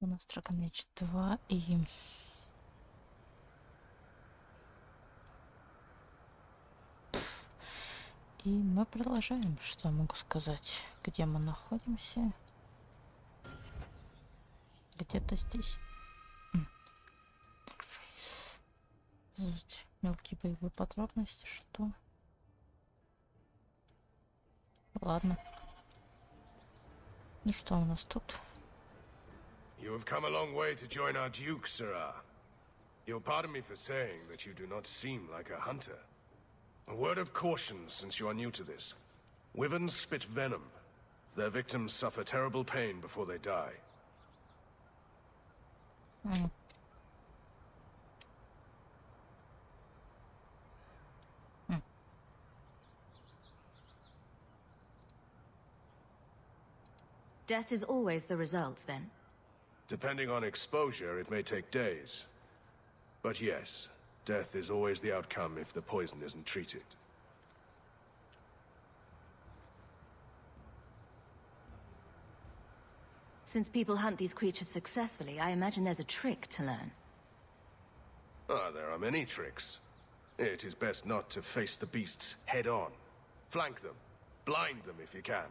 У нас меч 2 и... И мы продолжаем. Что могу сказать? Где мы находимся? Где-то здесь. Мелкие боевые подробности. Что? Ладно. Ну что у нас тут? You have come a long way to join our Duke, Sirrah. You'll pardon me for saying that you do not seem like a hunter. A word of caution since you are new to this. Wyverns spit venom. Their victims suffer terrible pain before they die. Death is always the result, then? Depending on exposure, it may take days. But yes, death is always the outcome if the poison isn't treated. Since people hunt these creatures successfully, I imagine there's a trick to learn. Ah, there are many tricks. It is best not to face the beasts head on. Flank them. Blind them if you can.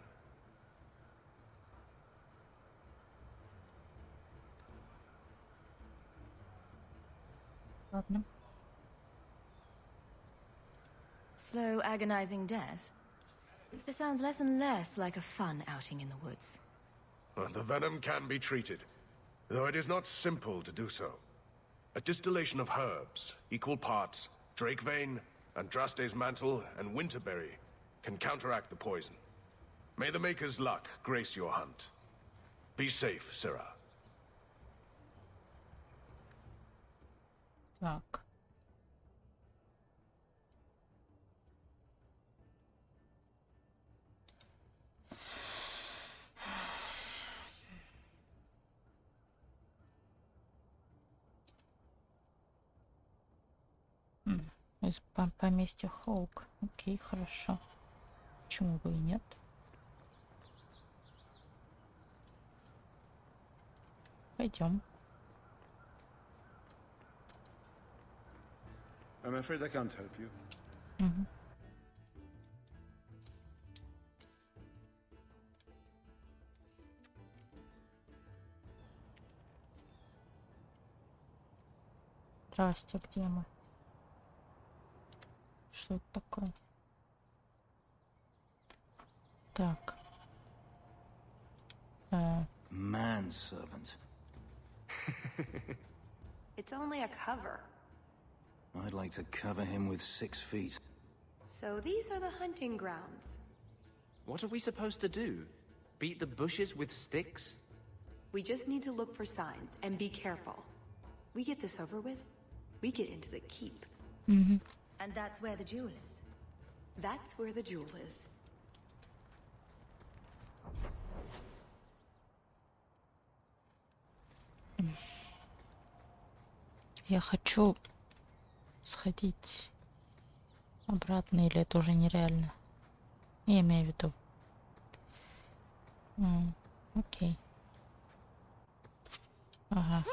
Slow, agonizing death? This sounds less and less like a fun outing in the woods. The venom can be treated, though it is not simple to do so. A distillation of herbs, equal parts, drake vein, andraste's mantle, and winterberry can counteract the poison. May the Maker's luck grace your hunt. Be safe, Sirrah. Так. Из поместья Хоук. Окей, хорошо. Почему бы и нет? Пойдем. I'm afraid I can't help you. Здрасте, где мы? Что это такое? Так. Manservant. It's only a cover. I'd like to cover him with 6 feet. So these are the hunting grounds. What are we supposed to do? Beat the bushes with sticks? We just need to look for signs and be careful. We get this over with, we get into the keep. And that's where the jewel is. That's where the jewel is. Я хочу сходить обратно, или это уже нереально? Я имею в виду. Окей. Ага.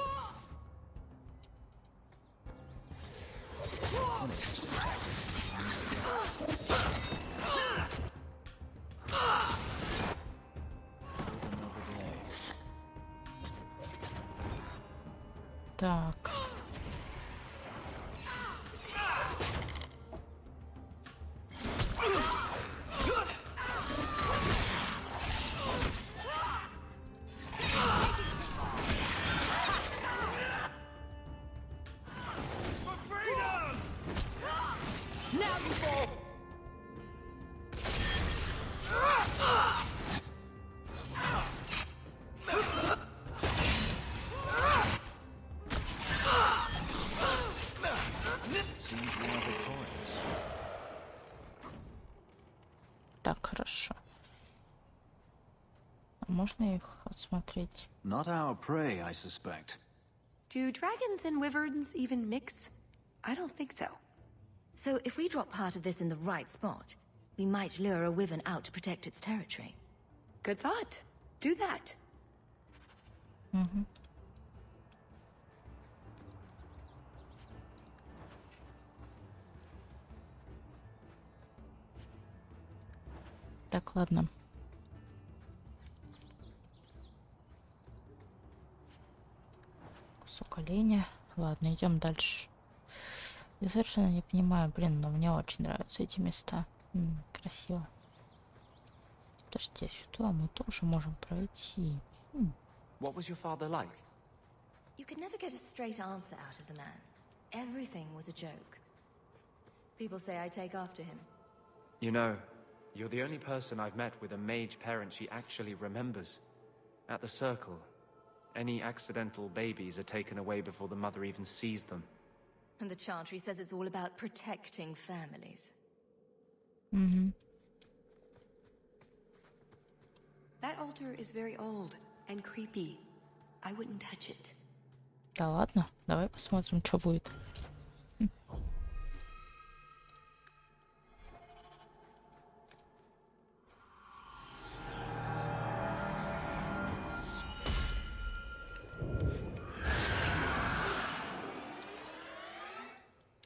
Так. Так, хорошо. Можно их осмотреть? Not our prey, I suspect. Do dragons and wyverns even mix? I don't think so. So if we drop part of this in the right spot, we might lure a wyvern out to protect its territory. Good thought. Do that. Так, ладно. Кусок оленя. Ладно, идем дальше. Я совершенно не понимаю, блин, но мне очень нравятся эти места. Красиво. Подожди, сюда мы тоже можем пройти. What was your father like? You could never get a straight answer out of the man. Everything was a joke. People say I take after him. You know, you're the only person I've met with a mage parent she actually remembers. At the circle, any accidental babies are taken away before the mother even sees them. And the chantry says it's all about protecting families. That altar is very old and creepy. I wouldn't touch it. Да ладно, давай посмотрим, что будет.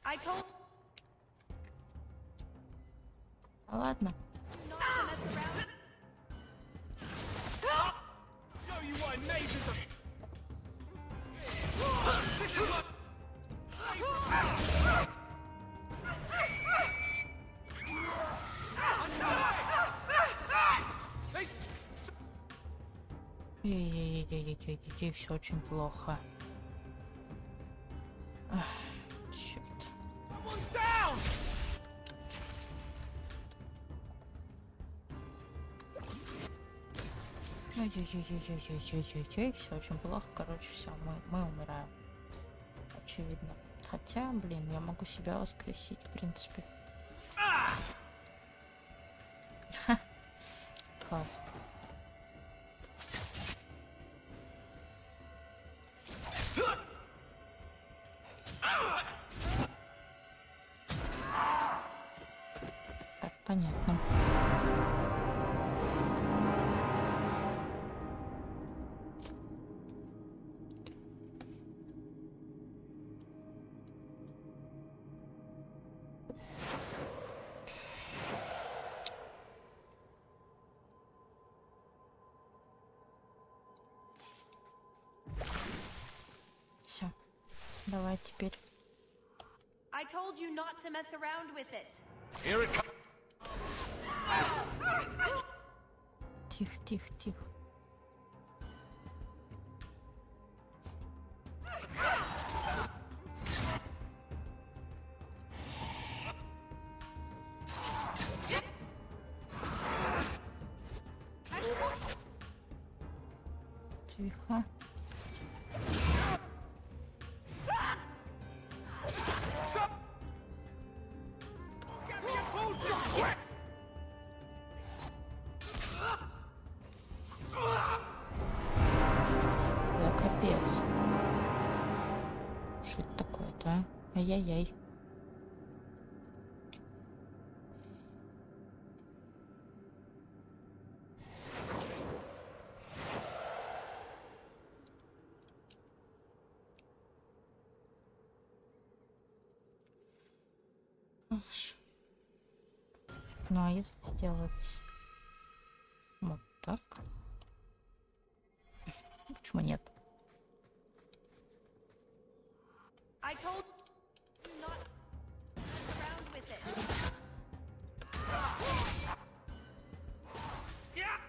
I told Ладно. not to mess around. Show you what neighbors are. Ей-ей-ей-ей-ей-ей, все очень плохо. Черт. Someone's down! Ой-ой-ой-ой-ой-ой-ой-ой, все очень плохо, короче, все, мы умираем. Очевидно. Хотя, блин, я могу себя воскресить, в принципе. Ха. Класс. Так, понятно. Все. Давай теперь. I told you not to mess around with it. Here it comes. Тихо, тихо, тихо. Тихо. Да капец. Что это такое-то, а? Ай-яй-яй. Ну а если сделать вот так? Почему нет? I told you not to mess around with it. There!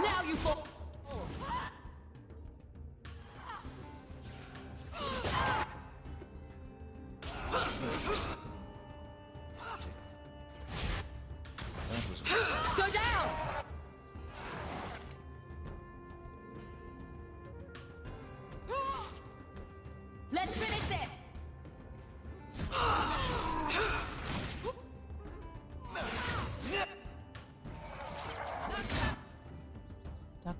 Now you fall! Go down! Let's finish this! Так.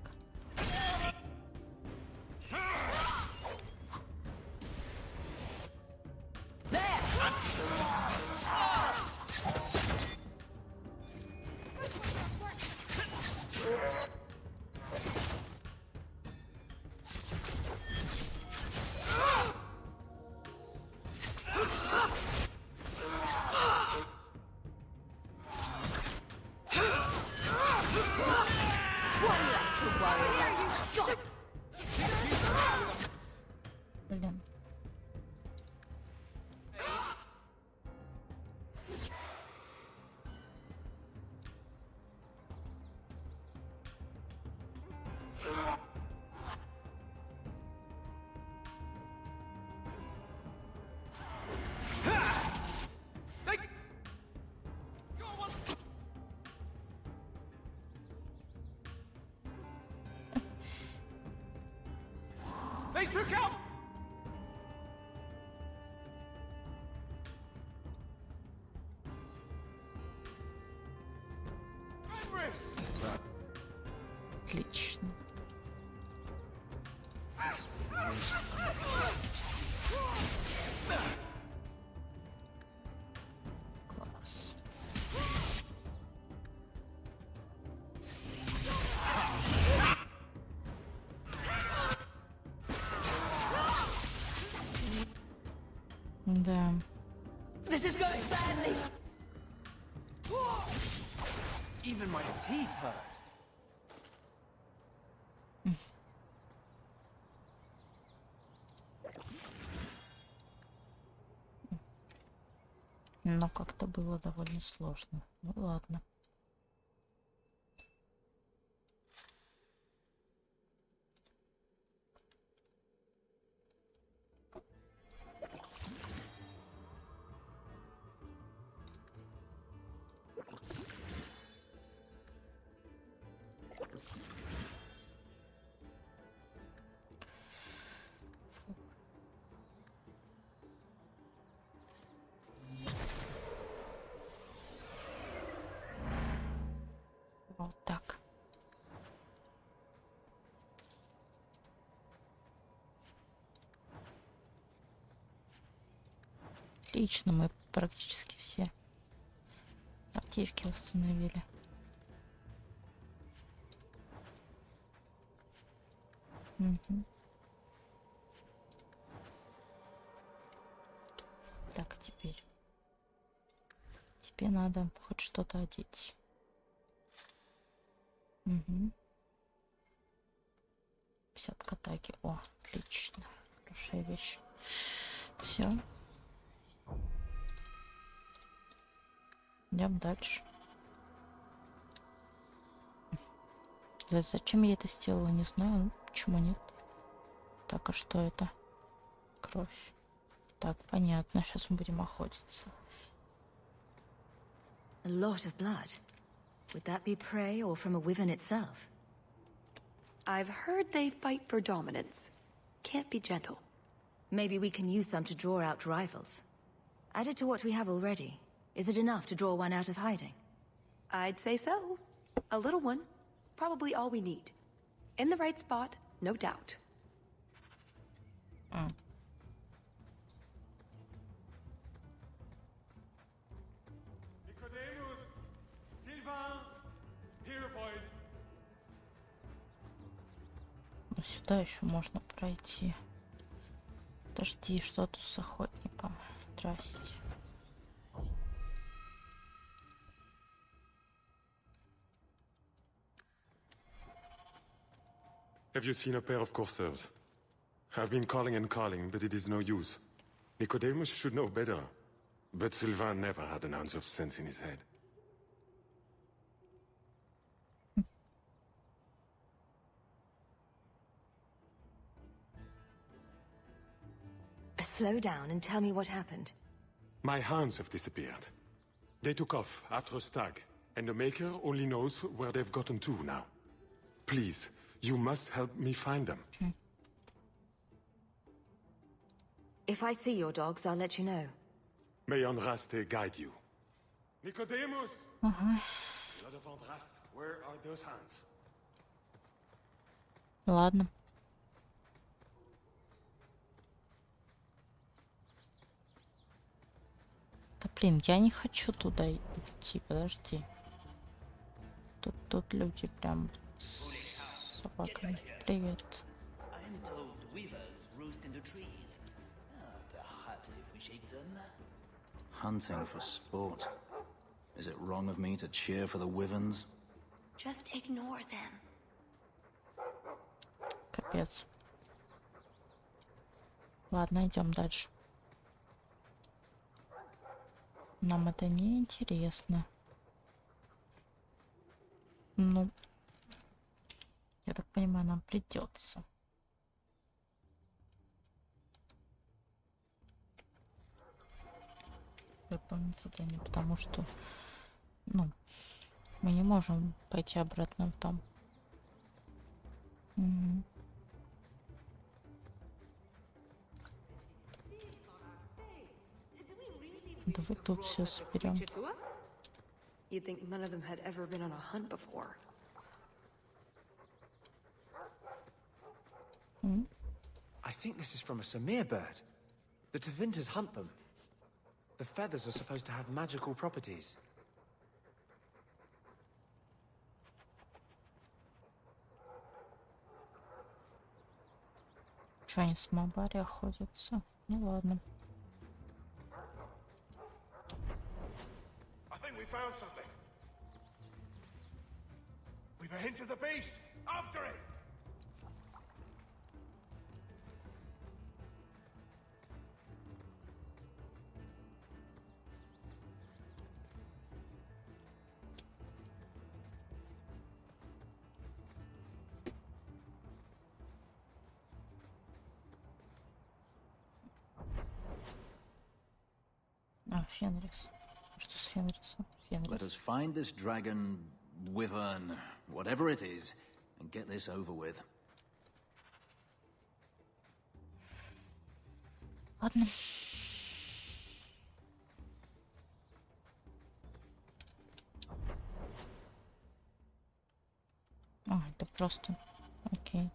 Блин. They took out. Отлично. Класс. Да. This is going badly. Even my teeth hurt. Но как-то было довольно сложно. Ну ладно. Вот так. Отлично, мы практически все аптечки восстановили. Угу. Так, теперь. Тебе надо хоть что-то одеть. Угу. 50 к атаке. О, отлично. Хорошая вещь. Все. Идем дальше. Да, зачем я это сделала, не знаю. Ну, почему нет? Так, а что это? Кровь. Так, понятно. Сейчас мы будем охотиться. A lot of blood. Would that be prey or from a wyvern itself? I've heard they fight for dominance. Can't be gentle. Maybe we can use some to draw out rivals. Added to what we have already. Is it enough to draw one out of hiding? I'd say so. A little one. Probably all we need. In the right spot, no doubt. Nicodemus, Sylvain, here, boys. Ну, сюда еще можно пройти. Подожди, что тут с охотником? Здрасте. Have you seen a pair of coursers? I've been calling and calling, but it is no use. Nicodemus should know better. But Sylvain never had an ounce of sense in his head. Slow down and tell me what happened. My hounds have disappeared. They took off after a stag, and the Maker only knows where they've gotten to now. Please, you must help me find them. If I see your dogs, I'll let you know. May Andraste guide you. Nicodemus! Blood of Andraste, where are those hounds? Ладно. Да блин, я не хочу туда идти, подожди. Тут люди прям с собаками. Привет. Hunting for sport. Is it wrong of me to cheer for the wyverns? Just ignore them. Капец. Ладно, идем дальше. Нам это не интересно. Ну, я так понимаю, нам придется. Выполнить задание, потому что, ну, мы не можем пойти обратно там. Угу. Давай тут все соберем. You'd think none of them had ever been on a hunt before. I think this is from a Samir bird. The Tevinters hunt them. The feathers are supposed to have magical properties. Что они с Мабари охотятся? Ну ладно. I think we found something. We've a hint of the beast. After it! А, Фенрис. Что с Фенрисом? Let Фенрис. us find this dragon, wyvern, whatever it is, and get this over with. Ладно. А, это просто. Окей.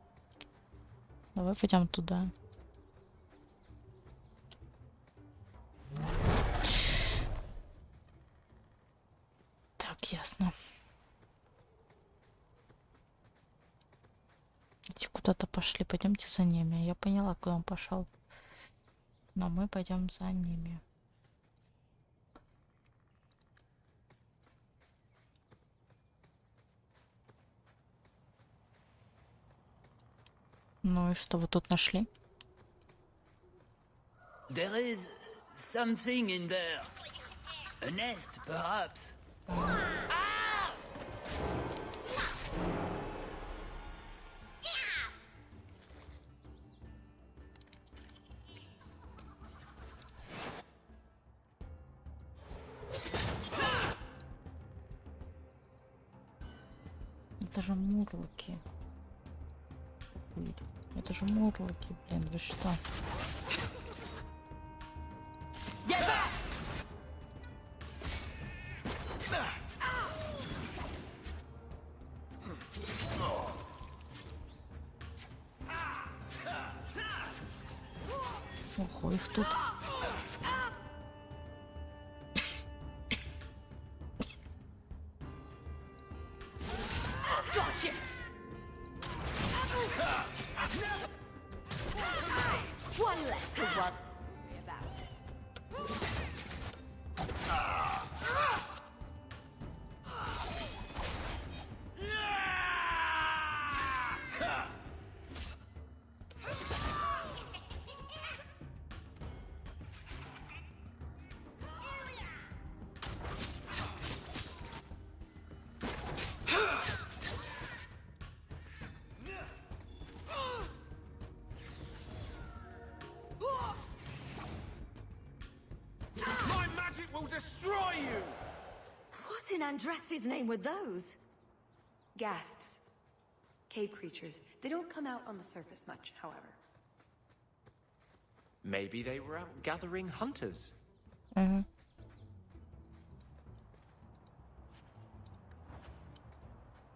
Давай пойдем туда. Так, ясно. Эти куда-то пошли. Пойдемте за ними. Я поняла, куда он пошел. Но мы пойдем за ними. Ну и что вы тут нашли? There is something in there. A nest, perhaps. Это же мурлоки. Это же мурлоки, блин, вы что? Ого, их тут. One less to worry about. My magic will destroy you! What in Andraste's name were those? Ghasts. Cave creatures. They don't come out on the surface much, however. Maybe they were out gathering hunters. Угу.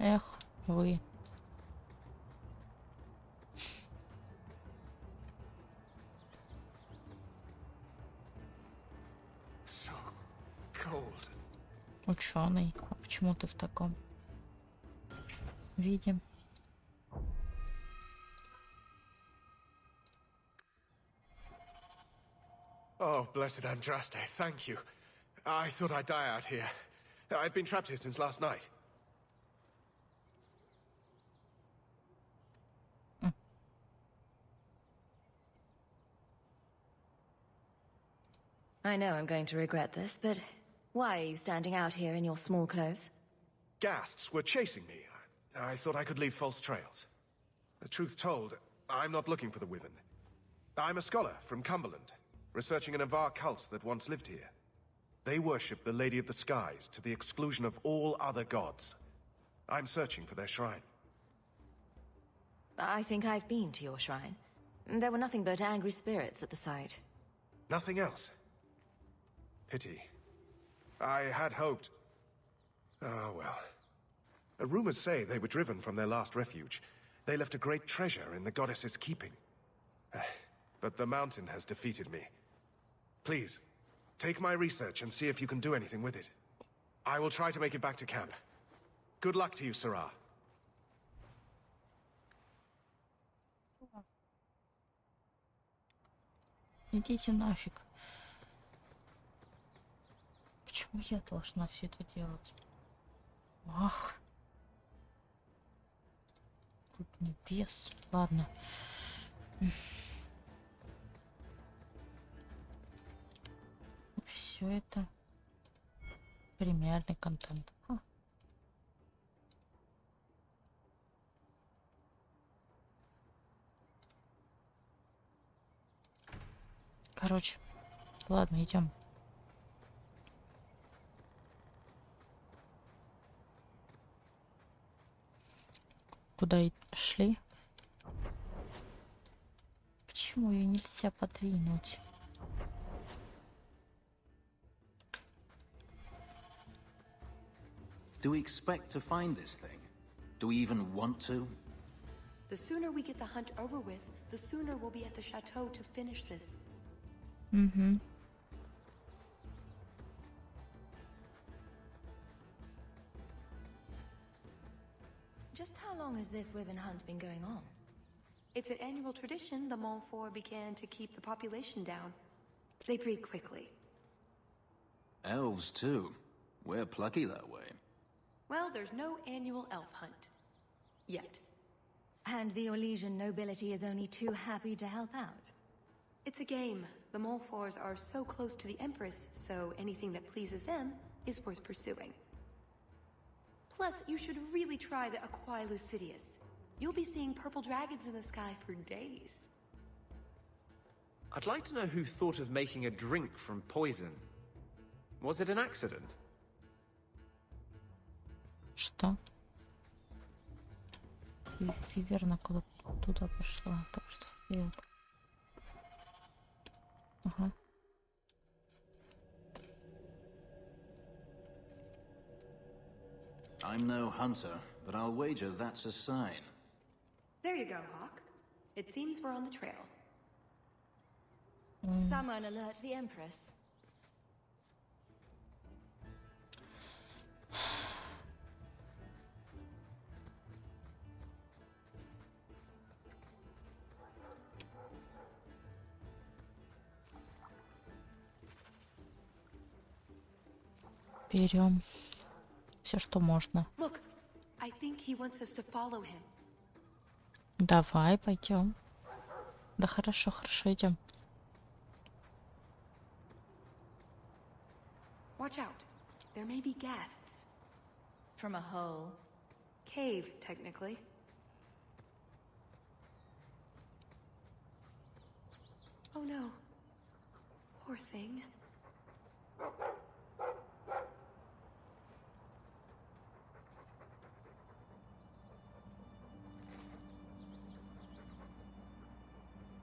Эх, вы. So cold. Ученый. А почему ты в таком виде? Oh, blessed Andraste, thank you. I thought I'd die out here. I've been trapped here since last night. I know I'm going to regret this, but why are you standing out here in your small clothes? Ghasts were chasing me. I thought I could leave false trails. The truth told, I'm not looking for the Wyvern. I'm a scholar from Cumberland, researching an Avar cult that once lived here. They worship the Lady of the Skies to the exclusion of all other gods. I'm searching for their shrine. I think I've been to your shrine. There were nothing but angry spirits at the site. Nothing else. Pity. I had hoped... Oh, well. Rumors say they were driven from their last refuge. They left a great treasure in the goddess's keeping. But the mountain has defeated me. Please, take my research and see if you can do anything with it. I will try to make it back to camp. Good luck to you, Sarah. Идите нафиг. Почему я должна все это делать? Ах. Тут небес. Ладно. Все это премиальный контент. Короче, ладно, идем. Куда шли? Почему ее нельзя подвинуть? Do we expect to find this thing? Do we even want to? The sooner we get the hunt over with, the sooner we'll be at the chateau to finish this. Mm-hmm. Just how long has this Wyvern hunt been going on? It's an annual tradition the Montfort began to keep the population down. They breed quickly. Elves, too. We're plucky that way. Well, there's no annual elf hunt. Yet. And the Orlesian nobility is only too happy to help out. It's a game. The Montforts are so close to the Empress, so anything that pleases them is worth pursuing. Plus, you should really try the Aquae Lucidius. You'll be seeing purple dragons in the sky for days. I'd like to know who thought of making a drink from poison. Was it an accident? Что? Верно, куда туда пошла, так что вперед. Ага. I'm no hunter, but I'll wager that's a sign. There you go, Hawk. It seems we're on the trail. Someone alert the Empress. Берем все, что можно. Look, I think he wants us to follow him. Давай, пойдем. Да хорошо, хорошо, идем. Watch out. There may be ghasts. From a hole. Cave, technically. Oh no. Poor thing.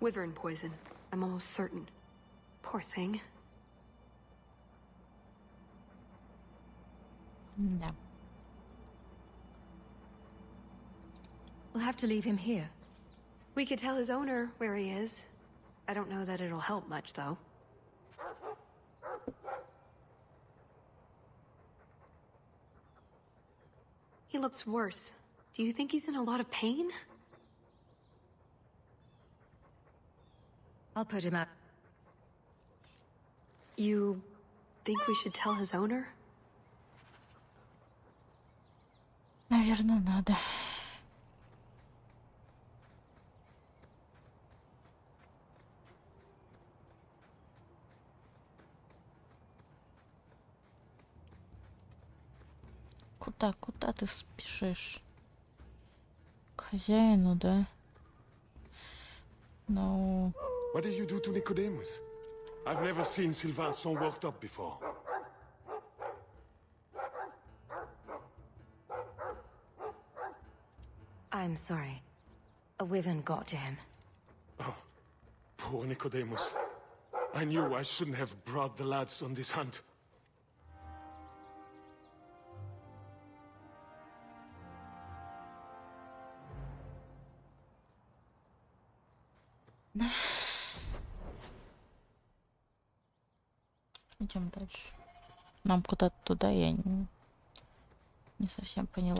Wyvern poison. I'm almost certain. Poor thing. Да. We'll have to leave him here. We could tell his owner where he is. I don't know that it'll help much, though. He looks worse. Do you think he's in a lot of pain? I'll put him out. You think we should tell his owner? Наверное, надо. Куда ты спешишь? К хозяину, да? Ну... What did you do to Nicodemus? I've never seen Sylvain so worked up before. I'm sorry. A wyvern got to him. Oh, poor Nicodemus. I knew I shouldn't have brought the lads on this hunt. Идем дальше. Нам куда-то туда, я не совсем поняла.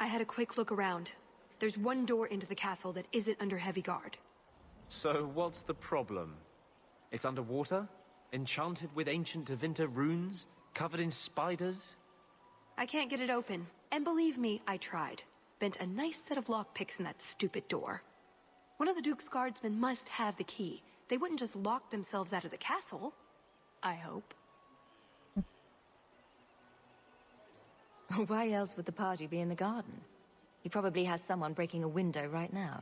I had a quick look around. There's one door into the castle that isn't under heavy guard. So what's the problem? It's underwater? Enchanted with ancient Tevinter runes? Covered in spiders? I can't get it open. And believe me, I tried. Bent a nice set of lockpicks in that stupid door. One of the Duke's guardsmen must have the key. They wouldn't just lock themselves out of the castle. I hope. Why else would the party be in the garden? He probably has someone breaking a window right now.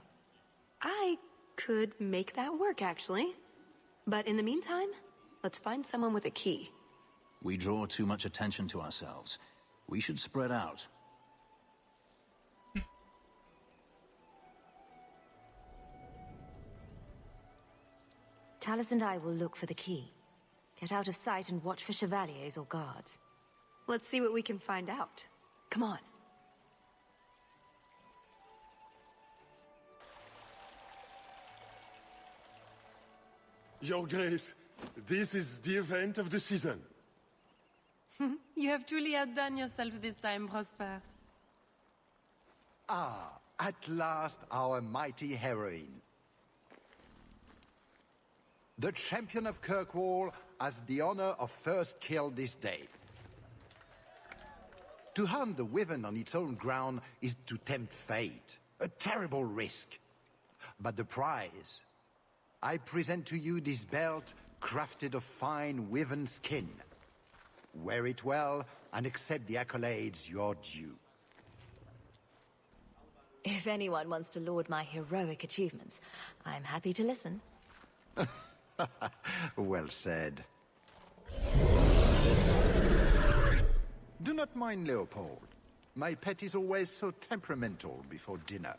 I could make that work, actually. But in the meantime, let's find someone with a key. We draw too much attention to ourselves. We should spread out. Talus and I will look for the key. Get out of sight and watch for chevaliers or guards. Let's see what we can find out. Come on. Your Grace, this is the event of the season. You have truly outdone yourself this time, Prosper. Ah, at last our mighty heroine. The champion of Kirkwall has the honor of first kill this day. To hunt the Wyvern on its own ground is to tempt fate. A terrible risk. But the prize... I present to you this belt crafted of fine Wyvern skin. Wear it well and accept the accolades you're due. If anyone wants to laud my heroic achievements, I'm happy to listen. Well said. Do not mind Leopold. My pet is always so temperamental before dinner.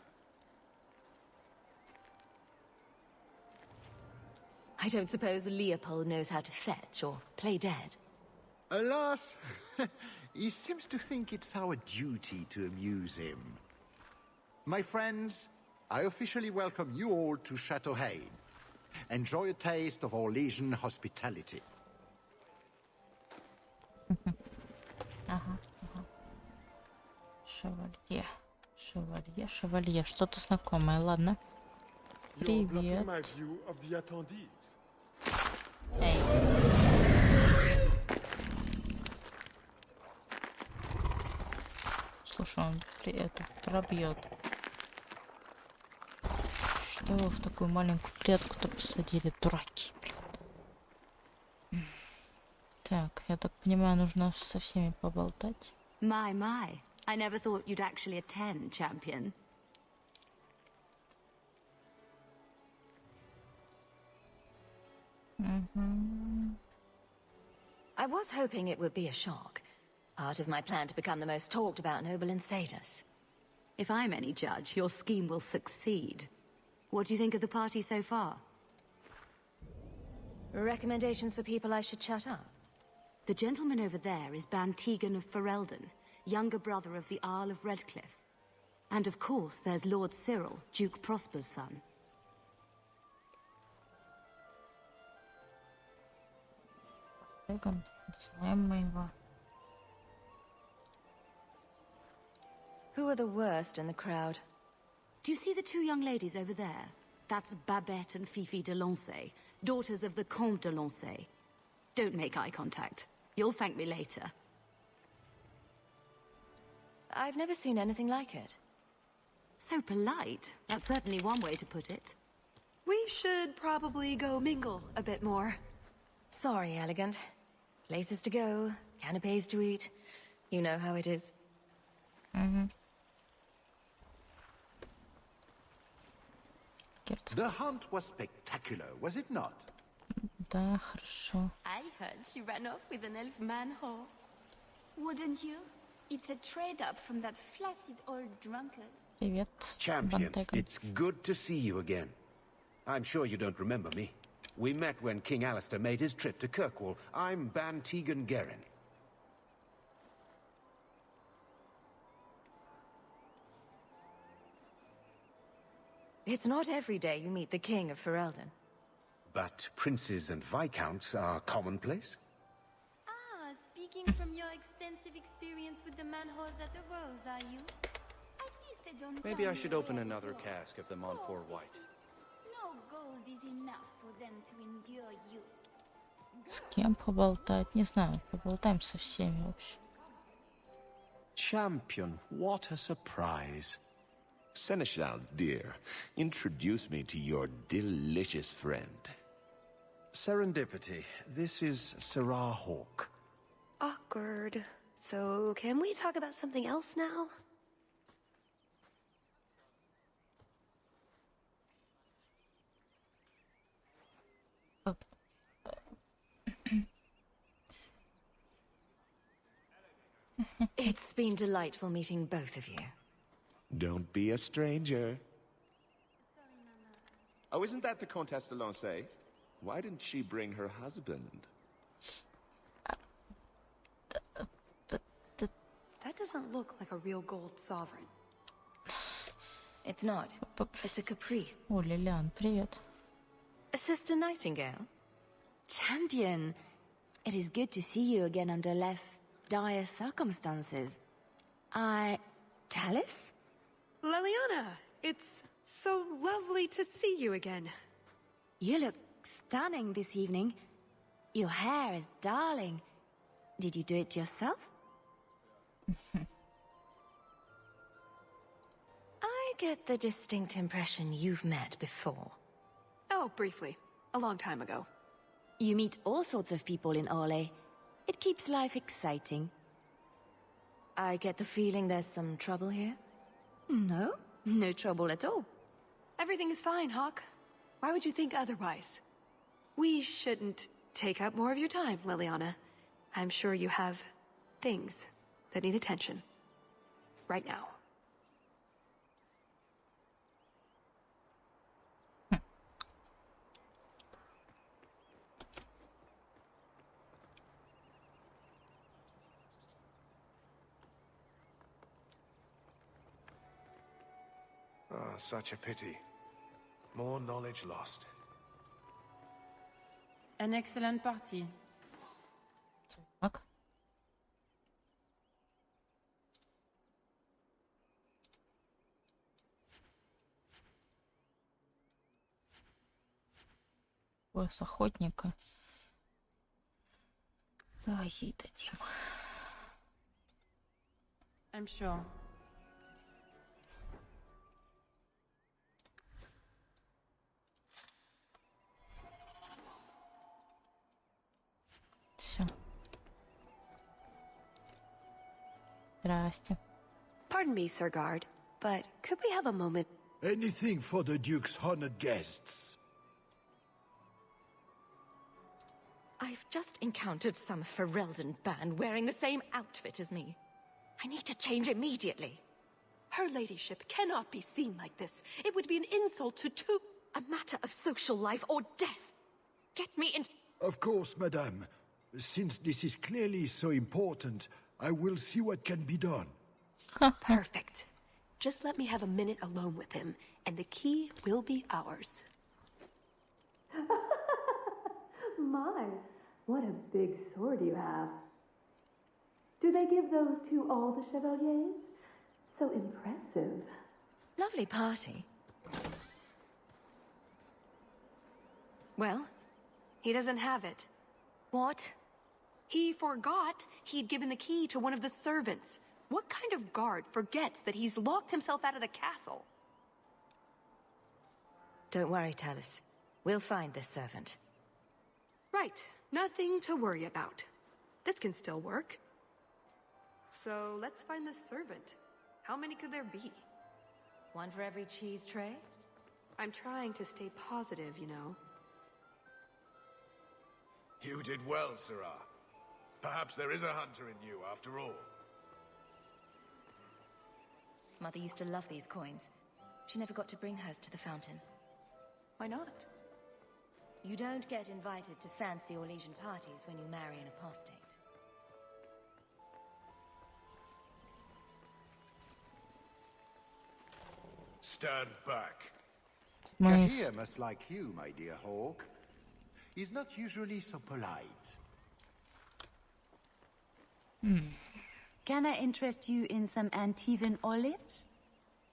I don't suppose Leopold knows how to fetch or play dead. Alas, he seems to think it's our duty to amuse him. My friends, I officially welcome you all to Chateau Hain. Enjoy a taste of our Legion hospitality. Шевалье. Шевалье, шевалье. Что-то знакомое, ладно. You're Привет. blocking my view of the attendees. Эй. Слушай, он это пробьет. Что его в такую маленькую клетку-то посадили, дураки, блин. Так, я так понимаю, нужно со всеми поболтать. My. I never thought you'd actually attend, champion. I was hoping it would be a shock. Part of my plan to become the most talked about noble in Thedas. If I'm any judge, your scheme will succeed. What do you think of the party so far? Recommendations for people I should shut up? The gentleman over there is Bantegan of Ferelden, younger brother of the Earl of Redcliffe. And of course, there's Lord Cyril, Duke Prosper's son. Знаем мы его. Who are the worst in the crowd? Do you see the two young ladies over there? That's Babette and Fifi de Lancey, daughters of the Comte de Lancey. Don't make eye contact. You'll thank me later. I've never seen anything like it. So polite. That's certainly one way to put it. We should probably go mingle a bit more. Sorry, elegant. Places to go, canapes to eat. You know how it is. The hunt was spectacular, was it not? Да, хорошо. I heard she ran off with an elf man-whore. Wouldn't you? It's a trade-up from that flaccid old drunkard. Привет, Champion, Бантеган. it's good to see you again. I'm sure you don't remember me. We met when King Alistair made his trip to Kirkwall. I'm Bantegan Gerin. It's not every day you meet the King of Ferelden. But princes and viscounts are commonplace. Ah, speaking from your extensive experience with the man-whores at the Rose, are you? I Maybe I should open another cask of the Montfort White. No gold is enough for them to endure you. С кем поболтать? Не знаю, поболтаем со всеми вообще. Champion, what a surprise. Seneschal, dear, introduce me to your delicious friend. Serendipity. This is Syrah Hawke. Awkward. So, can we talk about something else now? It's been delightful meeting both of you. Don't be a stranger. Oh, isn't that the Comtesse de Lancey? Why didn't she bring her husband? That doesn't look like a real gold sovereign. It's not. It's a caprice. О, Лилиан, привет. Sister Nightingale? Champion, it is good to see you again under less dire circumstances. Talus? Leliana, it's so lovely to see you again. You look stunning this evening. Your hair is darling. Did you do it yourself? I get the distinct impression you've met before. Oh, briefly. A long time ago. You meet all sorts of people in Orlais. It keeps life exciting. I get the feeling there's some trouble here? No, no trouble at all. Everything is fine, Hawk. Why would you think otherwise? We shouldn't take up more of your time, Leliana. I'm sure you have things that need attention. Right now. Ah, such a pity. More knowledge lost. An excellent party. Так. Пояс охотника. Давай ей дадим. I'm sure. Все. Здрасте. Pardon me, Sir Guard, but could we have a moment? Anything for the Duke's honored guests. I've just encountered some Ferelden band wearing the same outfit as me. I need to change immediately. Her ladyship cannot be seen like this. It would be an insult to two... A matter of social life or death. Get me in... Of course, madame. Since this is clearly so important, I will see what can be done. Perfect. Just let me have a minute alone with him, and the key will be ours. My, what a big sword you have. Do they give those to all the chevaliers? So impressive. Lovely party. Well? He doesn't have it. What? He forgot he'd given the key to one of the servants. What kind of guard forgets that he's locked himself out of the castle? Don't worry, Talus. We'll find this servant. Right. Nothing to worry about. This can still work. So, let's find the servant. How many could there be? One for every cheese tray? I'm trying to stay positive, you know. You did well, Syrah. Perhaps there is a hunter in you, after all. Mother used to love these coins. She never got to bring hers to the fountain. Why not? You don't get invited to fancy Orlesian parties when you marry an apostate. Stand back. Kahir must like you, my dear Hawk. He's not usually so polite. Can I interest you in some Antivan olives?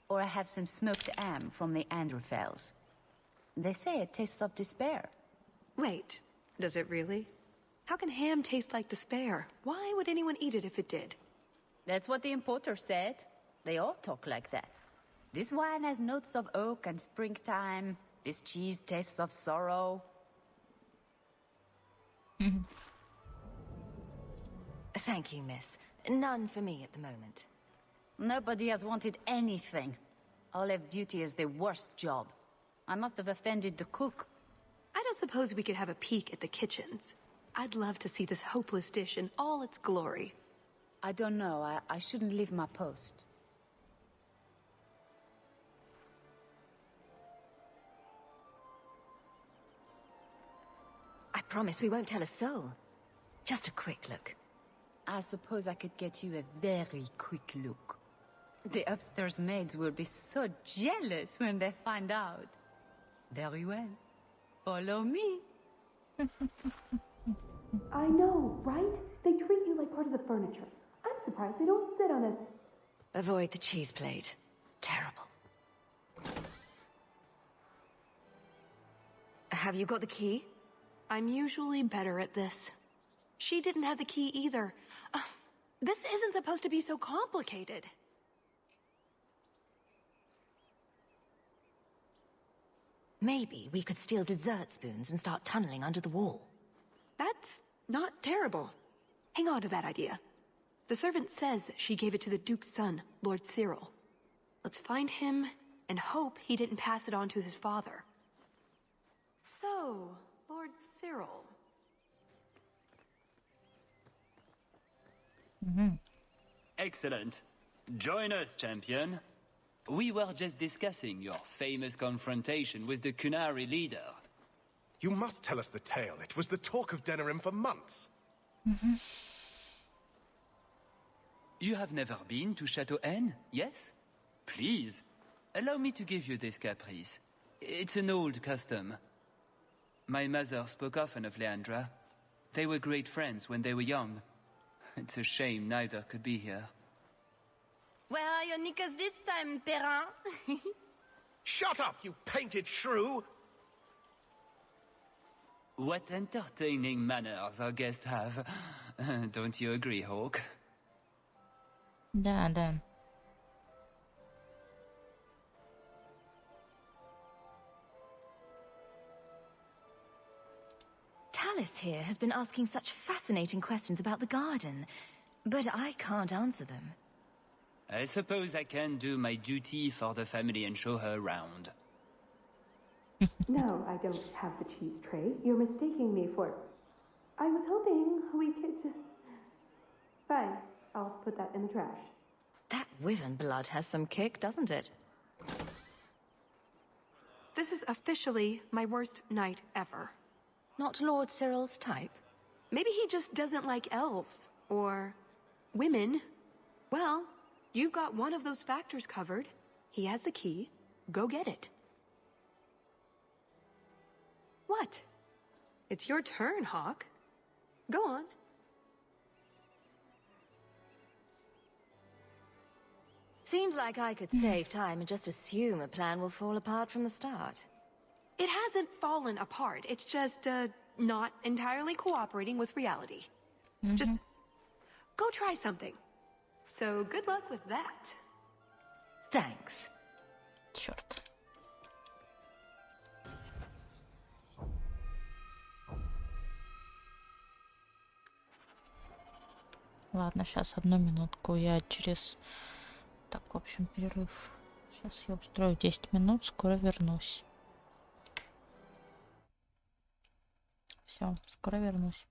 Or I have some smoked ham from the Androfels. They say it tastes of despair. Wait, does it really? How can ham taste like despair? Why would anyone eat it if it did? That's what the importer said. They all talk like that. This wine has notes of oak and springtime. This cheese tastes of sorrow. Thank you, miss. None for me at the moment. Nobody has wanted anything. Olive duty is the worst job. I must have offended the cook. I don't suppose we could have a peek at the kitchens. I'd love to see this hopeless dish in all its glory. I don't know. I shouldn't leave my post. I promise we won't tell a soul. Just a quick look. I suppose I could get you a very quick look. The upstairs maids will be so jealous when they find out. Very well. Follow me. I know, right? They treat you like part of the furniture. I'm surprised they don't sit on it. Avoid the cheese plate. Terrible. Have you got the key? I'm usually better at this. She didn't have the key either. This isn't supposed to be so complicated. Maybe we could steal dessert spoons and start tunneling under the wall. That's not terrible. Hang on to that idea. The servant says she gave it to the Duke's son, Lord Cyril. Let's find him and hope he didn't pass it on to his father. So, Lord Cyril. Excellent. Join us, champion. We were just discussing your famous confrontation with the Kunari leader. You must tell us the tale. It was the talk of Denerim for months. You have never been to Chateau N, yes? Please, allow me to give you this caprice. It's an old custom. My mother spoke often of Leandra. They were great friends when they were young. It's a shame neither could be here. Where are your knickers this time, Perrin? Shut up, you painted shrew! What entertaining manners our guests have. Don't you agree, Hawk? Да. Tallis here has been asking such fascinating questions about the garden, but I can't answer them. I suppose I can do my duty for the family and show her around. No, I don't have the cheese tray. You're mistaking me for... I was hoping we could... Fine, I'll put that in the trash. That wyvern blood has some kick, doesn't it? This is officially my worst night ever. Not Lord Cyril's type? Maybe he just doesn't like elves. Or... women. Well, you've got one of those factors covered. He has the key. Go get it. What? It's your turn, Hawk. Go on. Seems like I could save time and just assume a plan will fall apart from the start. It hasn't fallen apart. It's just, not entirely cooperating with reality. Just go try something. So good luck with that. Thanks. Черт. Ладно, сейчас одну минутку. Я через... Так, в общем, перерыв. Сейчас я устрою 10 минут, скоро вернусь. Все, скоро вернусь.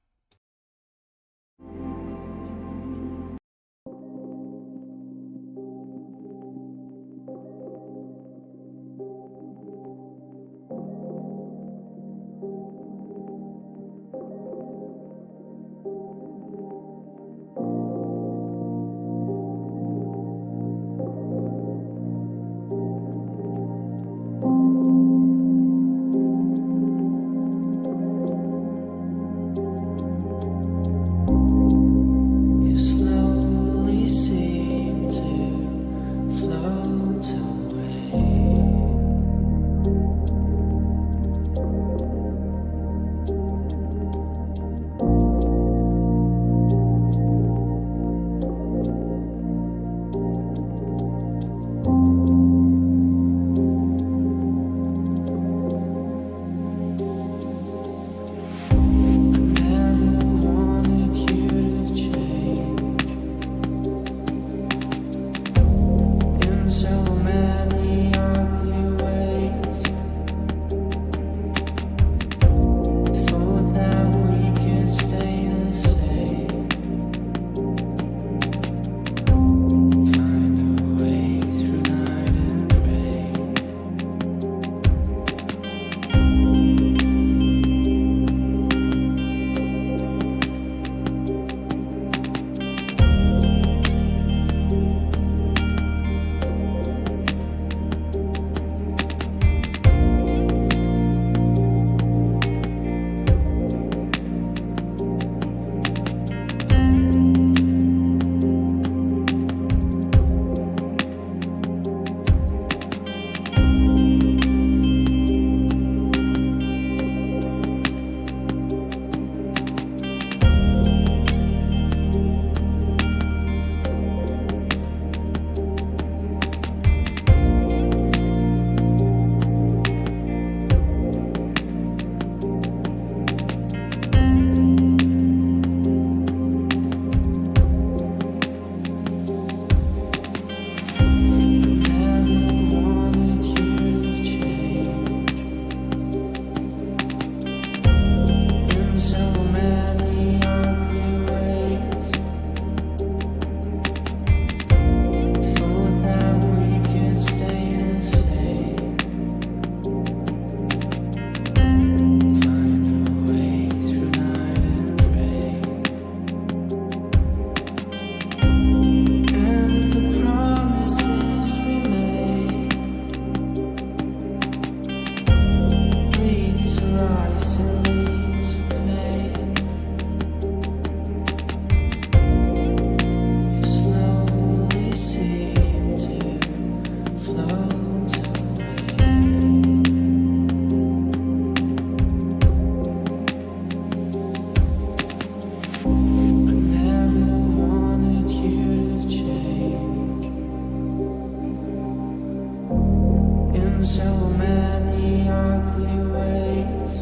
so many ugly ways.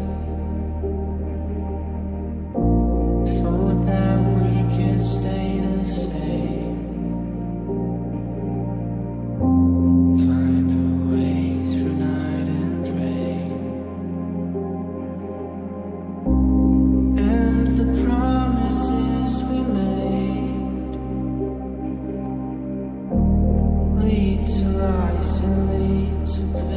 Thought that we could stay the same. Find a way through night and rain. And the promises we made lead to lies and lead to pain.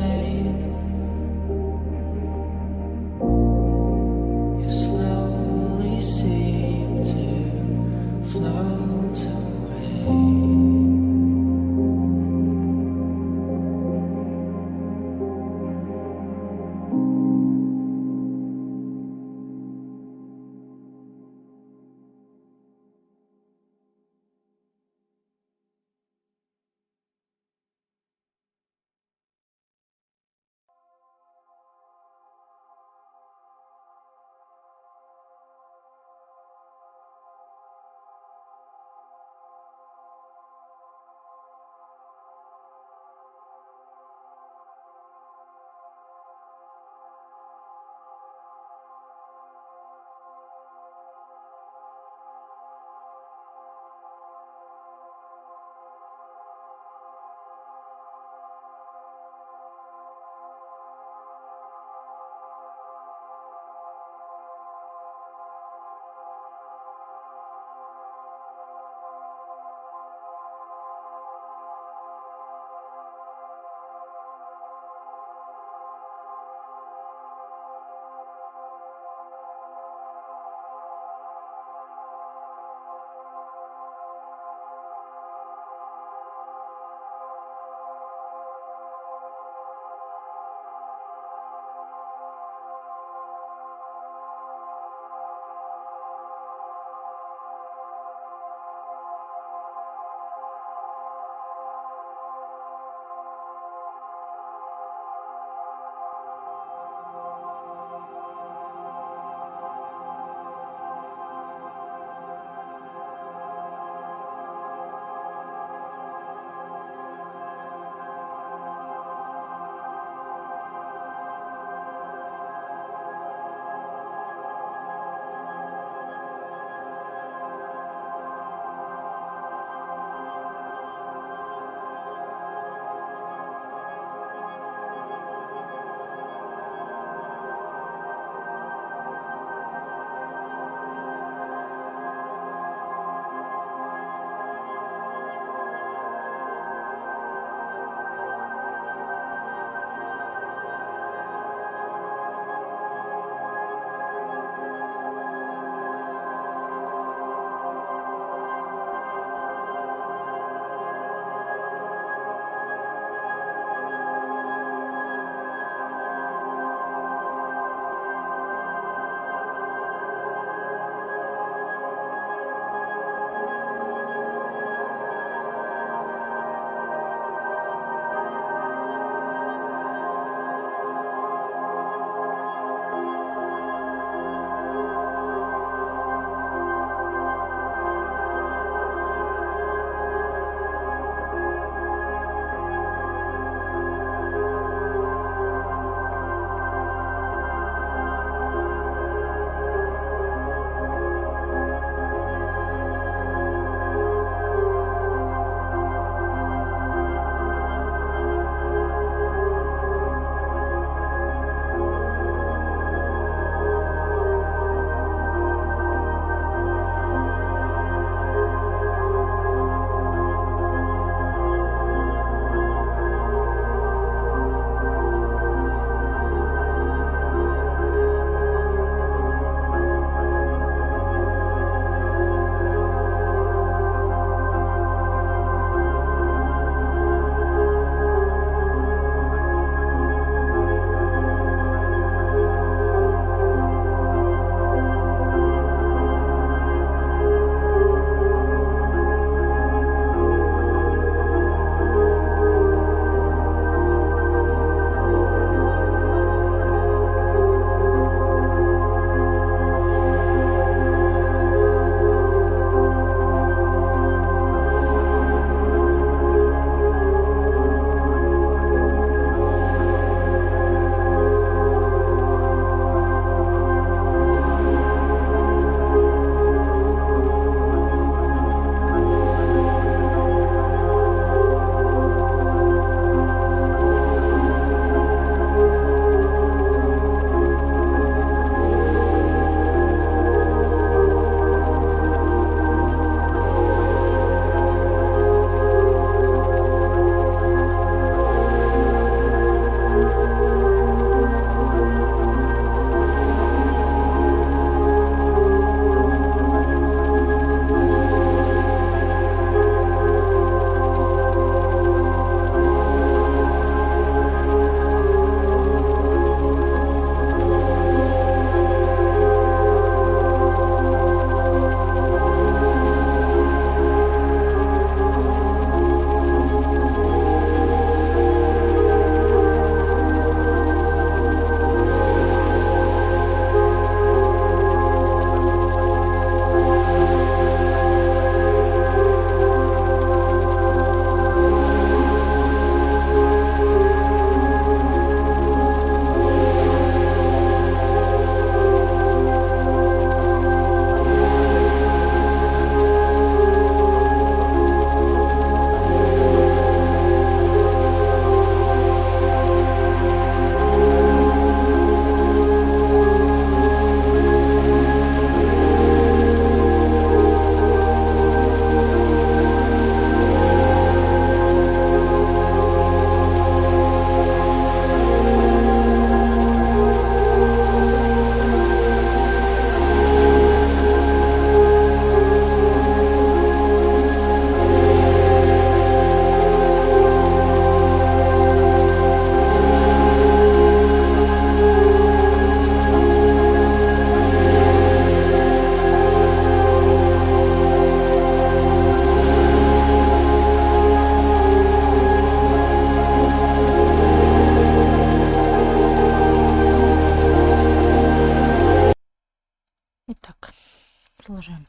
продолжаем.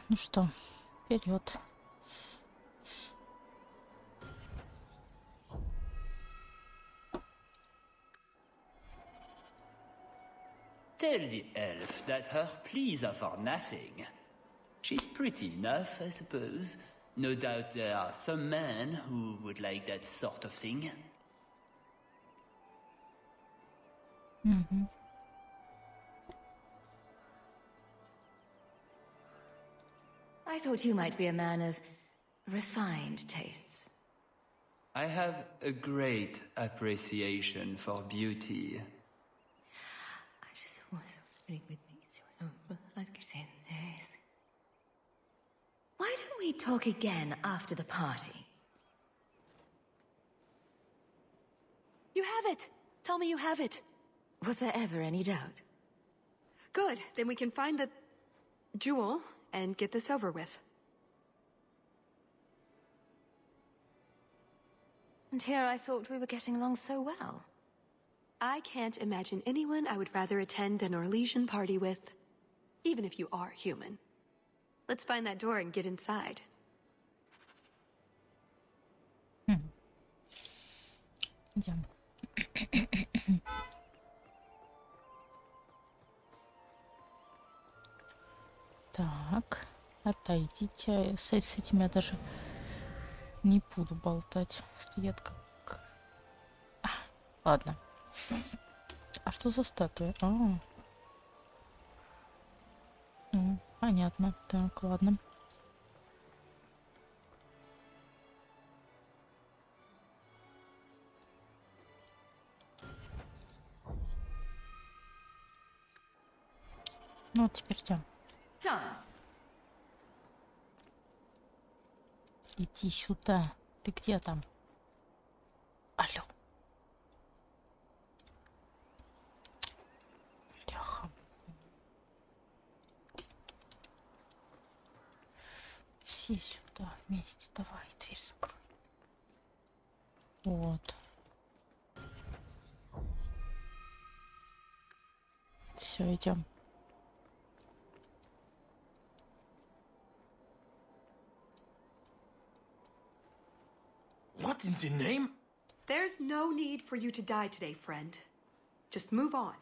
Ну что, вперед. Tell the elf that her pleas are for nothing. She's pretty enough, I suppose. No doubt there are some men who would like that sort of thing. I thought you might be a man of refined tastes. I have a great appreciation for beauty. I just was with me. Why don't we talk again after the party? You have it! Tell me you have it! Was there ever any doubt? Good, then we can find the jewel and get this over with. And here I thought we were getting along so well. I can't imagine anyone I would rather attend an Orlesian party with, even if you are human. Let's find that door and get inside. Идем. Так, отойдите. С этим я даже не буду болтать. Стоят как... Ладно. А что за статуя? Понятно. Так, ладно. Ну, вот теперь идем. Иди сюда. Ты где там? Алло. Бляха. Все сюда вместе. Давай, дверь закрой. Вот. Все, идем. What in the name? There's no need for you to die today, friend. Just move on.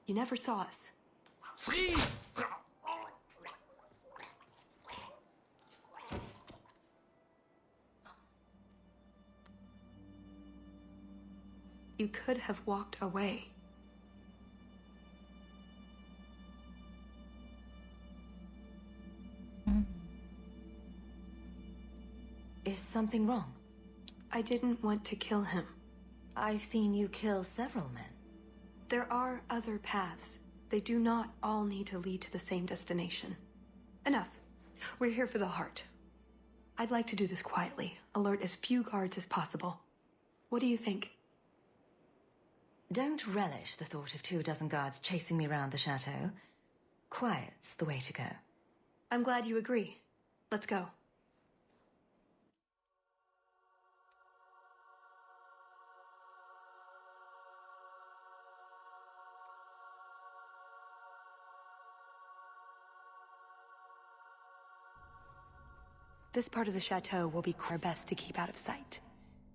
You never saw us. You could have walked away. Is something wrong? I didn't want to kill him. I've seen you kill several men. There are other paths. They do not all need to lead to the same destination. Enough. We're here for the heart. I'd like to do this quietly, alert as few guards as possible. What do you think? Don't relish the thought of 24 guards chasing me around the chateau. Quiet's the way to go. I'm glad you agree. Let's go. This part of the chateau will be our best to keep out of sight.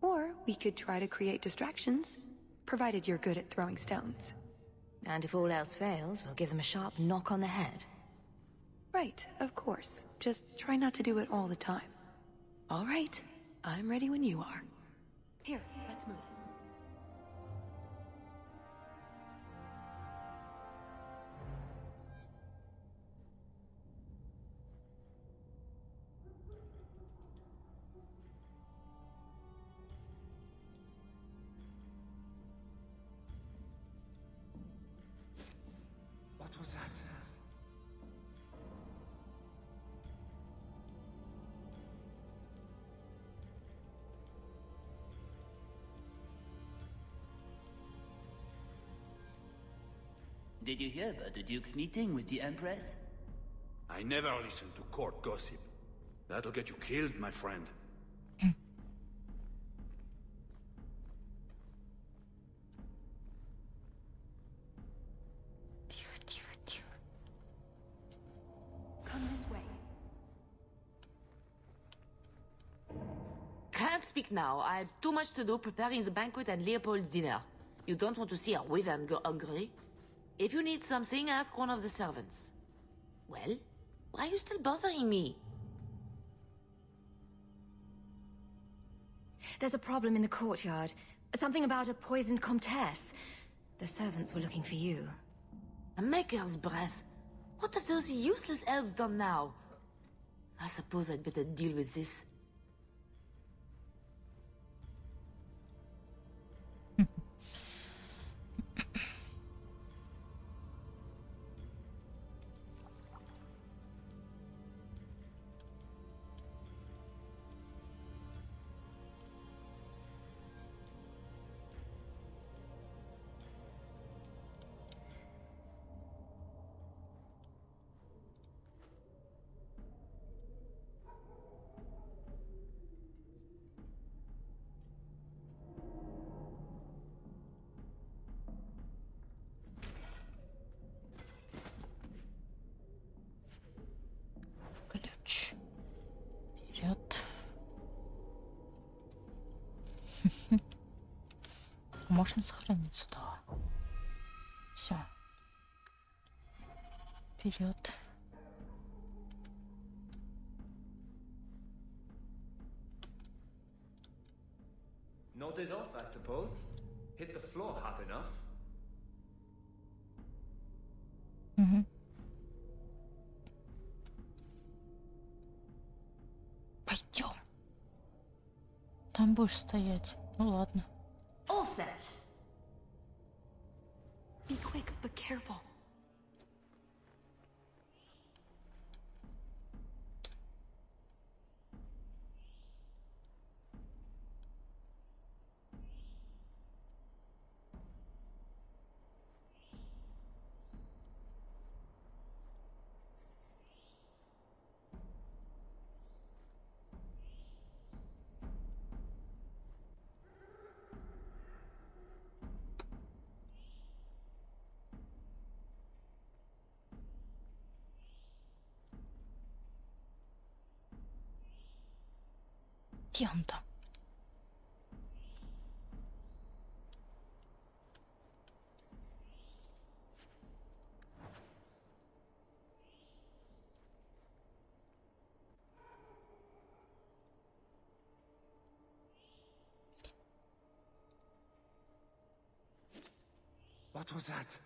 Or we could try to create distractions, provided you're good at throwing stones. And if all else fails, we'll give them a sharp knock on the head. Right, of course. Just try not to do it all the time. All right, I'm ready when you are. Here, let's move. What was that? Did you hear about the Duke's meeting with the Empress? I never listen to court gossip. That'll get you killed, my friend. Тихо, тихо, тихо. can't speak now. I've too much to do preparing the banquet and Leopold's dinner. You don't want to see a wyvern go hungry. If you need something, ask one of the servants. Well, why are you still bothering me? There's a problem in the courtyard. Something about a poisoned comtesse. The servants were looking for you. A maker's breath. What have those useless elves done now? I suppose I'd better deal with this. Ключ. Вперед. Можно сохраниться, да. Все. Вперед. Nodded off, I suppose. Hit the floor hard enough. Угу. Пойдем. Там будешь стоять. Ну ладно. All set. Be quick, but careful. Где он там? What was that?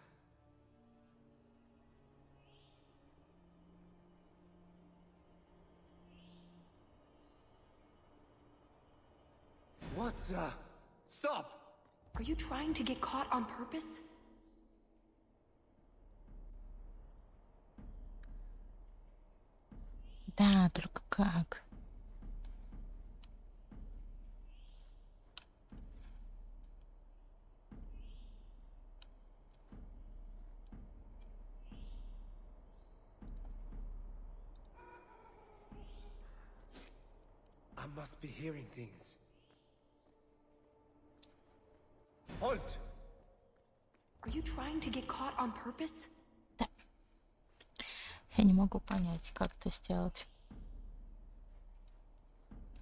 What, Stop! Are you trying to get caught on purpose? Да, только как? I must be hearing things. Halt! Are you trying to get caught on purpose? Я не могу понять, как это сделать.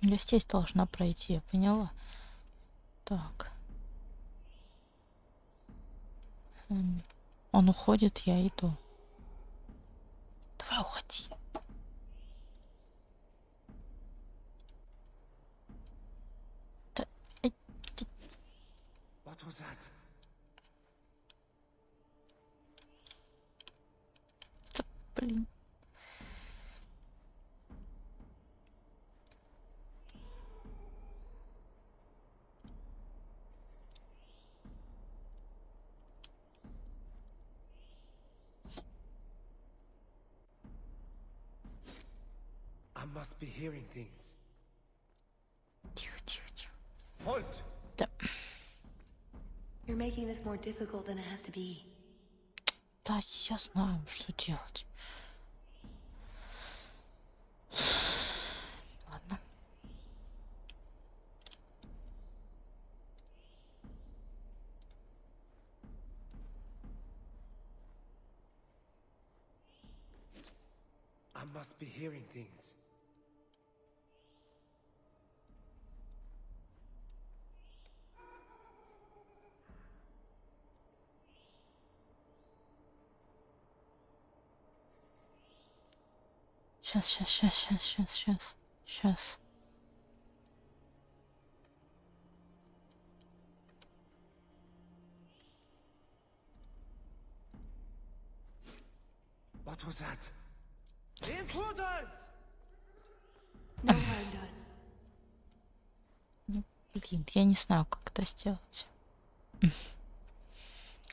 Я здесь должна пройти, я поняла. Так. Он уходит, я иду. Давай уходи. What was that? Блин. I must be hearing things. Тихо, тихо, тихо. Halt! Да. You're making this more difficult than it has to be. Да, я знаю, что делать. Ладно. I must be hearing things. Сейчас. What was that? Intruders! No harm done. Блин, я не знаю, как это сделать.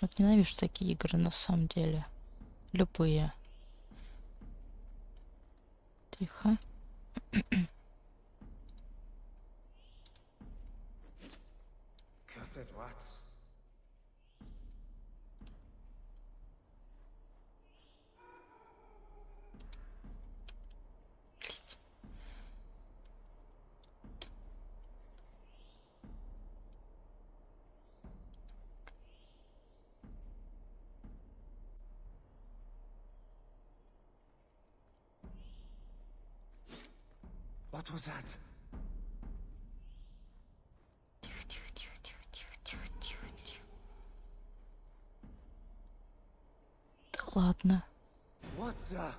Вот ненавижу такие игры на самом деле. Любые. Тихо. Cursed rats. What was that? Да ладно. What the?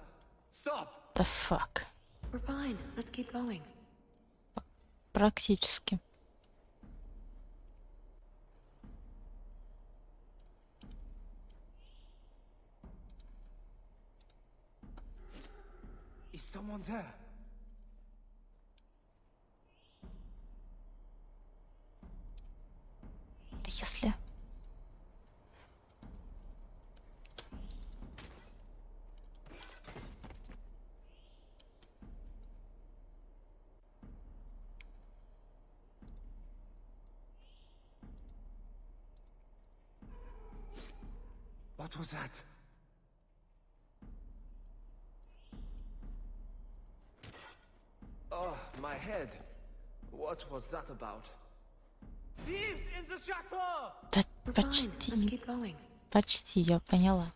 Stop! The fuck. We're fine. Let's keep going. Практически. Is someone there? Если... What was that? Oh, my head. What was that about? Thieves in the chateau! Да почти. Почти, я поняла.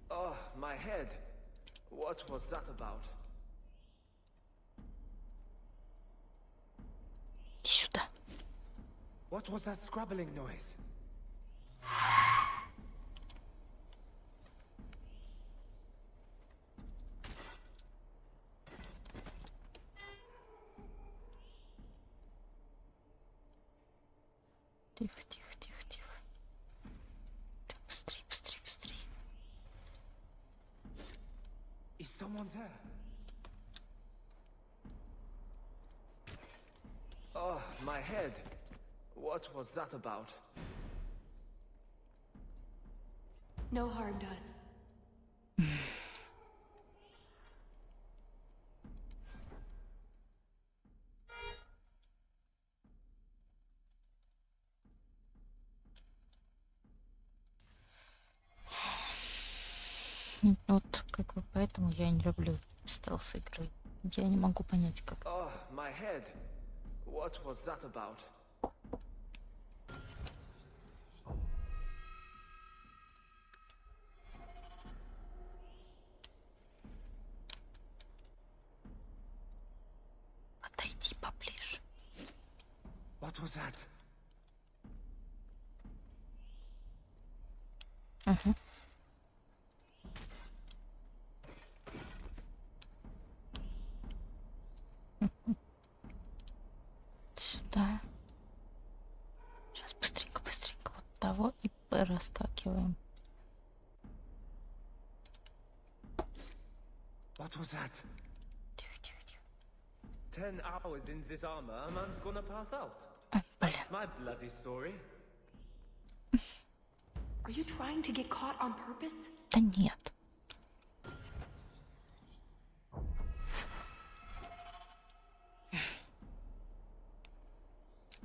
Oh, my head. What was that about? Сюда. What was that scrabbling noise? Тихо. Быстрее. Is someone there? Oh, my head. What was that about? No harm done. Вот как бы поэтому я не люблю стелс-игры. Я не могу понять, как. Oh, my head. What was that about? Отойди поближе. What was that? Угу. Сюда. Сейчас быстренько вот того и раскакиваем. What was that? 10 hours in this armor, a man's gonna pass out. That's my bloody story. Are you trying to get caught on purpose? Да нет.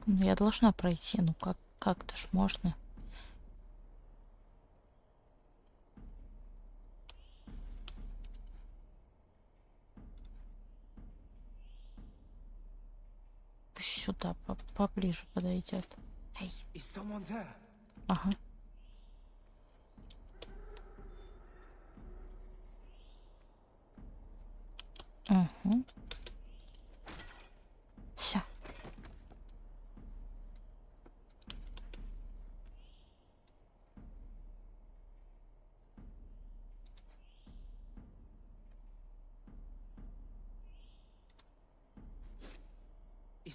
Ну, я должна пройти, ну как-то ж можно. Пусть сюда поближе подойдет. Эй. Ага. Угу. Все.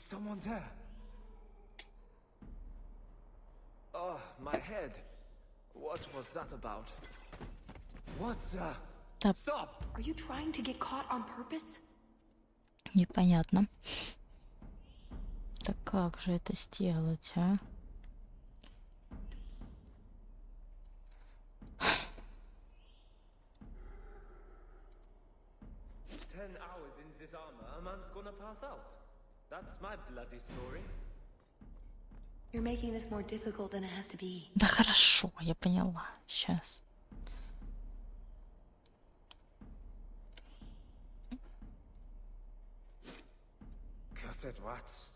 Someone's here. Oh, my head. What was that about? What the? Stop! Are you trying to get caught on purpose? Непонятно. Так как же это сделать, а? You're making this more difficult than it has to be. Да хорошо, я поняла. Сейчас. Cursed rats.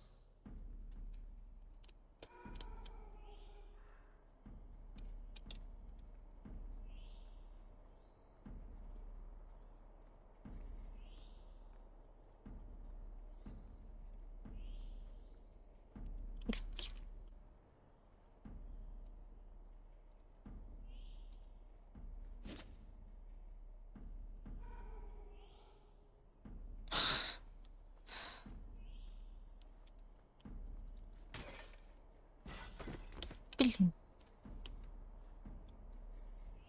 Блин.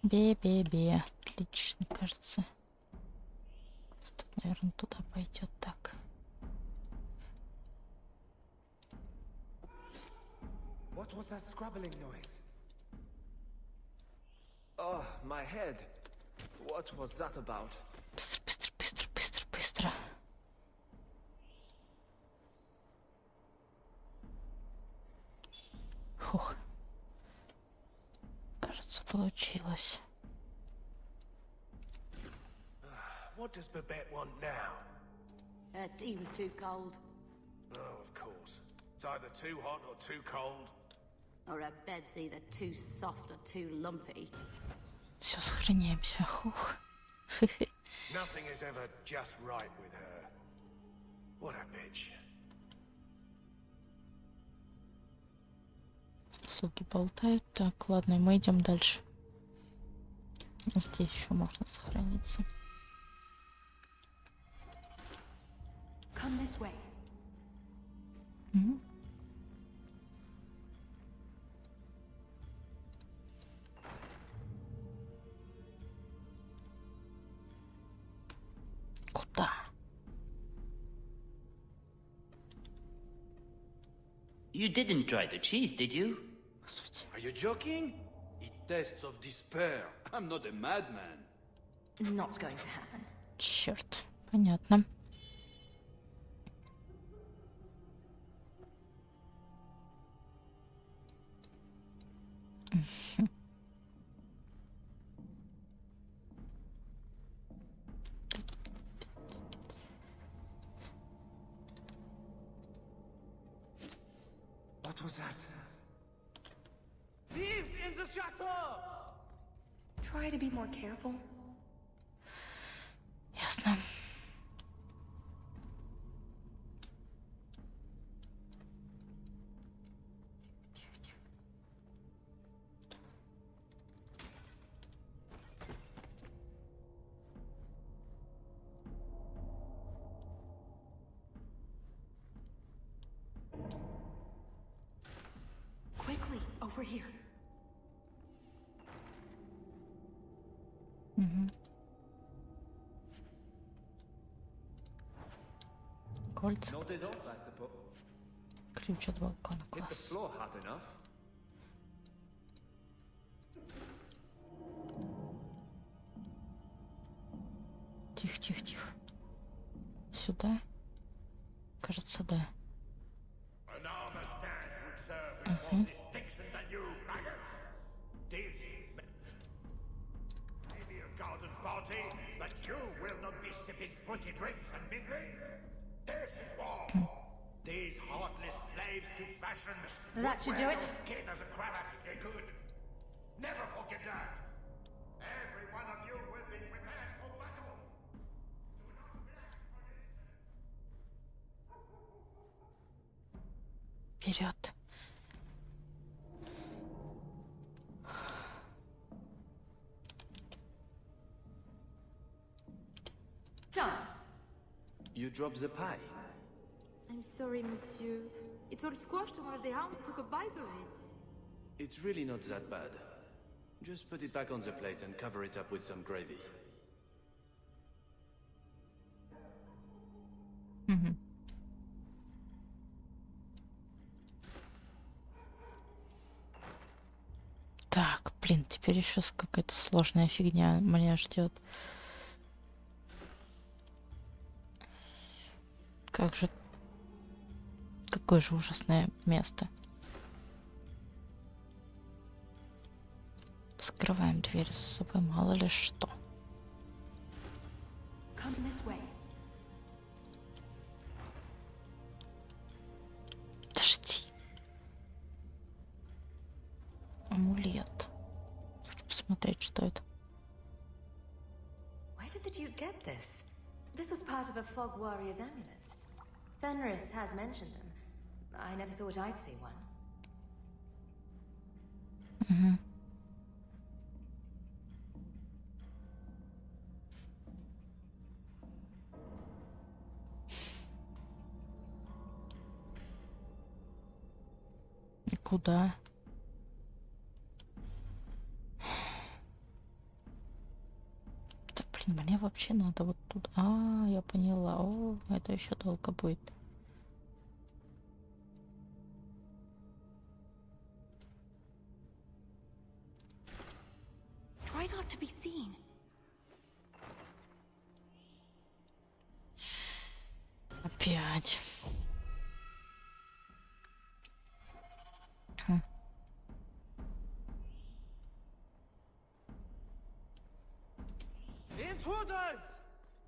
Бе-бе-бе. Отлично, кажется. Тут, наверное, туда пойдет так. What was that scrabbling noise? Oh, my head. What was that about? Быстро, быстро, быстро, быстро, быстро. Фух. Кажется, получилось. What does Babette want now? Her tea was too cold. Oh, of course. It's either too hot or too cold. Or her bed's either too soft or too lumpy. Все, сохраняемся. Хух. Nothing is ever just right with her. What a bitch. Слуги болтают. Так, ладно, мы идем дальше. Здесь еще можно сохраниться. Come this way. Куда? You didn't try the cheese, did you? Are you joking? It tastes of despair. I'm not a madman. Not going to happen. Черт, понятно. What was that? Thieves in the chateau! Try to be more careful. Ясно. Quickly, over here. Кольца. Noted off, I suppose. Ключ от балкона. Hit the Класс. floor hard enough. Тихо, тихо, тихо. Сюда? Кажется, да. Угу. Fruity drinks and mingling? This is war. These heartless slaves to fashion. That should do it. Skin as a cravat, they could. Never forget that. Every one of you will be prepared for battle. Do not relax for this. Вперед. Done. You dropped the pie. I'm sorry, monsieur. It's all squashed and one of the hounds took a bite of it. It's really not that bad. Just put it back on the plate and cover it up with some gravy. Так, блин, теперь еще какая-то сложная фигня меня ждет. Как же... Какое же ужасное место. Скрываем дверь за собой, мало ли что. Come this way. Подожди. Амулет. Хочу посмотреть, что это. Where did the Duke get this? This was part of a Fog Warrior's amulet. Fenris has mentioned them. I never thought I'd see one. И куда? Да блин, мне вообще надо вот тут. А, я поняла. О, это еще долго будет. Try not to be seen. Опять. Intruders!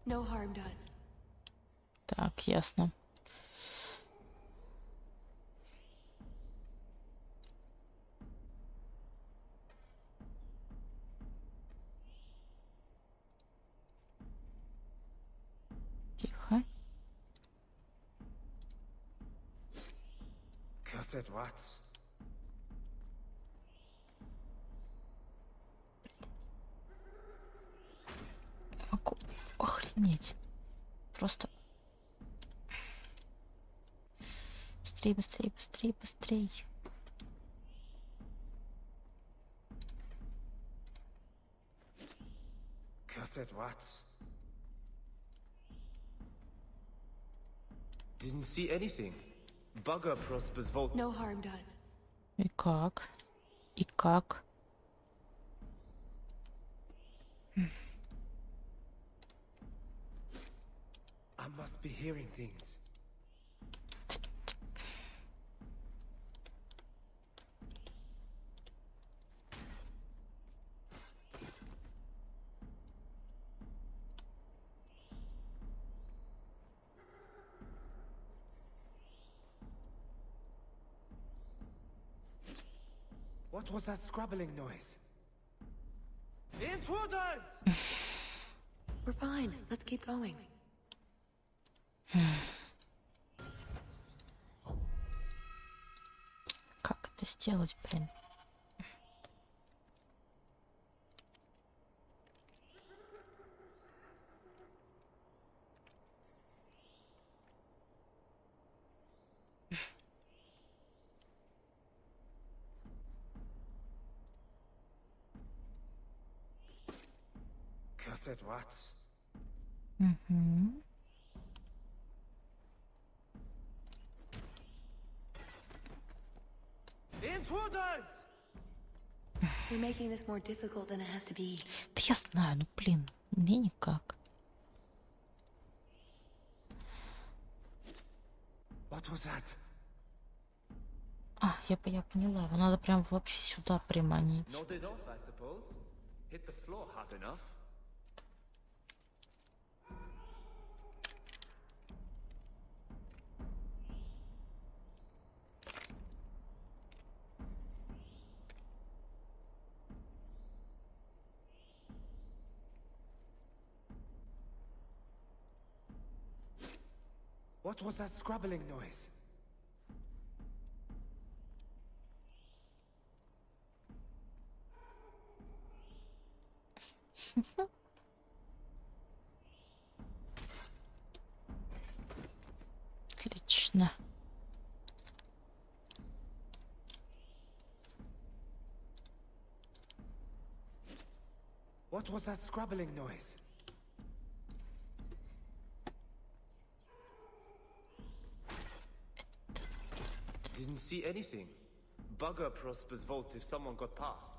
No harm done. Так, ясно. Тихо. Cursed rats. Могу охренеть. Просто... Быстрей, быстрей, быстрей, быстрей. Cursed rats. Didn't see anything. Bugger Prosper's vault. No harm done. И как? И как? I must be hearing things. What was that scrabbling noise? Intruders! We're fine. Let's keep going. Как это сделать, блин? Cursed rats. Intruders! You're making this more difficult than it has to be. Да я знаю, ну блин, мне никак. What was that? А, я поняла, его надо прям вообще сюда приманить. Nodded off, I suppose. Hit the floor hard enough. What was that scrabbling noise? Отлично. На. What was that scrabbling noise? Didn't see anything. Bugger Prosper's vault if someone got past.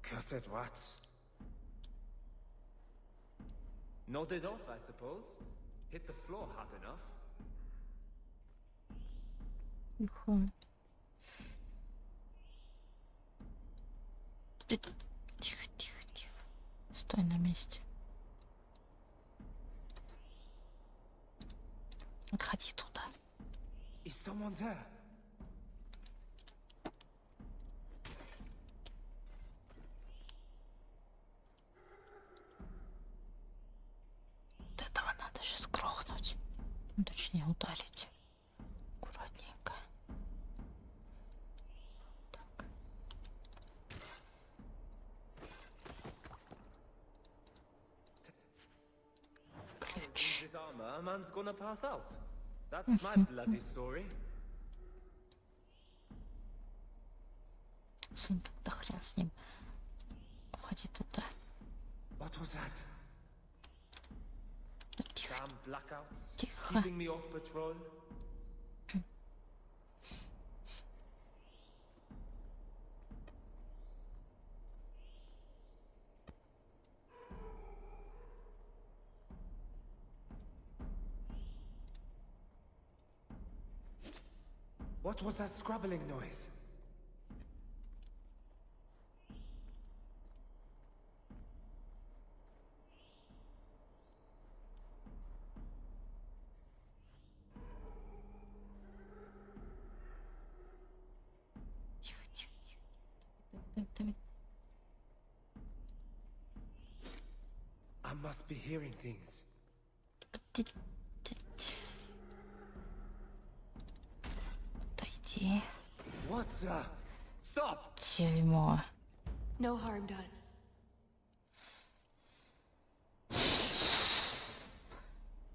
Cursed rats. Nodded off, I suppose. Hit the floor hard enough. Тихо. Тихо, тихо, тихо. Стой на месте. Отходи туда. Is someone there? Вот этого надо сейчас грохнуть. Ну, точнее, ударить. Аккуратненько. Так. Ключ. This armor, a man's gonna pass out. That's my bloody story. Сундук, да хрен с ним. Уходи туда. What was that? Тихо. Damn blackouts. Тихо. Keeping me off patrol. What was that scrabbling noise? Тихо, тихо, тихо. Давай. I must be hearing things. Отойди. What? Stop! Дерьмо. No harm done.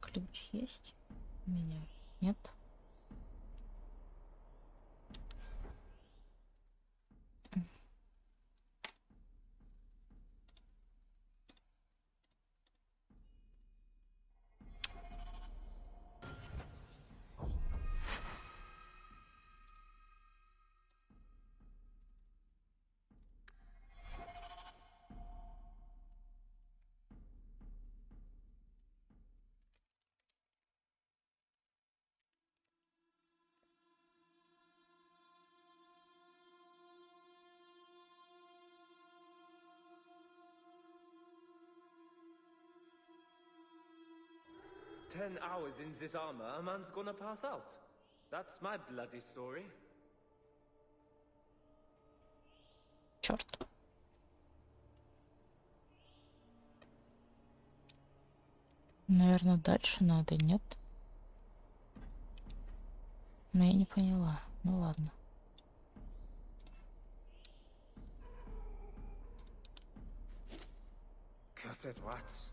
Ключ есть? У меня нет. "10 hours in this armor, a man's gonna pass out. That's my bloody story." Черт. Наверное, дальше надо, нет? Но я не поняла. Ну ладно. Cursed rats.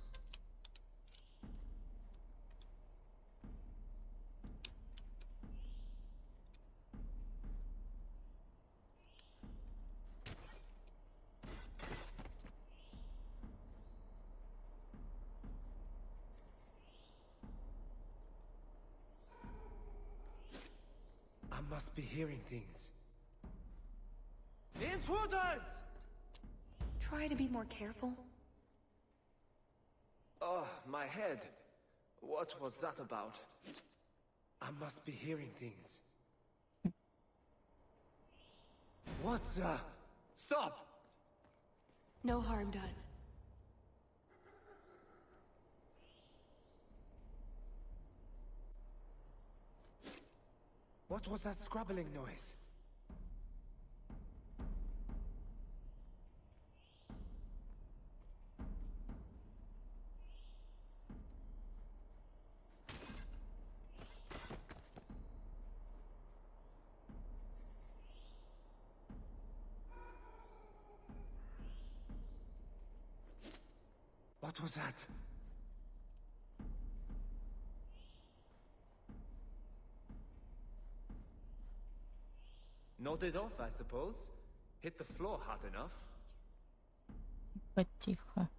I must be hearing things. Intruders! Try to be more careful. Oh, my head. What was that about? I must be hearing things. What? Stop! No harm done. What was that scrabbling noise? What was that? Nodded off, I suppose. Hit the floor hard enough. Потихо.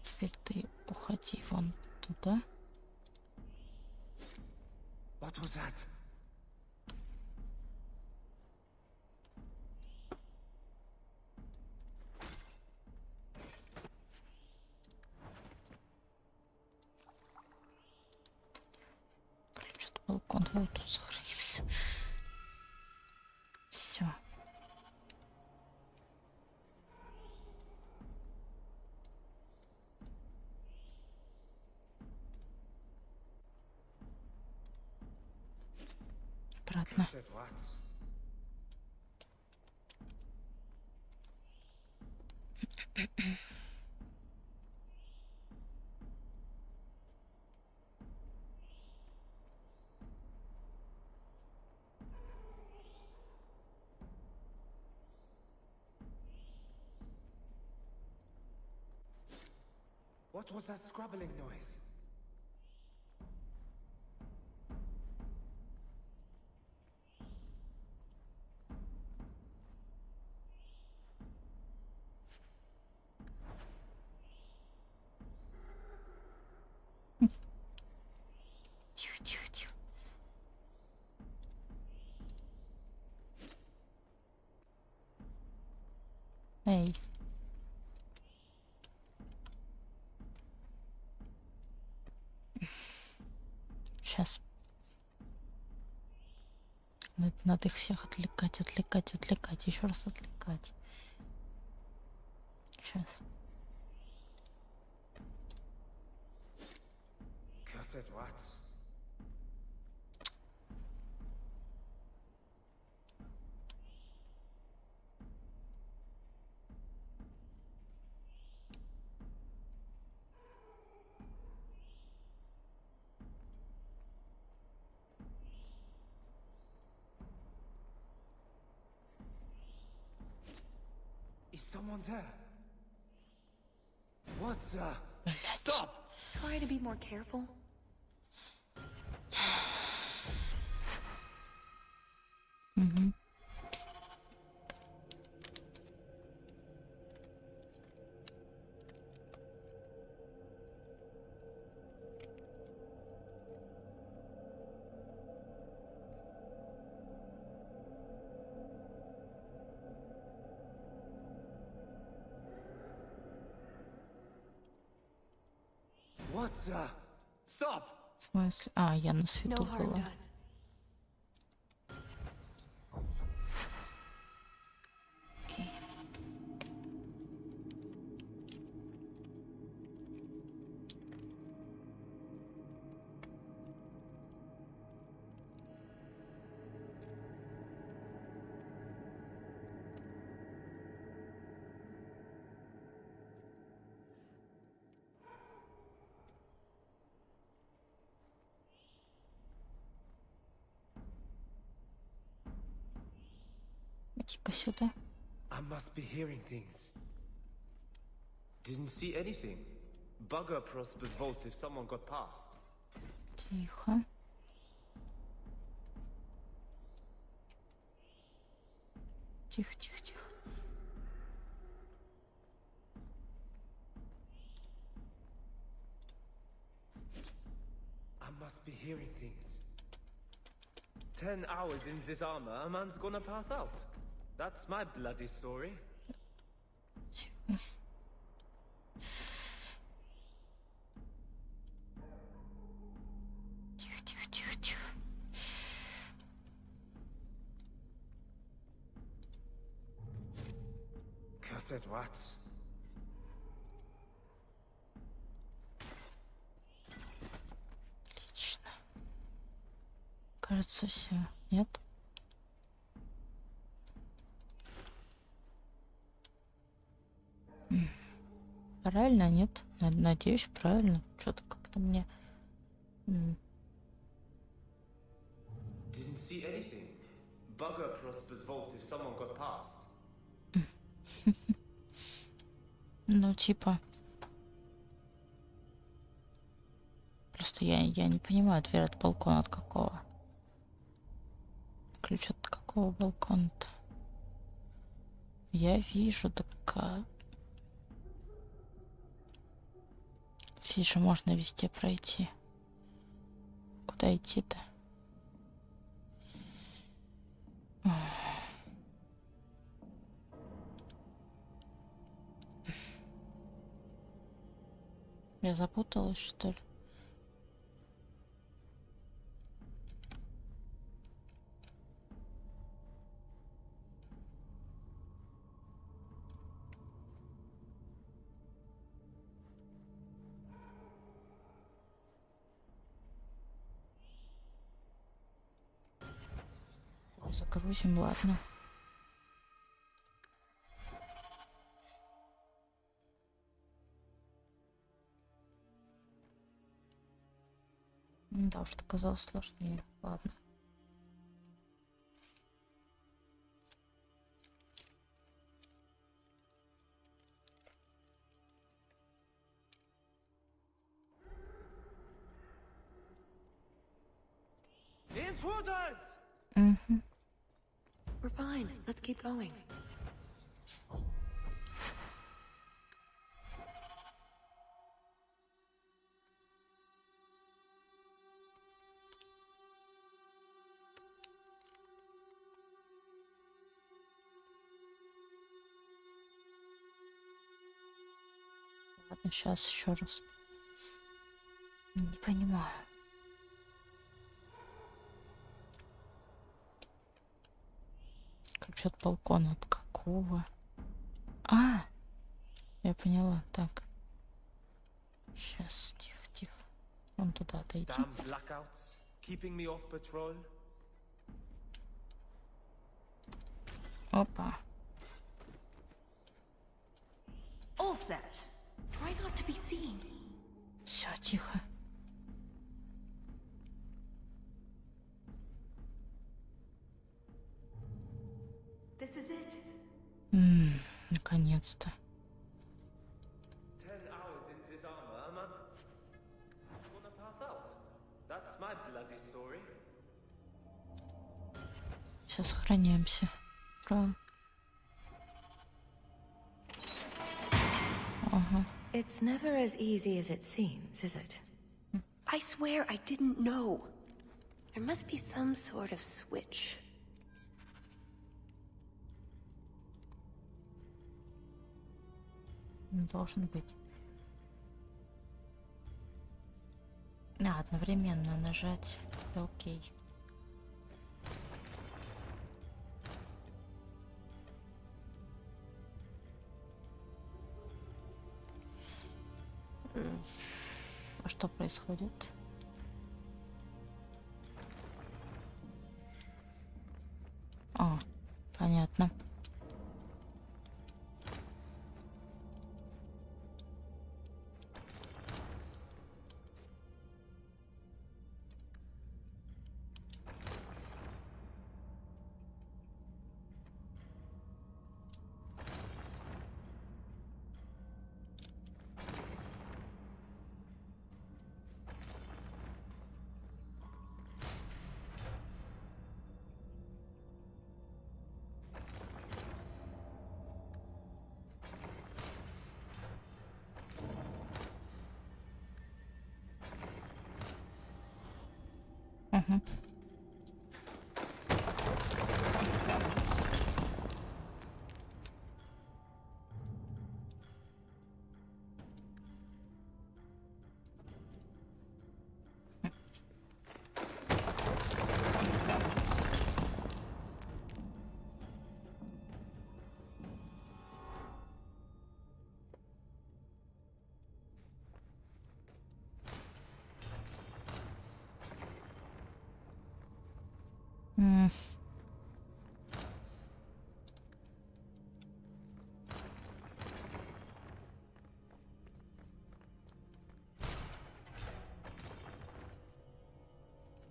Теперь ты уходи вон туда. What was that? Блин, что-то балкон вот тут сохранился. Все. Обратно. What was that scrabbling noise? Тихо, тихо, тихо. Эй. Сейчас. Надо их всех отвлекать, отвлекать, еще раз отвлекать. Сейчас. Cursed rats. Is someone there? What's Stop! Try to be more careful. Угу. What's Stop! В смысле? А, я на свету No harm была. done. Окей. Типа сюда. I must be hearing things. Didn't see anything. Bugger Prosper's vault if someone got past. Тихо. Тихо, тихо, тихо. I must be hearing things. 10 hours in this armor, a man's gonna pass out. That's my bloody story. Тихо. Тихо, тихо, тихо, тихо. Cursed rats. Отлично. Кажется, все. Нет? Правильно, нет? Надеюсь, правильно. Что-то как-то мне... Didn't see anything. Bugger Prosper's vault if someone got past. Ну, типа... Просто я не понимаю, дверь от балкона от какого? Ключ от какого балкона-то? Я вижу, так... Здесь же можно везде пройти. Куда идти-то? Я запуталась, что ли? Загрузим, ладно. Да уж, это казалось сложнее. Ладно. Intruders! Угу. We're fine. Let's keep going. Ладно, сейчас еще раз. Не понимаю. Ключ от балкона от какого? А! Я поняла. Так. Сейчас, тихо, тихо. Вон туда отойти. Опа. All set. Try not to be seen. Все, тихо. This is it. Наконец-то. 10 hours in this armor, man. I'm gonna pass out. That's my bloody story. Сейчас сохраняемся. Правильно. Ага. It's never as easy as it seems, is it? I swear I didn't know. There must be some sort of switch. Должен быть. Одновременно нажать. Да, окей. А что происходит? Понятно. Угу.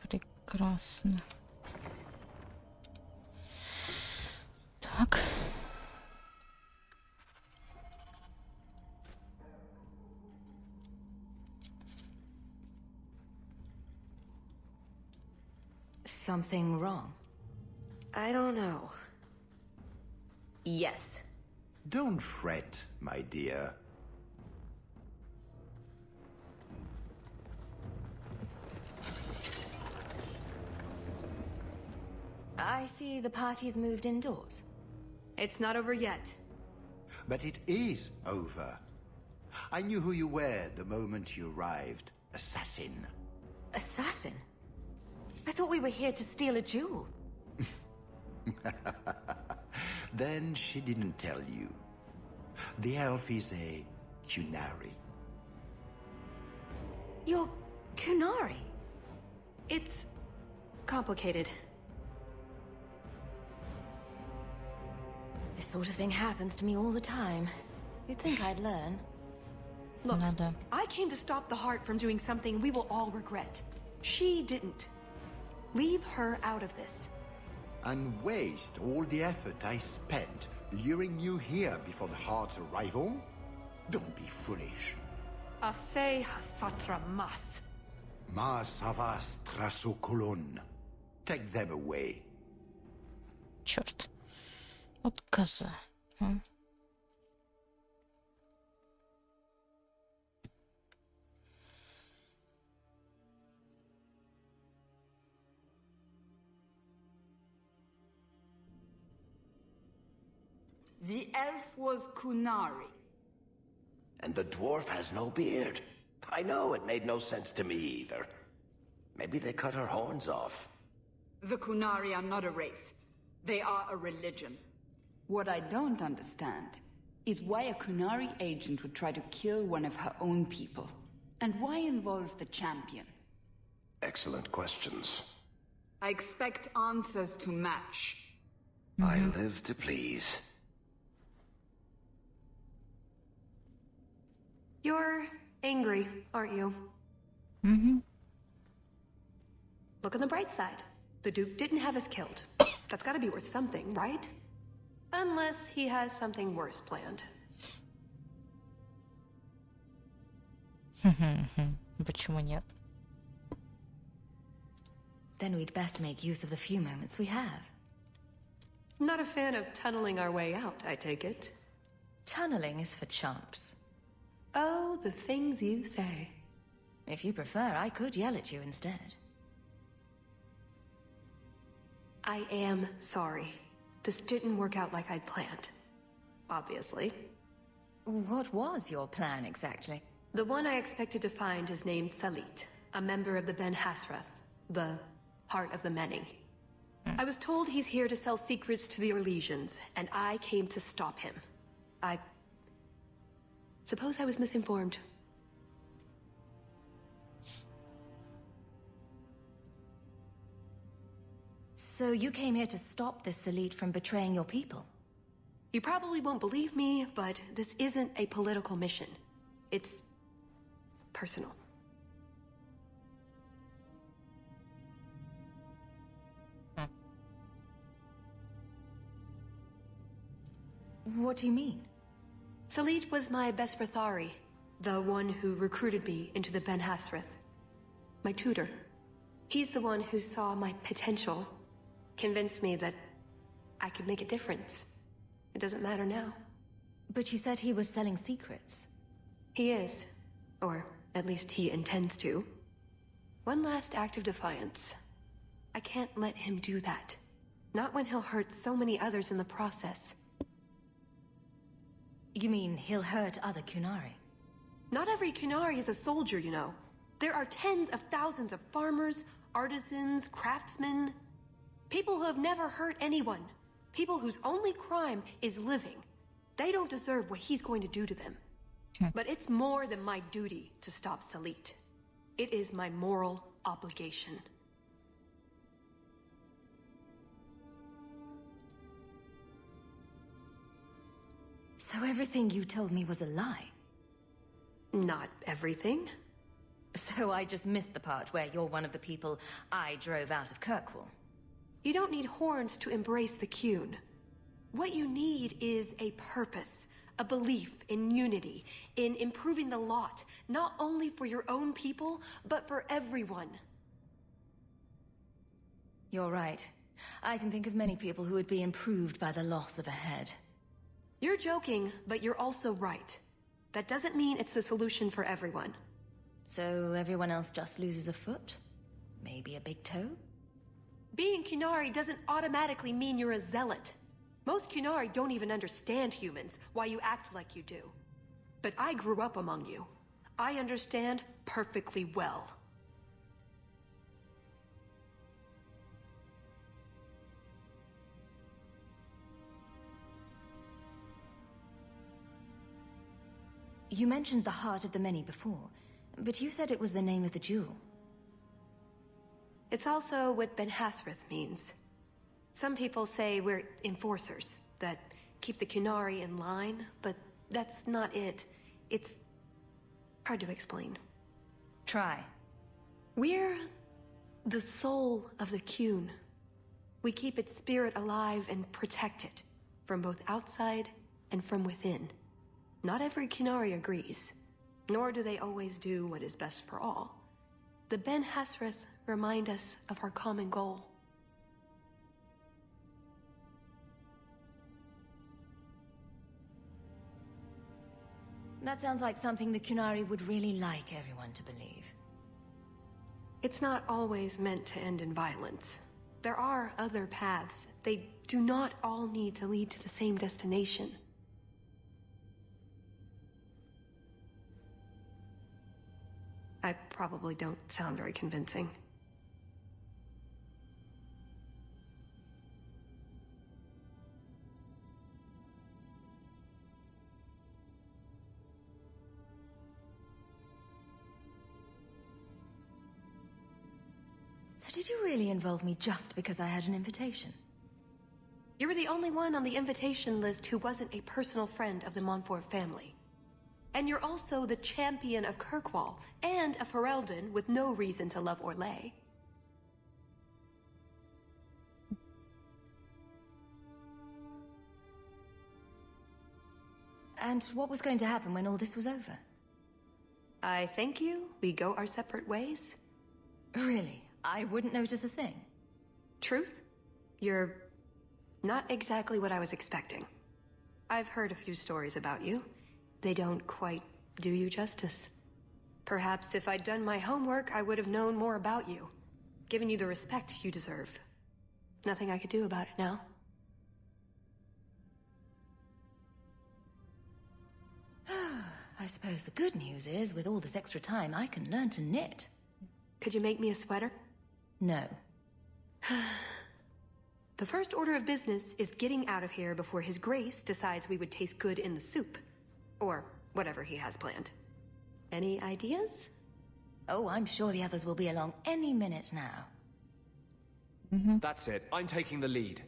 Прекрасно. Так. Something wrong? I don't know. Yes. Don't fret, my dear. I see the party's moved indoors. It's not over yet. But it is over. I knew who you were the moment you arrived. Assassin. Assassin? I thought we were here to steal a jewel. Then she didn't tell you. The elf is a Kunari. You're Kunari? It's complicated. This sort of thing happens to me all the time. You'd think I'd learn. Look, I came to stop the heart from doing something we will all regret. She didn't. Leave her out of this. And waste all the effort I spent luring you here before the heart's arrival? Don't be foolish. Ase hasatra mas. Mas avas trasokolon. Take them away. Черт. Вот коза. А? The elf was Kunari. And the dwarf has no beard. I know, it made no sense to me either. Maybe they cut her horns off. The Kunari are not a race. They are a religion. What I don't understand is why a Kunari agent would try to kill one of her own people. And why involve the champion? Excellent questions. I expect answers to match. I live to please. You're angry, aren't you? Mm-hmm. Look on the bright side. The Duke didn't have us killed. That's gotta be worth something, right? Unless he has something worse planned. Почему нет? Then we'd best make use of the few moments we have. Not a fan of tunneling our way out, I take it. Tunneling is for chumps. Oh, the things you say. If you prefer, I could yell at you instead. I am sorry. This didn't work out like I'd planned. Obviously. What was your plan exactly? The one I expected to find is named Salit, a member of the Ben Hasrath, the Heart of the Many. I was told he's here to sell secrets to the Orlesians, and I came to stop him. I suppose I was misinformed. So you came here to stop this Salit from betraying your people? You probably won't believe me, but this isn't a political mission. It's personal. What do you mean? Salit was my best Rathari, the one who recruited me into the Ben Hasrath. My tutor. He's the one who saw my potential, convinced me that I could make a difference. It doesn't matter now. But you said he was selling secrets. He is. Or at least he intends to. One last act of defiance. I can't let him do that. Not when he'll hurt so many others in the process. You mean he'll hurt other Kunari? Not every Kunari is a soldier, you know. There are tens of thousands of farmers, artisans, craftsmen. People who have never hurt anyone. People whose only crime is living. They don't deserve what he's going to do to them. But it's more than my duty to stop Salit. It is my moral obligation. So everything you told me was a lie? Not everything. So I just missed the part where you're one of the people I drove out of Kirkwall. You don't need horns to embrace the Qun. What you need is a purpose, a belief in unity, in improving the lot, not only for your own people, but for everyone. You're right. I can think of many people who would be improved by the loss of a head. You're joking, but you're also right. That doesn't mean it's the solution for everyone. So everyone else just loses a foot? Maybe a big toe? Being Qunari doesn't automatically mean you're a zealot. Most Qunari don't even understand humans, why you act like you do. But I grew up among you. I understand perfectly well. You mentioned the Heart of the Many before, but you said it was the name of the jewel. It's also what Ben Hasrith means. Some people say we're enforcers, that keep the Qunari in line, but that's not it. It's hard to explain. Try. We're the soul of the Qun. We keep its spirit alive and protect it, from both outside and from within. Not every Qunari agrees, nor do they always do what is best for all. The Ben Hasrith remind us of our common goal. That sounds like something the Qunari would really like everyone to believe. It's not always meant to end in violence. There are other paths. They do not all need to lead to the same destination. I probably don't sound very convincing. So did you really involve me just because I had an invitation? You were the only one on the invitation list who wasn't a personal friend of the Montfort family. And you're also the champion of Kirkwall, and a Ferelden with no reason to love Orlais. And what was going to happen when all this was over? I thank you, we go our separate ways. Really? I wouldn't notice a thing. Truth? You're not exactly what I was expecting. I've heard a few stories about you. They don't quite do you justice. Perhaps if I'd done my homework, I would have known more about you, given you the respect you deserve. Nothing I could do about it now. I suppose the good news is, with all this extra time, I can learn to knit. Could you make me a sweater? No. The first order of business is getting out of here before His Grace decides we would taste good in the soup. Or whatever he has planned. Any ideas? Oh, I'm sure the others will be along any minute now. That's it. I'm taking the lead.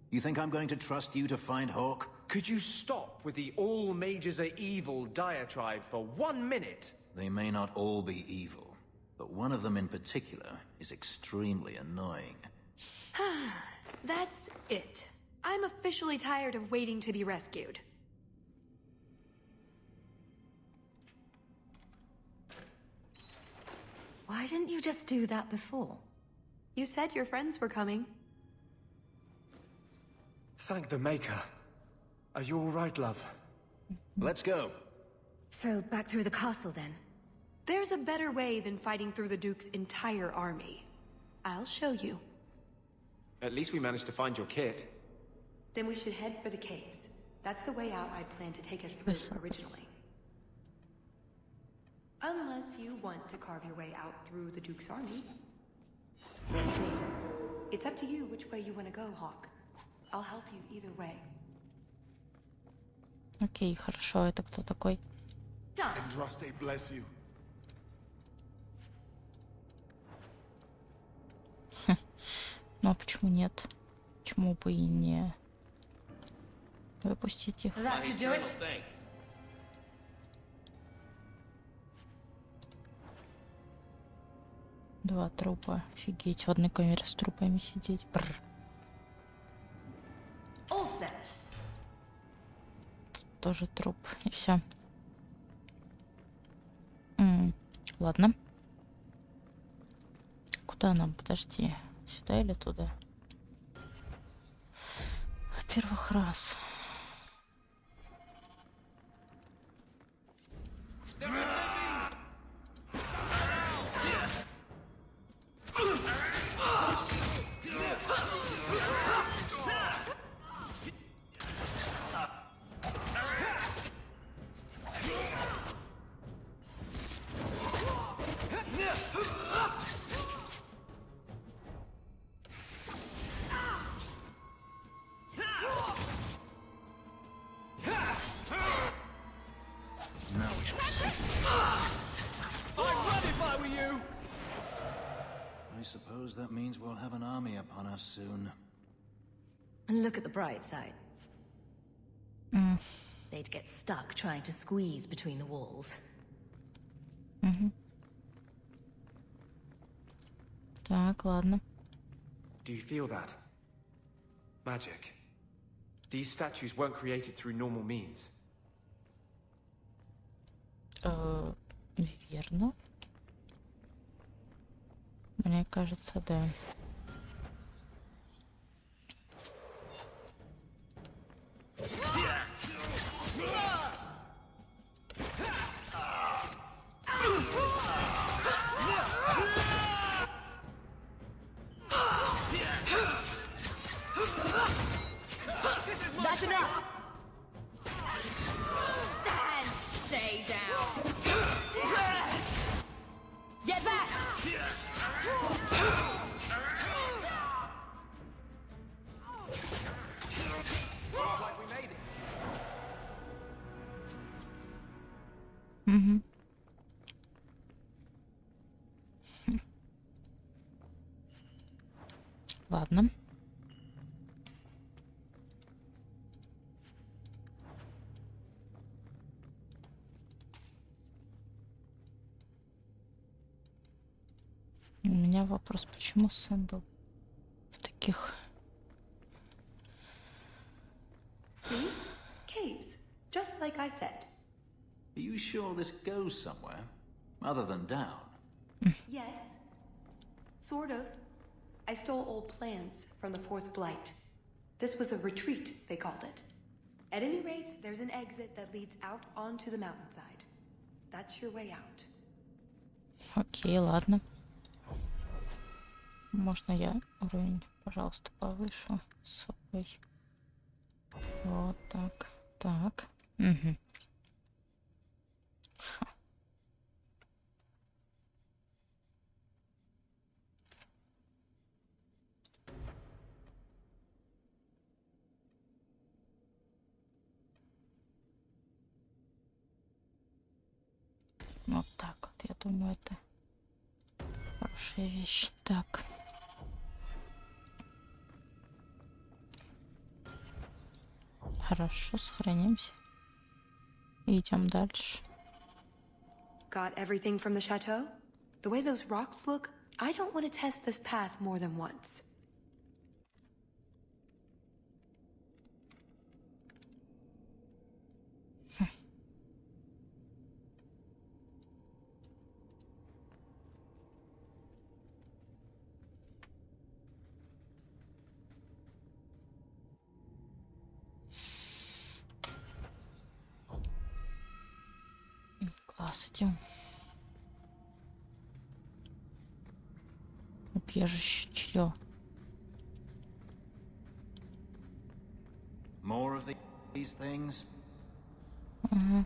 You think I'm going to trust you to find Hawk? Could you stop with the all mages are evil diatribe for 1 minute? They may not all be evil, but one of them in particular is extremely annoying. That's it. I'm officially tired of waiting to be rescued. Why didn't you just do that before? You said your friends were coming. Thank the Maker. Are you all right, love? Let's go. So, back through the castle, then? There's a better way than fighting through the Duke's entire army. I'll show you. At least we managed to find your kit. Then we should head for the caves. That's the way out I planned to take us through originally. Unless you want to carve your way out through the Duke's army. Let's see. It's up to you which way you want to go, Hawk. I'll help you either way. Окей, хорошо. Это кто такой? Andraste bless you. Ну а почему нет? Почему бы и не выпустить их? Два трупа. Офигеть, в одной камере с трупами сидеть. Бррр. Тут тоже труп. И все. Ладно. Куда нам? Подожди. Сюда или туда? Во-первых, раз. I suppose that means we'll have an army upon us soon. And look at the bright side. Mm. They'd get stuck trying to squeeze between the walls. Так, ладно. Do you feel that? Magic. These statues weren't created through normal means. Верно. Мне кажется, да. That's enough! And stay down! Get back! Угу. Ладно. У меня вопрос, почему Сэндл в таких... See? Caves. Just like I said. Are you sure this goes somewhere? Other than down? Yes. Sort of. I stole old plans from the Fourth Blight. This was a retreat, they called it. At any rate, there's an exit that leads out onto the mountainside. That's your way out. Окей, ладно. Можно я уровень, пожалуйста, повышу свой. Вот так. Так. Угу. Вот так вот, я думаю, это хорошая вещь. Так. Хорошо, сохранимся. И идем дальше. Got everything from the chateau? The way those rocks look, I don't want to test this path more than once. Класс, идем. Убежище, чье? More of these things? Угу.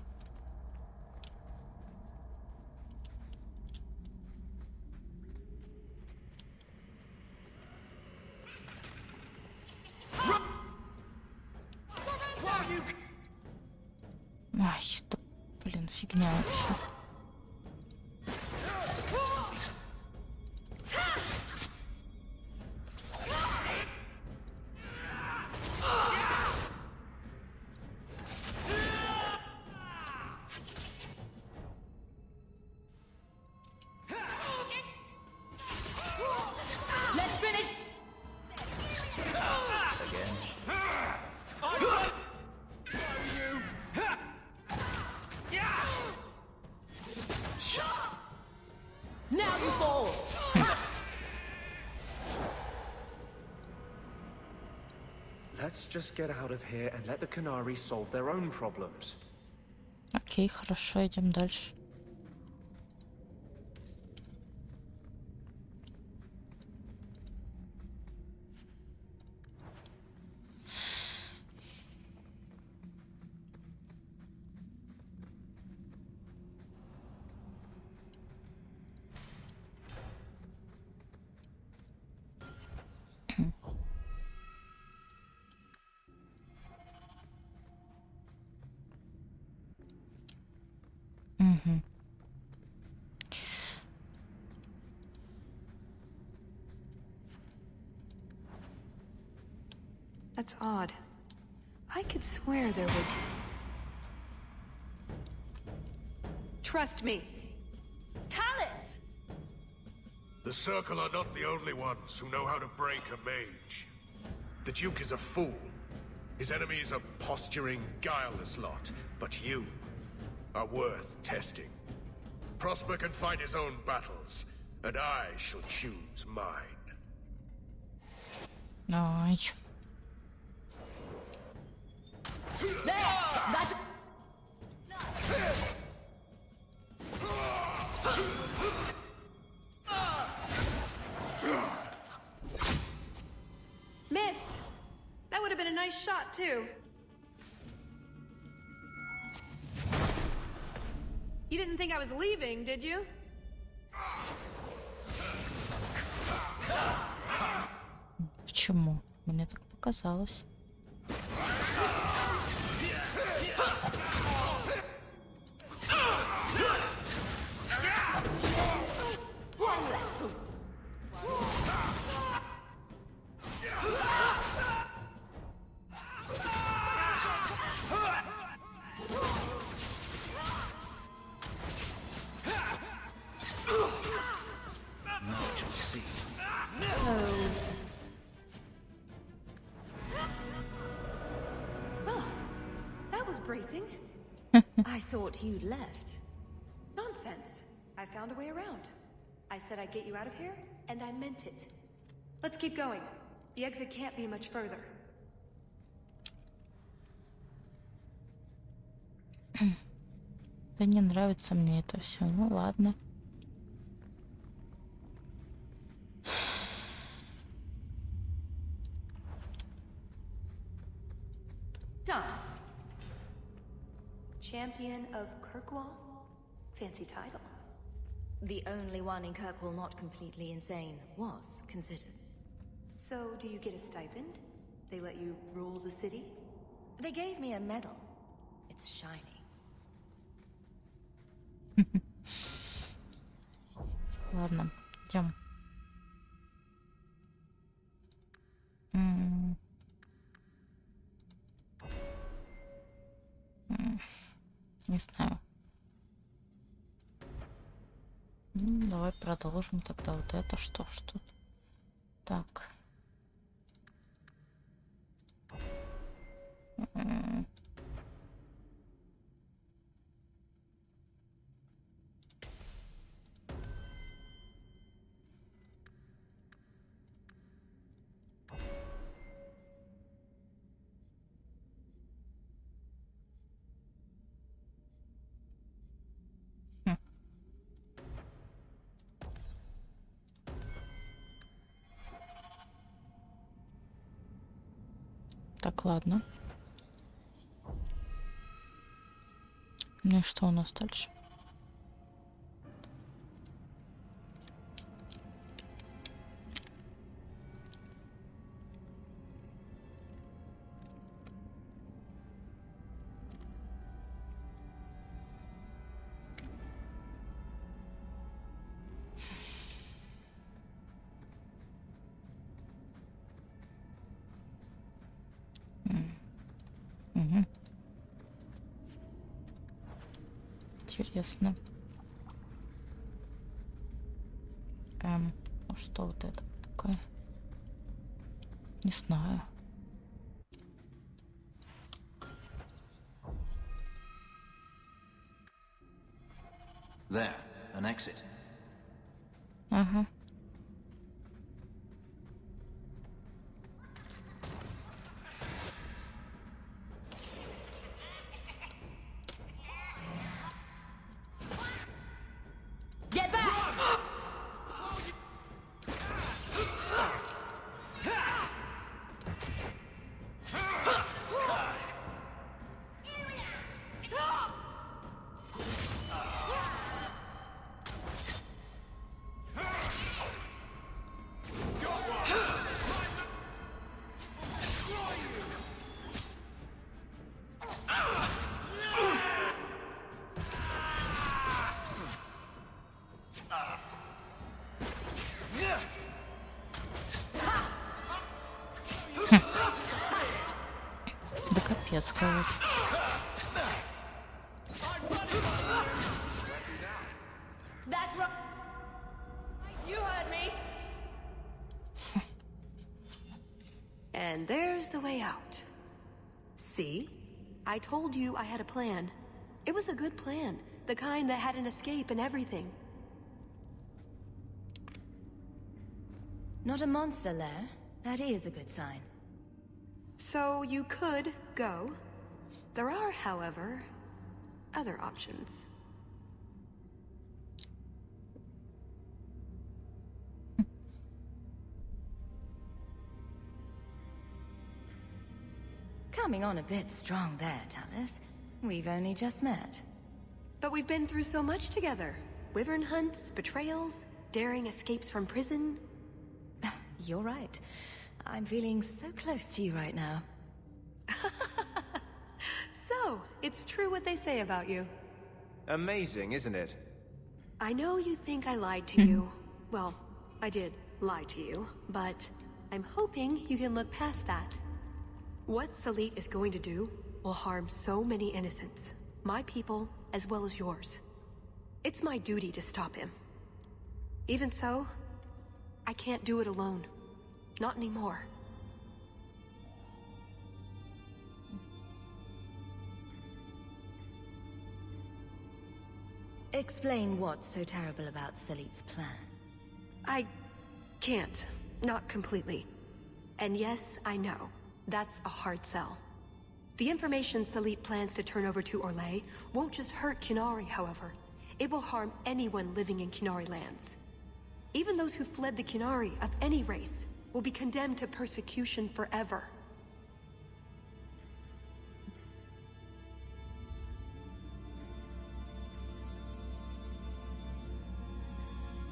Ай, это, блин, фигня вообще. Let's finish! Let's just get out of here and let the Canary solve their own problems. Окей, хорошо, идем дальше. Угу. That's odd. I could swear there was... Trust me. Talus! The Circle are not the only ones who know how to break a mage. The Duke is a fool. His enemies a posturing, guileless lot. But you are worth testing. Prosper can fight his own battles, and I shall choose mine. Ай. Missed! That would have been a nice shot, too. You didn't think I was leaving, did you? Почему? Мне так показалось. Bracing? I thought you'd left. Nonsense. I found a way around. I said I'd get you out of here, and I meant it. Let's keep going. The exit can't be much further. Да не нравится мне это все. Ну ладно. Done. Champion of Kirkwall? Fancy title. The only one in Kirkwall not completely insane was considered. So, do you get a stipend? They let you rule the city? They gave me a medal. It's shiny. Ладно, идем. Не знаю. Давай продолжим тогда вот это. Что ж тут? Так. Так, ладно. Ну и что у нас дальше? Угу. Интересно. Ну что вот это такое? Не знаю. There, an exit. Ага. детская вот. That's right. You heard me. And there's the way out. See? I told you I had a plan. It was a good plan. The kind that had an escape and everything. Not a monster lair. That is a good sign. So you could go. There are, however, other options. Coming on a bit strong there, Tallis. We've only just met. But we've been through so much together. Wyvern hunts, betrayals, daring escapes from prison. You're right. I'm feeling so close to you right now. So, it's true what they say about you. Amazing, isn't it? I know you think I lied to you. Well, I did lie to you, but I'm hoping you can look past that. What Salit is going to do will harm so many innocents. My people, as well as yours. It's my duty to stop him. Even so, I can't do it alone. Not anymore. Explain what's so terrible about Salit's plan. I can't. Not completely. And yes, I know. That's a hard sell. The information Salit plans to turn over to Orlais won't just hurt Qunari, however. It will harm anyone living in Qunari lands. Even those who fled the Qunari of any race will be condemned to persecution forever.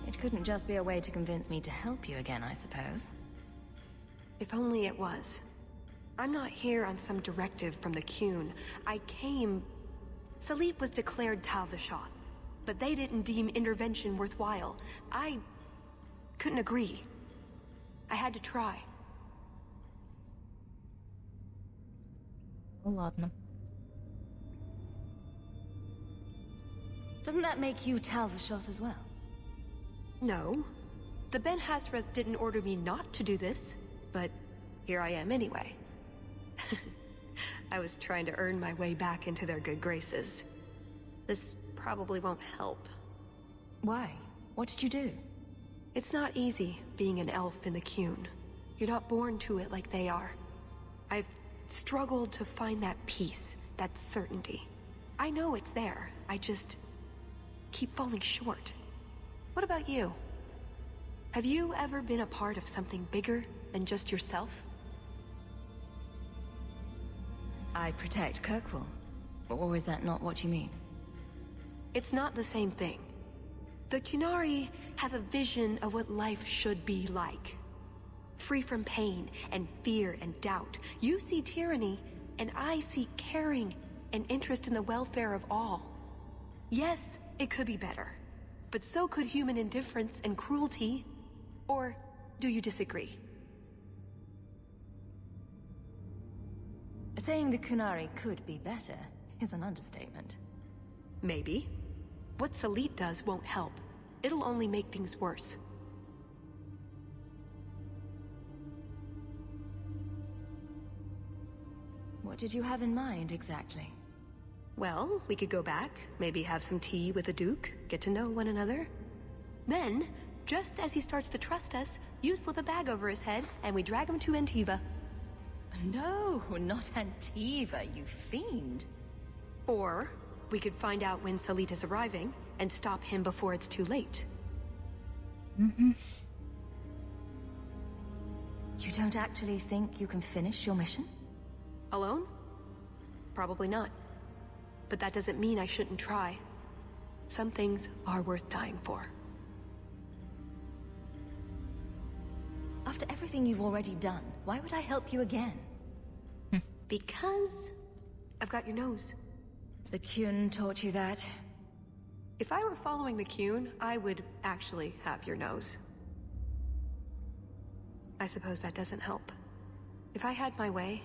It couldn't just be a way to convince me to help you again, I suppose. If only it was. I'm not here on some directive from the Qun. I came... Salit was declared Tal-Vashoth, but they didn't deem intervention worthwhile. I couldn't agree. I had to try. Ну ладно. Doesn't that make you Tal-Vashoth as well? No. The Ben Hasrath didn't order me not to do this, but here I am anyway. I was trying to earn my way back into their good graces. This probably won't help. Why? What did you do? It's not easy being an elf in the Qun. You're not born to it like they are. I've struggled to find that peace, that certainty. I know it's there. I just keep falling short. What about you? Have you ever been a part of something bigger than just yourself? I protect Kirkwall. Or is that not what you mean? It's not the same thing. The Qunari have a vision of what life should be like. Free from pain and fear and doubt. You see tyranny, and I see caring and interest in the welfare of all. Yes, it could be better. But so could human indifference and cruelty. Or do you disagree? Saying the Qunari could be better is an understatement. Maybe. What Salit does won't help. It'll only make things worse. What did you have in mind, exactly? Well, we could go back, maybe have some tea with the Duke, get to know one another. Then, just as he starts to trust us, you slip a bag over his head, and we drag him to Antiva. No, not Antiva, you fiend. Or, we could find out when Salit is arriving, and stop him before it's too late. Mm-hmm. You don't actually think you can finish your mission? Alone? Probably not. But that doesn't mean I shouldn't try. Some things are worth dying for. After everything you've already done, why would I help you again? Because I've got your nose. The Qun taught you that? If I were following the Qun, I would actually have your nose. I suppose that doesn't help. If I had my way,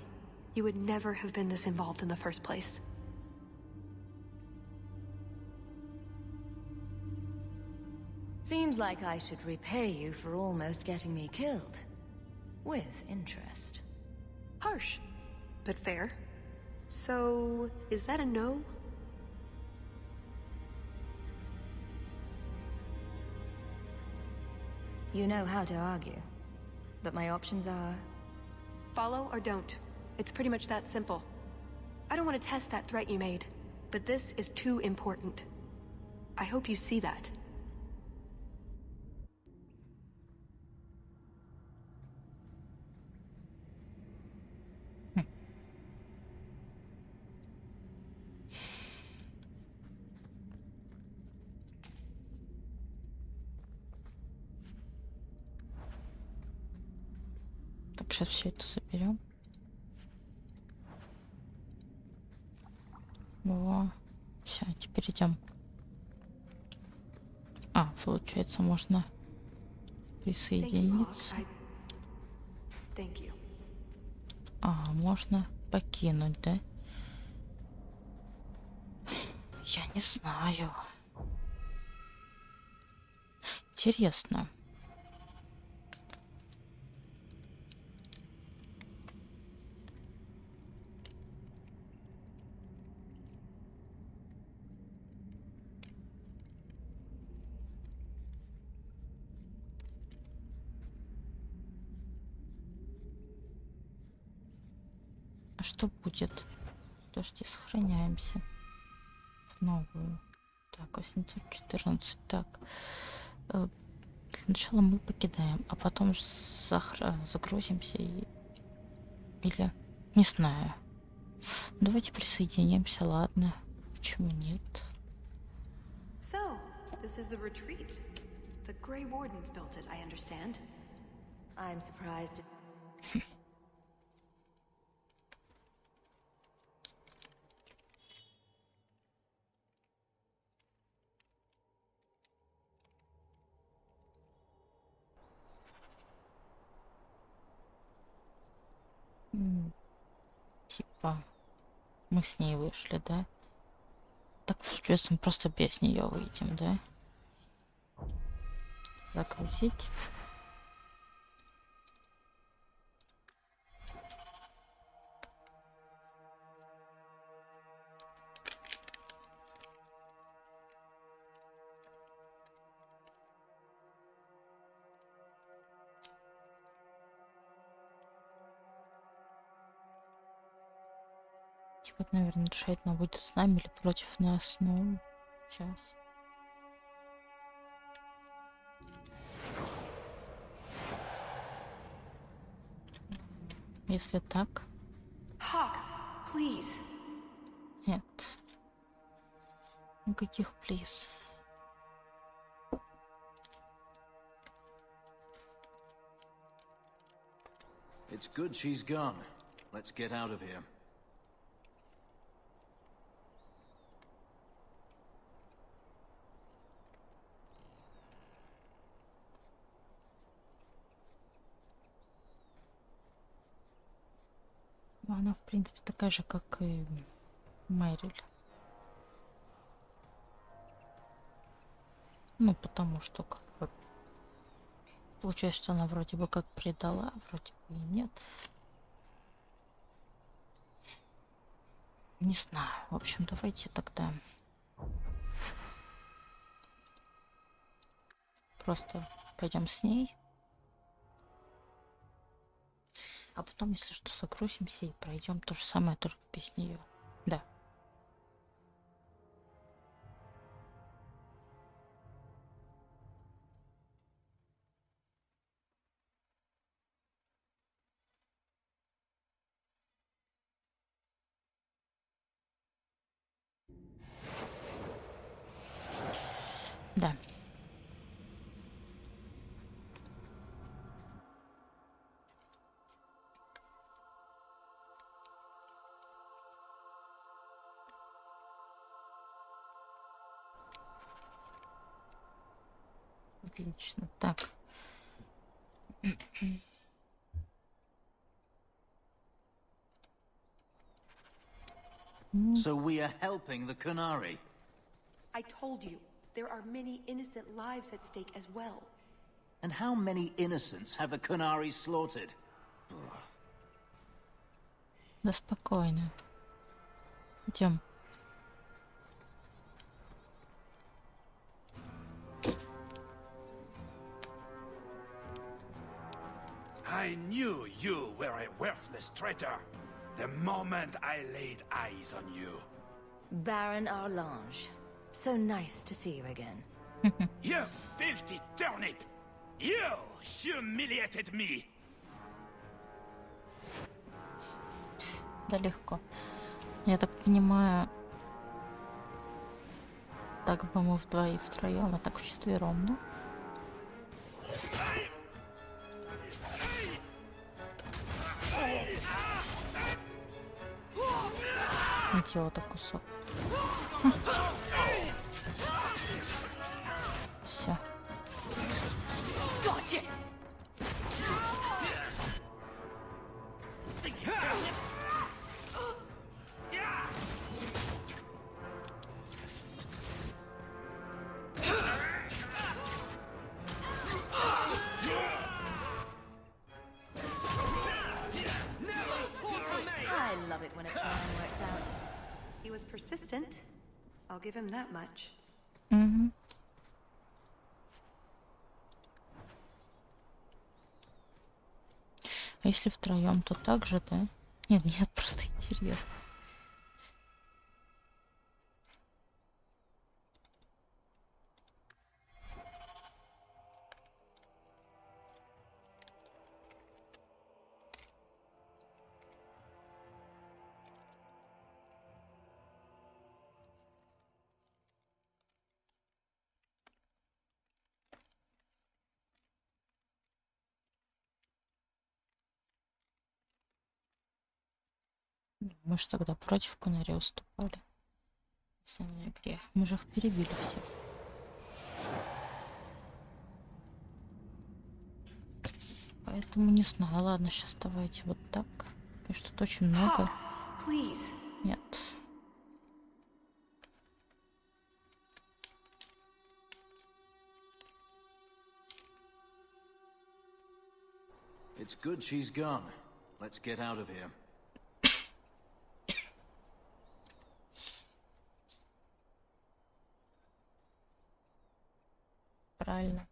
you would never have been this involved in the first place. Seems like I should repay you for almost getting me killed. With interest. Harsh, but fair. So, is that a no? You know how to argue. But my options are... Follow or don't. It's pretty much that simple. I don't want to test that threat you made, but this is too important. I hope you see that. Так, сейчас все это заберем. Во. Все, теперь идем. А, получается, можно присоединиться. А, можно покинуть, да? Я не знаю. Интересно. А что будет? Подожди, сохраняемся в новую. Так, 814. Так. Сначала мы покидаем, а потом загрузимся и... Или... Не знаю. Давайте присоединимся, ладно. Почему нет? So, this is the retreat. The Grey Wardens built it, I understand. I'm surprised. Типа, мы с ней вышли, да? Так, получается, мы просто без нее выйдем, да? Загрузить. Типа, наверное, решать, она будет с нами или против нас. Ну, сейчас. Если так. Hawk, please. Нет. Никаких плиз. It's good she's gone. Let's get out of here. Она, в принципе, такая же, как и Мэриль. Ну, потому что, как бы, получается, что она вроде бы как предала, вроде бы и нет. Не знаю. В общем, давайте тогда просто пойдем с ней. А потом, если что, загрузимся и пройдем то же самое, только без нее. Да. Да. Отлично. Так. So we are helping the Kunari. I told you, there are many innocent lives at stake as well. And how many innocents have the Kunari slaughtered? Да спокойно. Идем. I knew you were a worthless traitor the moment I laid eyes on you. Baron Arlange. So nice to see you again. You filthy turnip! You humiliated me! Да легко. Я так понимаю, так бы мы втроем, а так вчетвером, да? Идиота кусок. Все. I love it when a plan works out. He was persistent. I'll give him that much. Угу. А если втроем, то так же, да? Нет, просто интересно. Мы же тогда против Кунари уступали в основной игре. Мы же их перебили всех. Поэтому не знаю. Ладно, сейчас давайте вот так. Конечно, тут очень много. Нет. It's good she's gone. Let's get out of here. Правильно.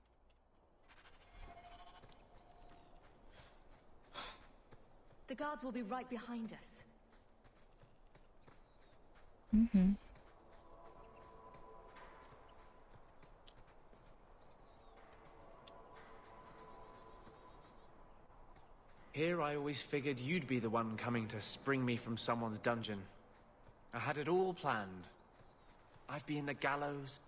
The guards will be right behind us. Угу. Here I always figured you'd be the one coming to spring me from someone's dungeon. I had it all planned. I'd be in the gallows,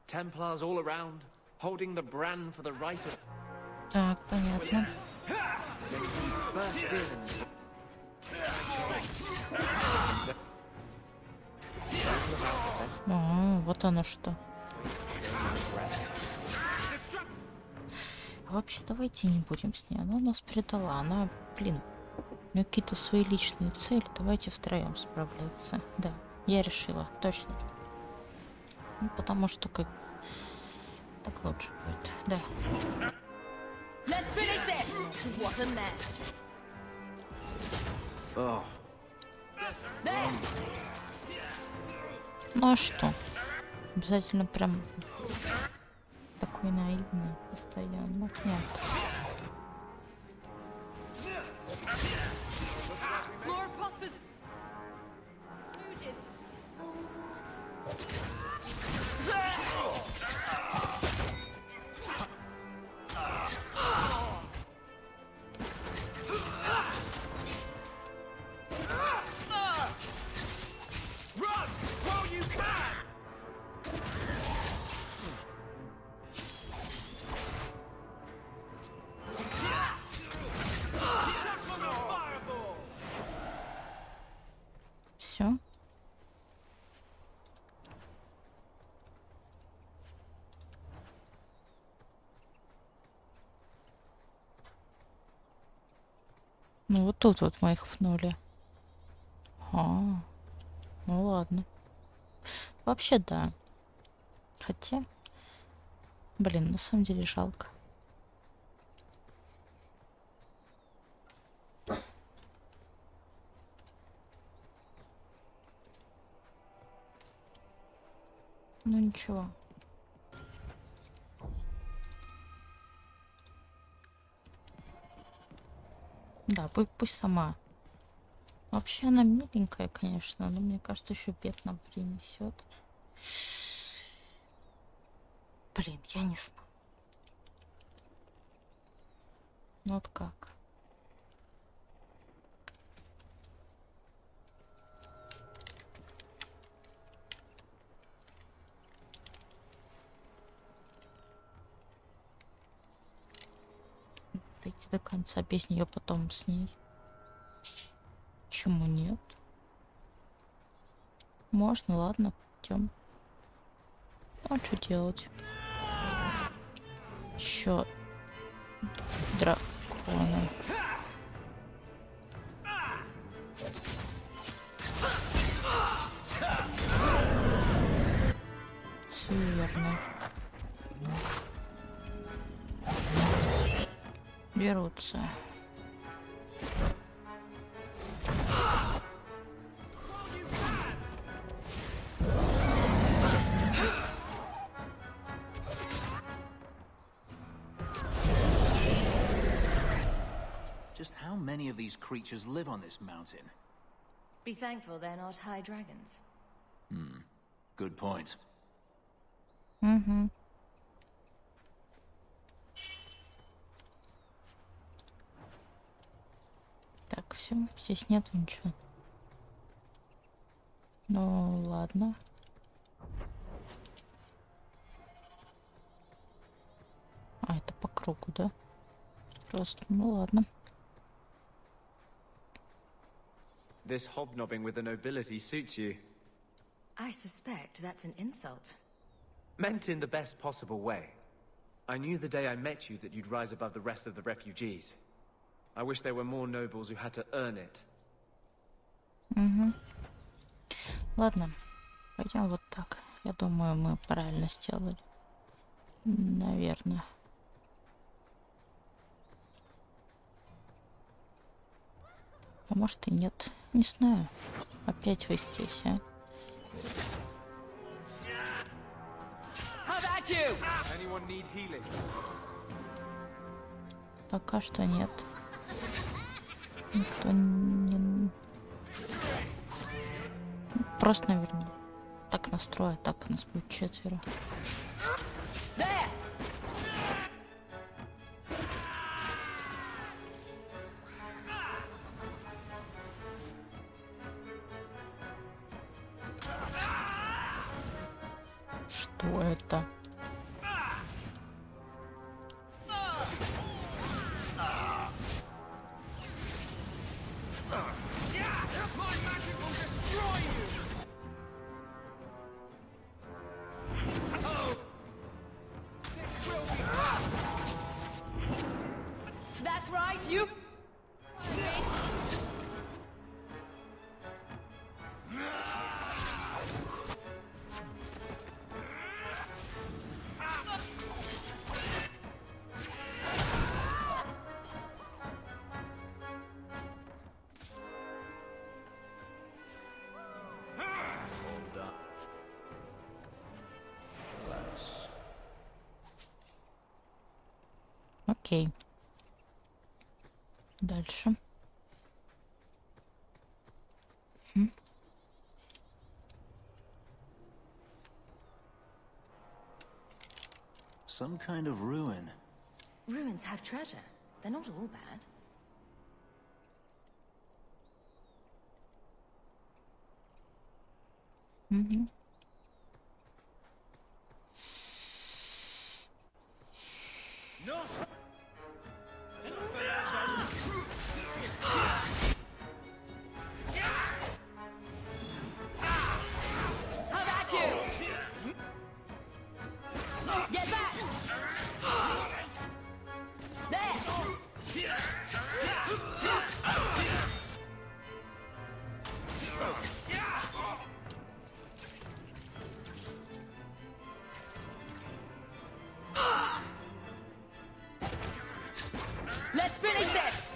Templars all around, holding the brand for the right of... Так, понятно. О, вот оно что. А вообще, давайте не будем с ней. Она нас предала. Она, блин, у нее какие-то свои личные цели. Давайте втроем справляться. Да, я решила, точно. Ну, потому что как... Так лучше будет. Да. Let's finish this. What a mess. Ну а что? Обязательно прям такой наивный постоянно. Нет. Все. Ну вот тут вот мы их пнули. А. Ну ладно. Вообще да. Хотя, блин, на самом деле жалко. Ну ничего. Да, пусть сама. Вообще она миленькая, конечно, но мне кажется, еще бед нам принесет. Блин, я не знаю. Ну вот как? Дойти до конца без нее, потом с ней. Почему нет? Можно, ладно, пойдем. А что делать? Еще драконы. Суеверный. Берутся. Just how many of these creatures live on this mountain? Be thankful they're not high dragons. Good point. Угу. Так, все, здесь нет ничего. Ну, ладно. А, это по кругу, да? Просто, ну ладно. This hobnobbing with the nobility suits you. I suspect that's an insult. Meant in the best possible way. I knew the day I met you that you'd rise above the rest of the refugees. I wish there were more nobles who had to earn it. Угу. Ладно, пойдем вот так. Я думаю, мы правильно сделали. Наверное. А может и нет. Не знаю. Опять вы здесь, а? Пока что нет. Никто не... Просто, наверное, так настроят, так нас будет 4. Что это? That's right, you. Окей. Дальше. Some kind of ruin. Ruins have treasure. They're not all bad. Угу. Let's finish this.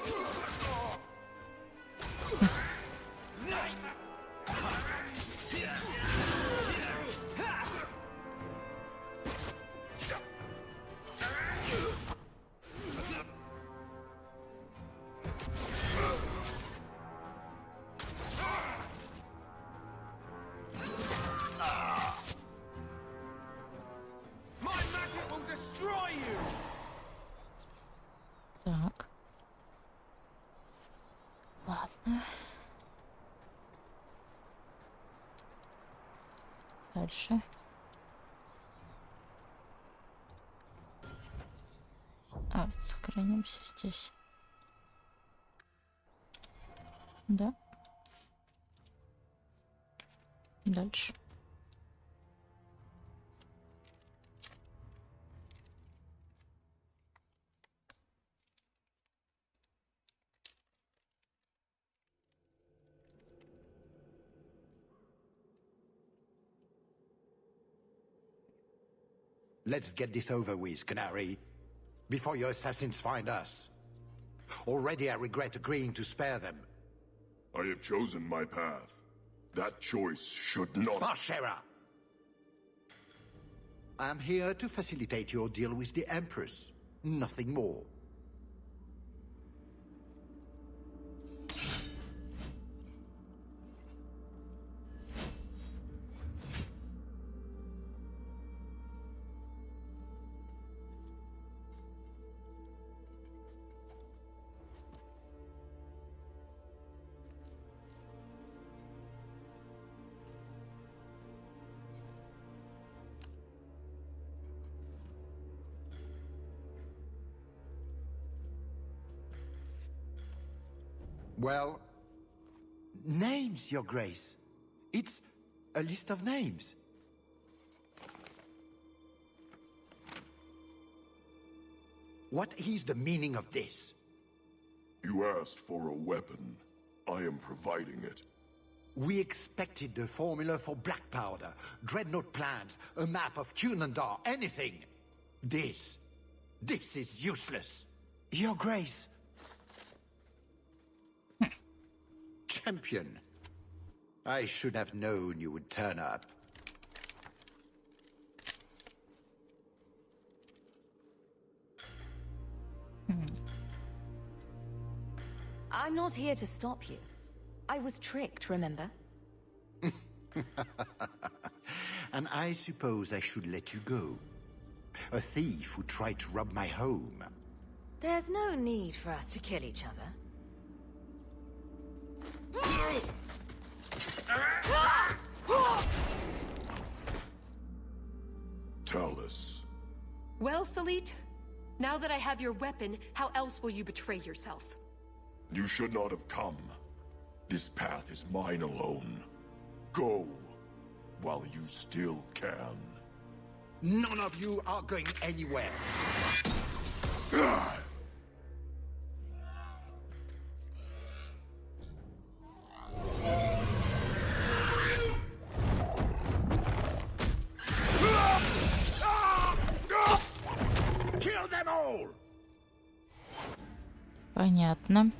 Так. Ладно. Дальше. А, вот сохранимся здесь. Да. Дальше. Let's get this over with, Canary, before your assassins find us. Already I regret agreeing to spare them. I have chosen my path. That choice should not... Bashera! I am here to facilitate your deal with the Empress. Nothing more. Well, names, Your Grace. It's a list of names. What is the meaning of this? You asked for a weapon. I am providing it. We expected the formula for black powder, dreadnought plans, a map of Cunandar, anything. This is useless. Your Grace. Champion. I should have known you would turn up. I'm not here to stop you. I was tricked, remember? And I suppose I should let you go. A thief who tried to rob my home. There's no need for us to kill each other. Tell us. Well, Salit, now that I have your weapon, how else will you betray yourself? You should not have come. This path is mine alone. Go, while you still can. None of you are going anywhere. Kill them all! Понятно.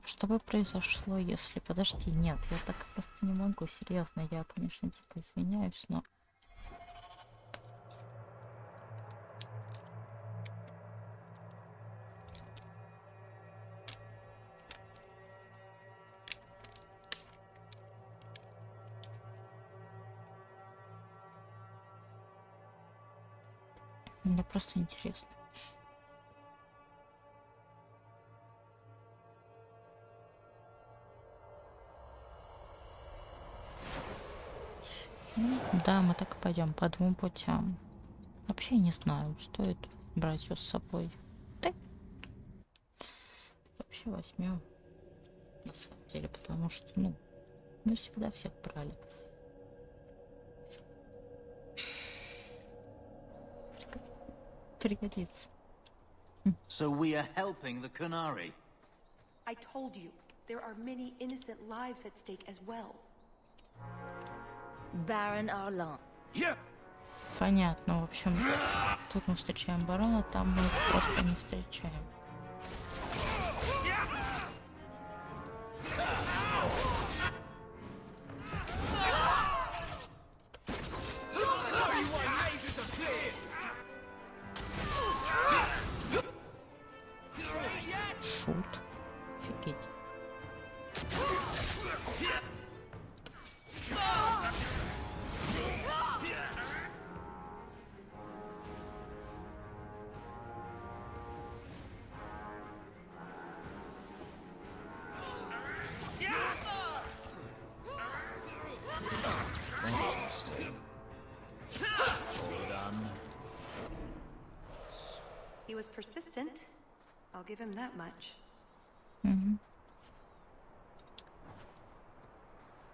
Что бы произошло, если... Подожди, нет, я так просто не могу, серьезно, я, конечно, дико извиняюсь, но... Мне просто интересно. Да, мы так и пойдем по двум путям. Вообще не знаю, стоит брать ее с собой. Да. Вообще возьмем. На самом деле, потому что, ну, мы всегда всех брали. Пригодится. So we are helping the Kunari. I told you, there are many innocent lives at stake as well. Baron Arlan. Понятно, в общем, тут мы встречаем барона, там мы их просто не встречаем. Шут. Офигеть. He was persistent. I'll give him that much.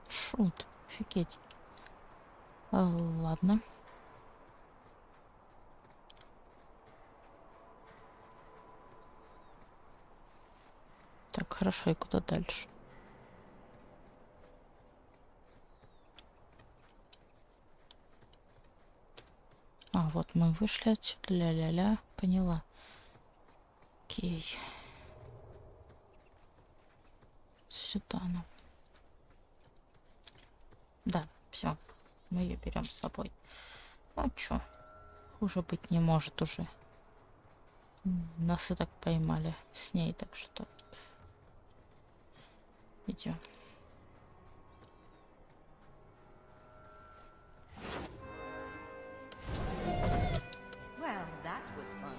Шут. Офигеть. Ладно. Так, хорошо, и куда дальше? А, вот мы вышли отсюда. Ля-ля-ля. Поняла. Окей. Сюда нам. Да, все. Мы ее берем с собой. Ну чё, хуже быть не может уже. Нас и так поймали с ней, так что идем. Well, that was fun.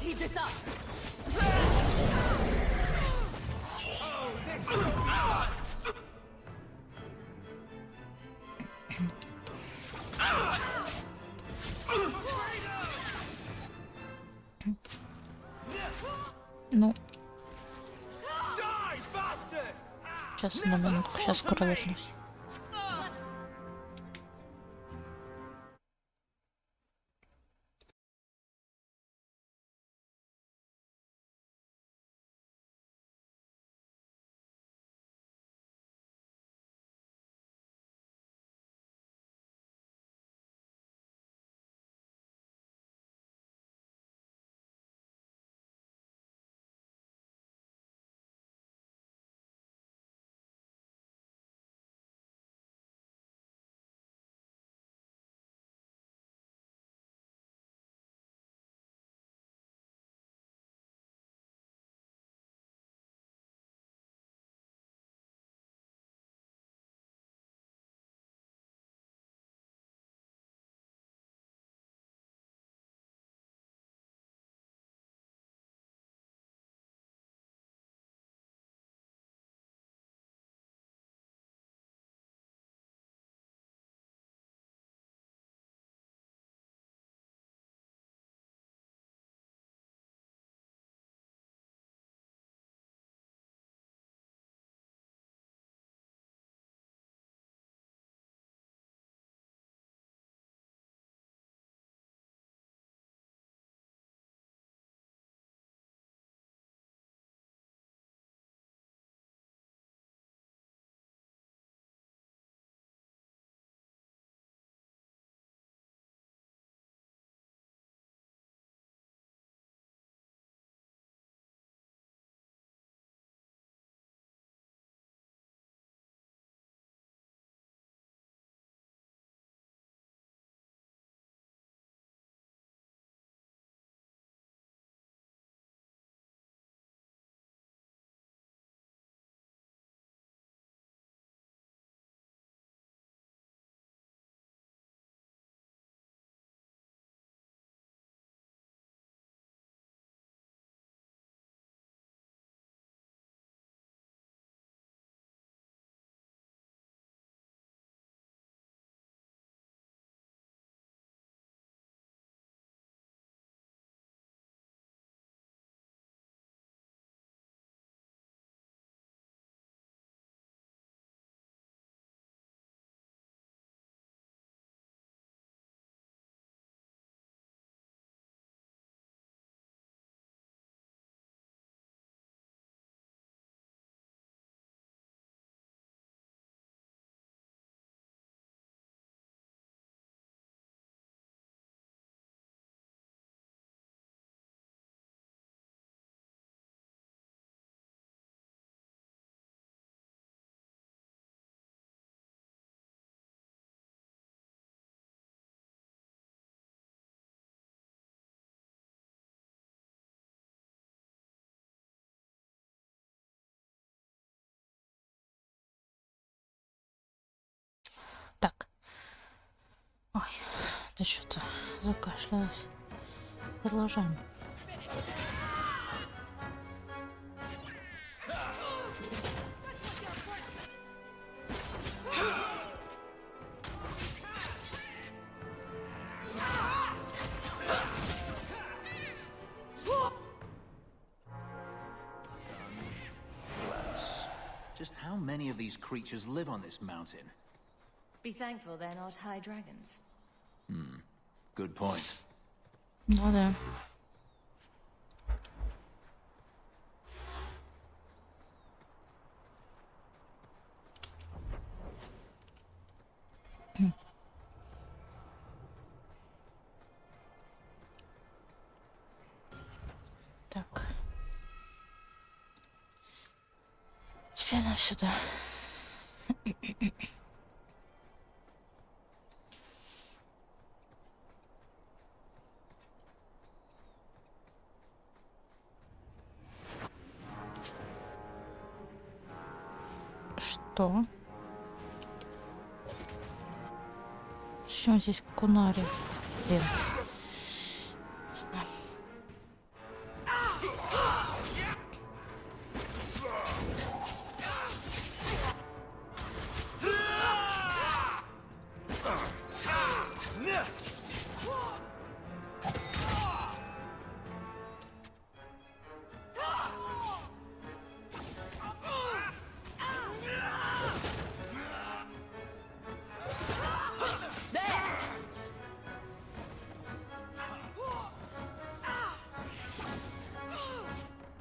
Keep this up. Ну. Сейчас, на минутку, сейчас скоро вернусь. Так. Ой, да что-то закашлялась. Продолжаем. Just how many of these creatures live on this mountain? Be thankful they're not high dragons. Good point. Ну да. Так. Теперь нам сюда. Что? Почему здесь кунари? Блин. Не знаю.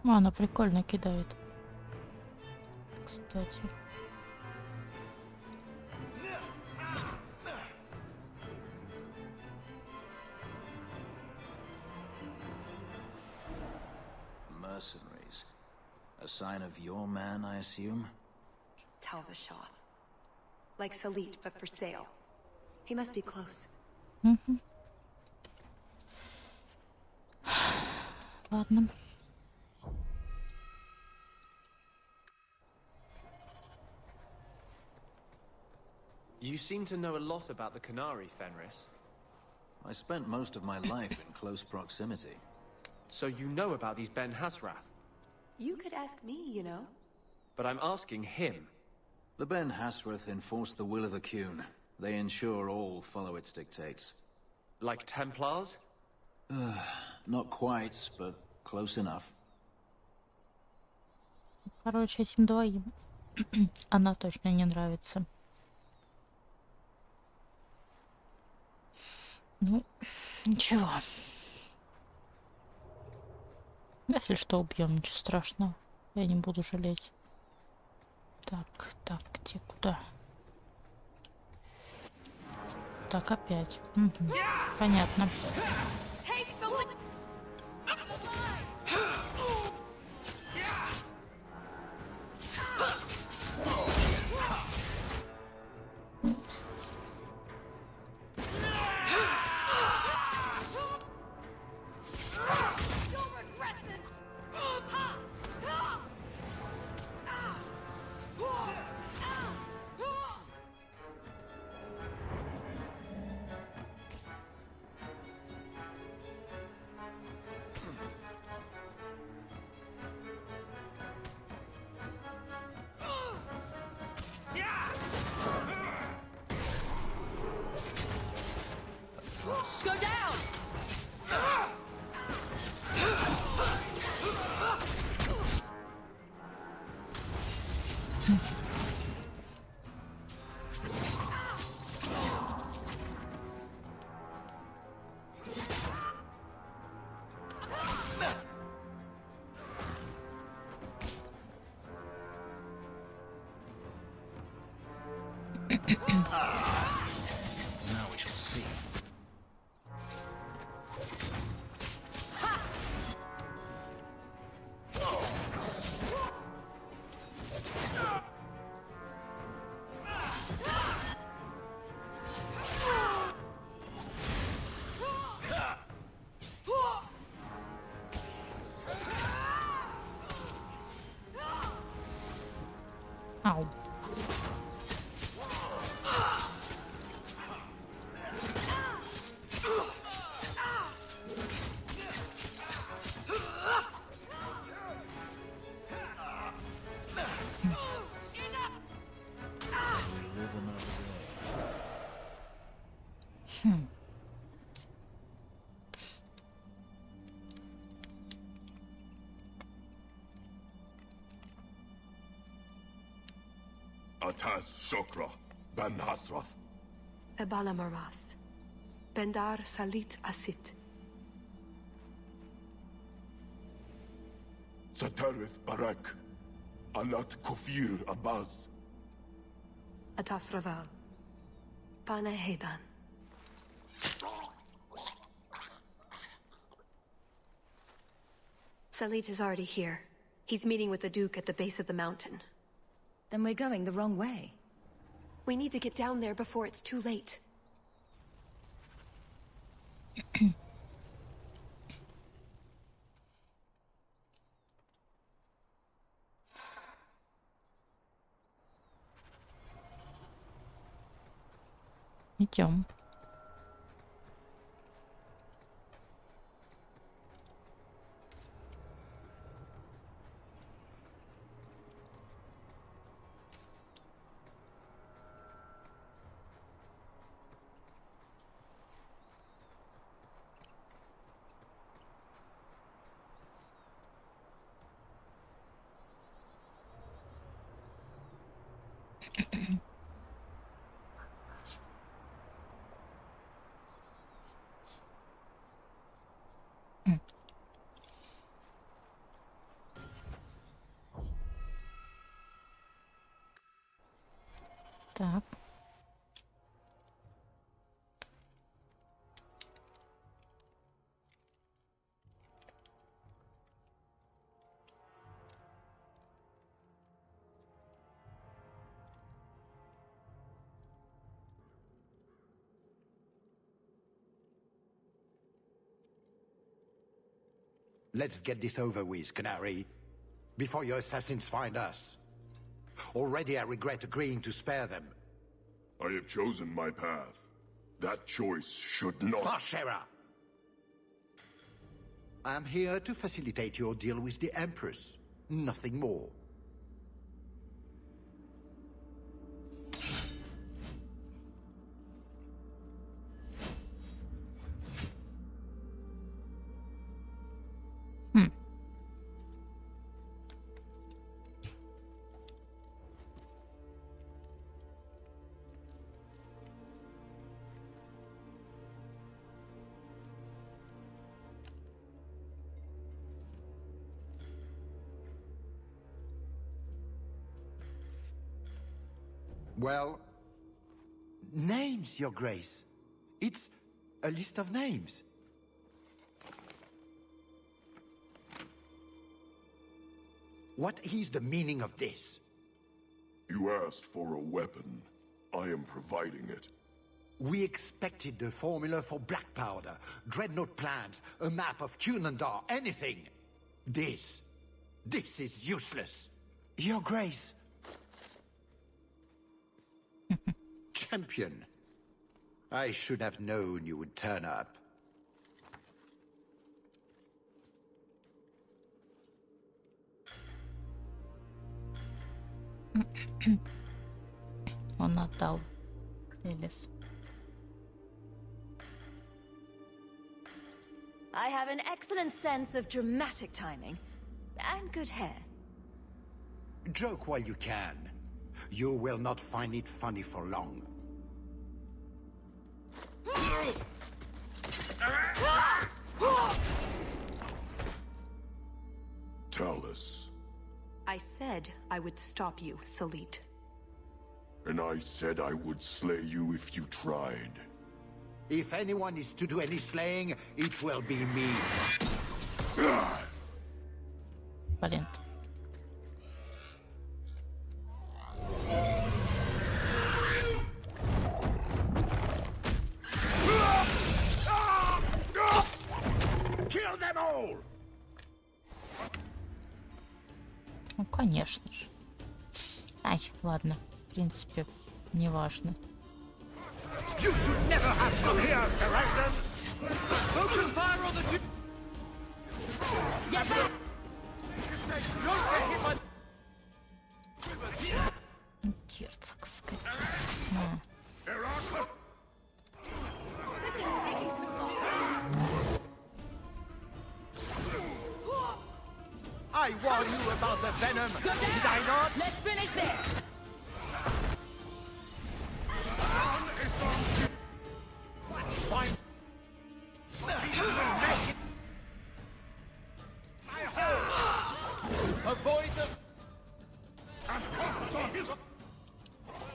Она прикольно кидает. Кстати. Mercenaries. A sign of your man, I assume? Talvashoth. Like Salit, but for sale. He must be close. Ладно. You seem to know a lot about the Canary, Fenris. I spent most of my life in close proximity. So you know about these Ben Hasrath? You could ask me, you know. But I'm asking him. The Ben Hasrath enforce the will of the Qun. They ensure all follow its dictates. Like Templars? Not quite, but close enough. Короче, этим двоим она точно не нравится. Ну, ничего. Если что, убьем, ничего страшного. Я не буду жалеть. Так, где, куда? Так, опять. Понятно. Go down! Now we shall see. Ау. Atas Shokra, Ben Hasrath. Ebala Maras. Bendar Salit Asit. Satarith Barak. Alat Kufir Abaz. Atas Raval. Pana Hedan. Salit is already here. He's meeting with the Duke at the base of the mountain. Then we're going the wrong way. We need to get down there before it's too late. Идем. Так. Let's get this over with, Canary, before your assassins find us. Already I regret agreeing to spare them. I have chosen my path. That choice should not... Bashera! I am here to facilitate your deal with the Empress. Nothing more. Well, names, Your Grace. It's a list of names. What is the meaning of this? You asked for a weapon. I am providing it. We expected the formula for black powder, dreadnought plans, a map of Cunandar, anything. This is useless. Your Grace. Champion. I should have known you would turn up. Он отдал Элис. I have an excellent sense of dramatic timing and good hair. Joke while you can. You will not find it funny for long. Tell us. I said I would stop you, Salit. And I said I would slay you if you tried. If anyone is to do any slaying, it will be me. Блин. Kill them all! Ну, конечно же. Ай, ладно. В принципе, не важно. You should never have come here, Terrans! Open fire on the two! Get back! Герцог, скотина. I warned you about the venom, did I not? Let's finish this! Fine. Avoid them.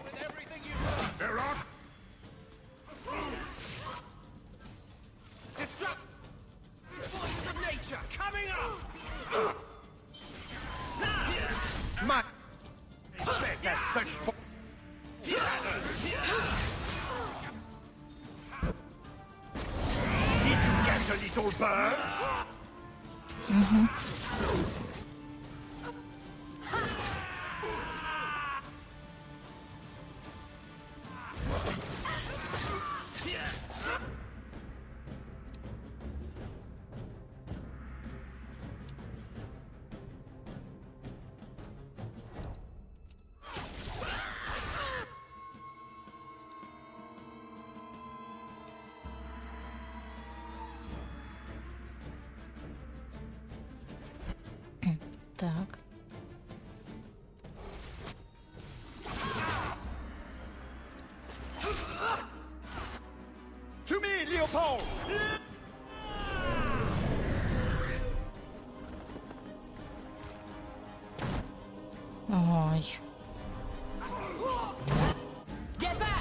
With everything you know. There are. Disrupt. Forces of nature coming up. My. Better search for. Did you get a little bird? Так. To me, Leopold! Ой. Get back!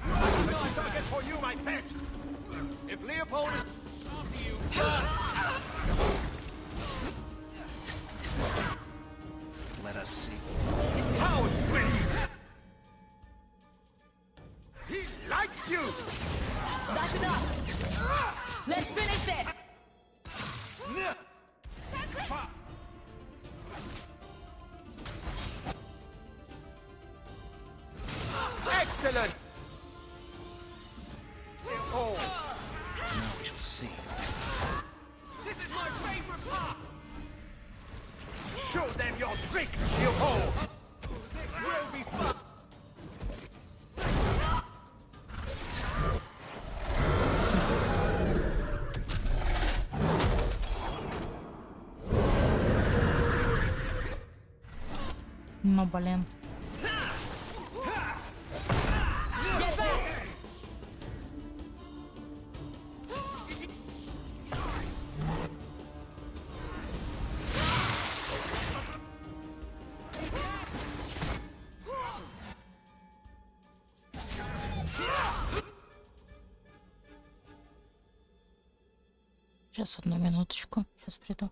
Another target for you, my pet! If Leopold is after you, let us see. How sweet! He likes you! That's enough! Let's finish this! Excellent! Oh! Now we shall see. This is my favorite part! Show them your tricks, Leopold! This will be fun! Ну, блин. Сейчас, одну минуточку. Сейчас приду.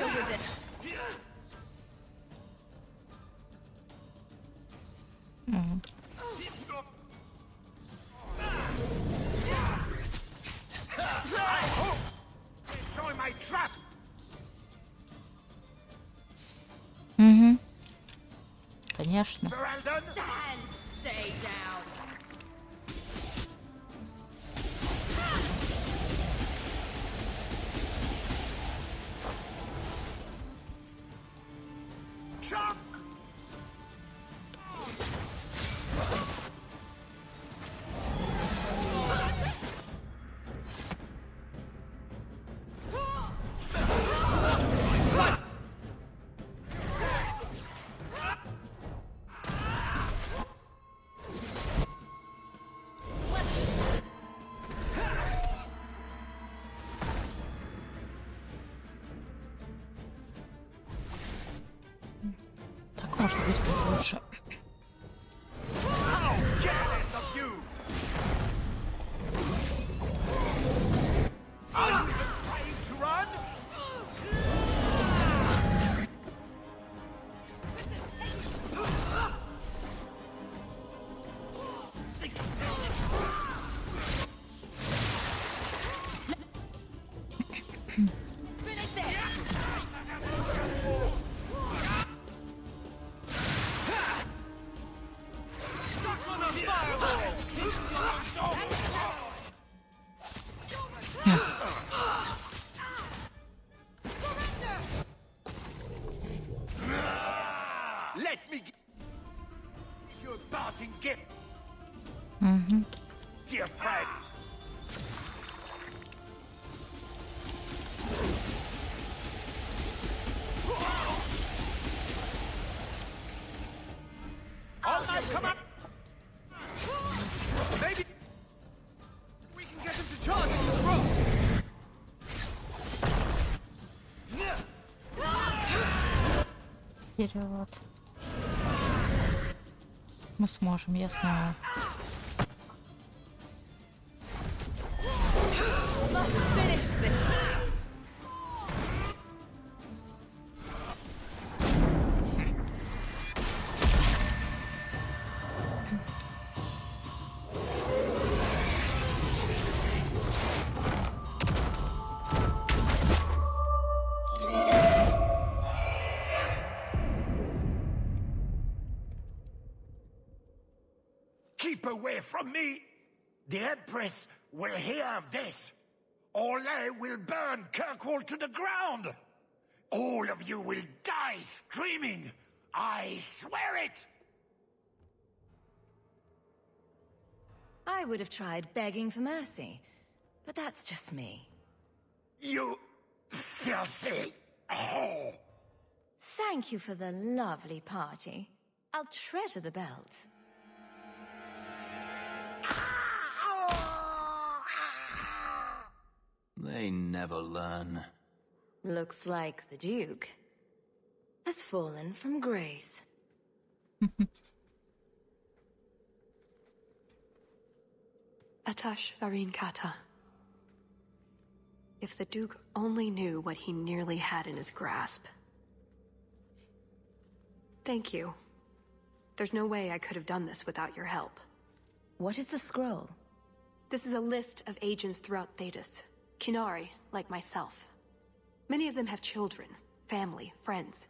deal with it. Enjoy my trap. Конечно. And stay down. Chop. Так может быть лучше. How careless of you! Are you even trying to run? Let me give you a parting gift, dear friends. All right, come on. Maybe we can get them to charge on the throat. Вперед. Мы сможем, я знаю. Keep away from me! The Empress will hear of this. Orlais will burn Kirkwall to the ground. All of you will die screaming. I swear it! I would have tried begging for mercy, but that's just me. You filthy whore! Thank you for the lovely party. I'll treasure the belt. They never learn. Looks like the Duke has fallen from grace. Atash Varin Kata. If the Duke only knew what he nearly had in his grasp. Thank you. There's no way I could have done this without your help. What is the scroll? This is a list of agents throughout Thetis. Qunari, like myself. Many of them have children, family, friends.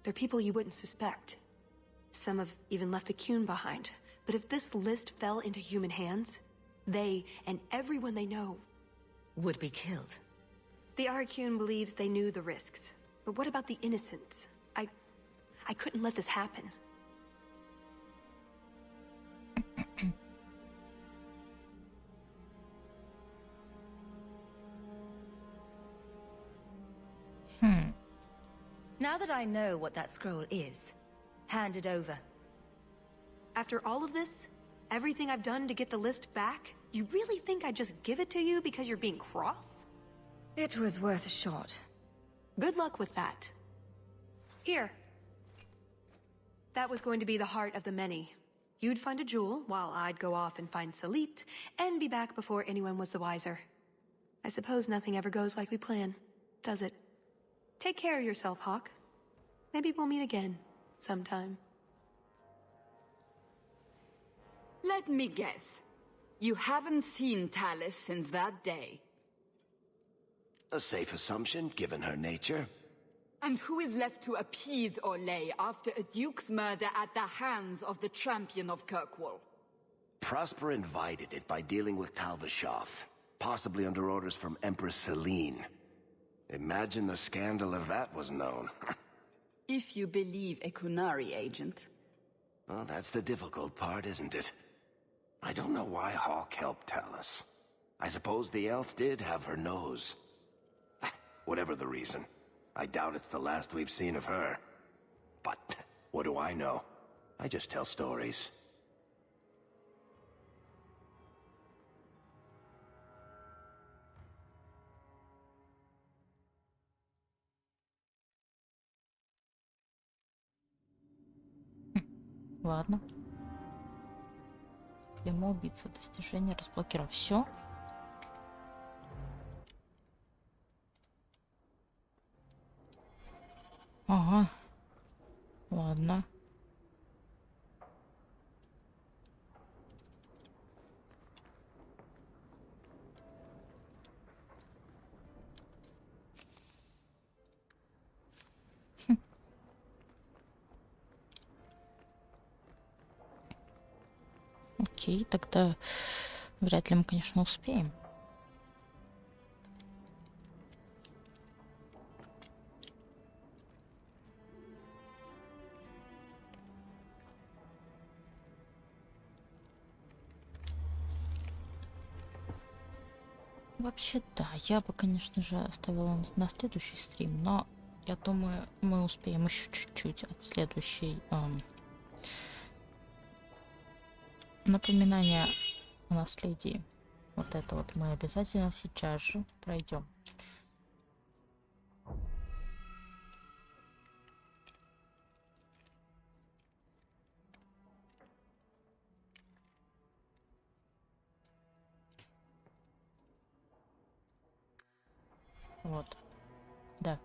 They're people you wouldn't suspect. Some have even left a Qun behind. But if this list fell into human hands, they, and everyone they know, would be killed. The Arcune believes they knew the risks. But what about the innocents? I couldn't let this happen. Now that I know what that scroll is, hand it over. After all of this, everything I've done to get the list back, you really think I'd just give it to you because you're being cross? It was worth a shot. Good luck with that. Here. That was going to be the heart of the many. You'd find a jewel, while I'd go off and find Salit, and be back before anyone was the wiser. I suppose nothing ever goes like we plan, does it? Take care of yourself, Hawk. Maybe we'll meet again, sometime. Let me guess. You haven't seen Talus since that day. A safe assumption, given her nature. And who is left to appease Orlais after a duke's murder at the hands of the champion of Kirkwall? Prosper invited it by dealing with Talvashoth, possibly under orders from Empress Celine. Imagine the scandal if that was known. If you believe a Kunari agent. Well, that's the difficult part, isn't it? I don't know why Hawk helped Talus. I suppose the elf did have her nose. Whatever the reason, I doubt it's the last we've seen of her. But what do I know? I just tell stories. Ладно. Клеймо убийцы. Достижение разблокировано. Все. Ага. Ладно. Окей, тогда вряд ли мы, конечно, успеем. Вообще, да, я бы, конечно же, оставила на следующий стрим, но я думаю, мы успеем еще чуть-чуть от следующей. Напоминание о наследии. Вот это вот мы обязательно сейчас же пройдем. Вот. Да.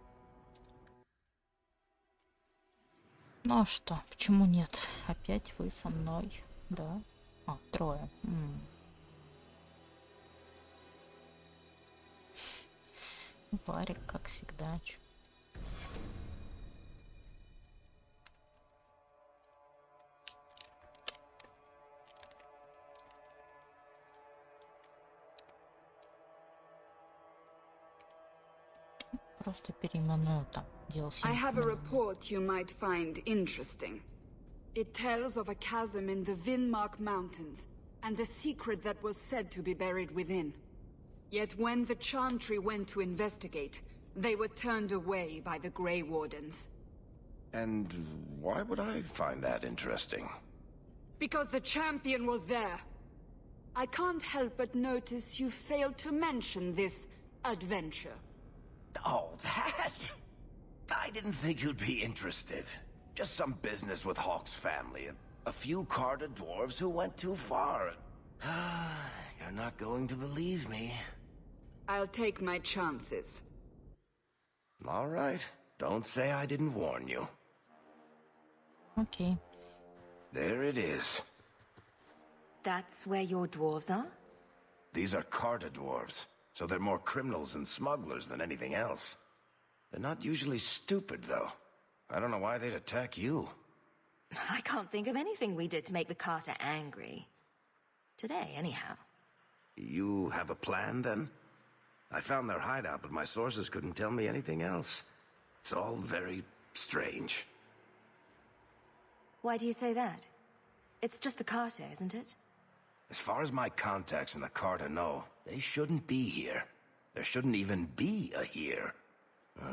Ну а что? Почему нет? Опять вы со мной? Да. А, трое. Варик, как всегда. Просто переименую там. I have a report you might find interesting. It tells of a chasm in the Vinmark Mountains, and a secret that was said to be buried within. Yet when the Chantry went to investigate, they were turned away by the Grey Wardens. And why would I find that interesting? Because the champion was there. I can't help but notice you failed to mention this adventure. Oh, that? I didn't think you'd be interested. Just some business with Hawk's family. A few Carter dwarves who went too far. You're not going to believe me. I'll take my chances. All right. Don't say I didn't warn you. Okay. There it is. That's where your dwarves are? These are Carter dwarves, so they're more criminals and smugglers than anything else. They're not usually stupid, though. I don't know why they'd attack you. I can't think of anything we did to make the Carter angry. Today, anyhow. You have a plan, then? I found their hideout, but my sources couldn't tell me anything else. It's all very strange. Why do you say that? It's just the Carter, isn't it? As far as my contacts in the Carter know, they shouldn't be here. There shouldn't even be a here.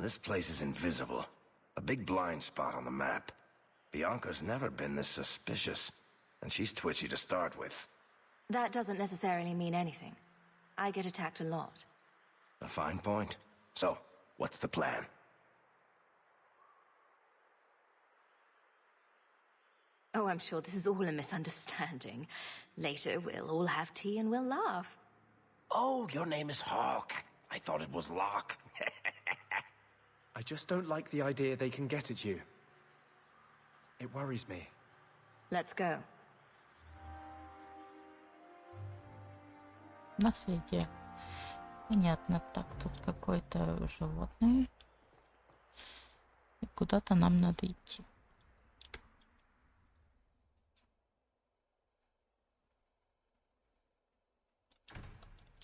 This place is invisible. A big blind spot on the map. Bianca's never been this suspicious, and she's twitchy to start with. That doesn't necessarily mean anything. I get attacked a lot. A fine point. So, what's the plan? Oh, I'm sure this is all a misunderstanding. Later, we'll all have tea and we'll laugh. Oh, your name is Hawk. I thought it was Locke. I just don't like the idea they can get at you. It worries me. Let's go. Наследие. Понятно. Так, тут какое-то животное. И куда-то нам надо идти.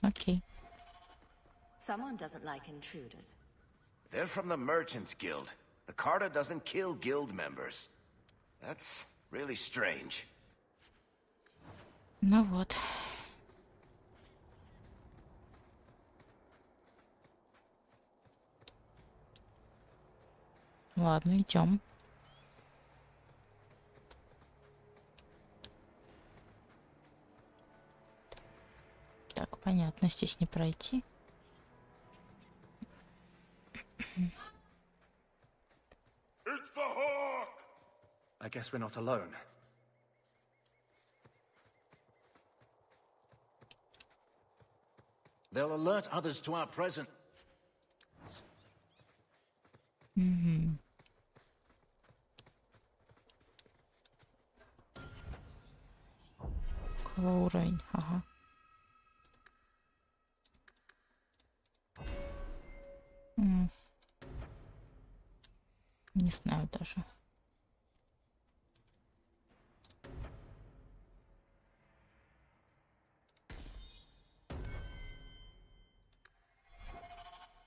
Окей. Someone doesn't like intruders. They're from the Merchants Guild. The Carta doesn't kill guild members. That's really strange. Ну вот. Ладно, идем. Так, понятно, здесь не пройти. It's the Hawk! I guess we're not alone. They'll alert others to our presence. Угу. Какой уровень? Ага. Не знаю даже.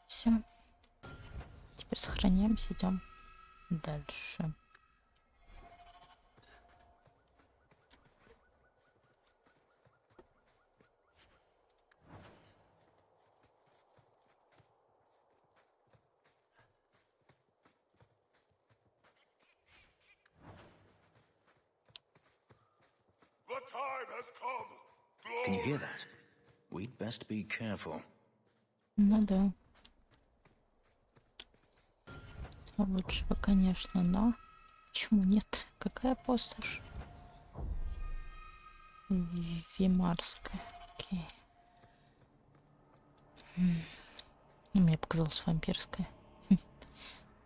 Все. Теперь сохраняемся, идем дальше. The time has come. Can you hear that? We'd best be careful. Ну да. Лучше бы, конечно, но... Почему нет? Какая пустошь? Вимарская. Окей. Мне показалось вампирская.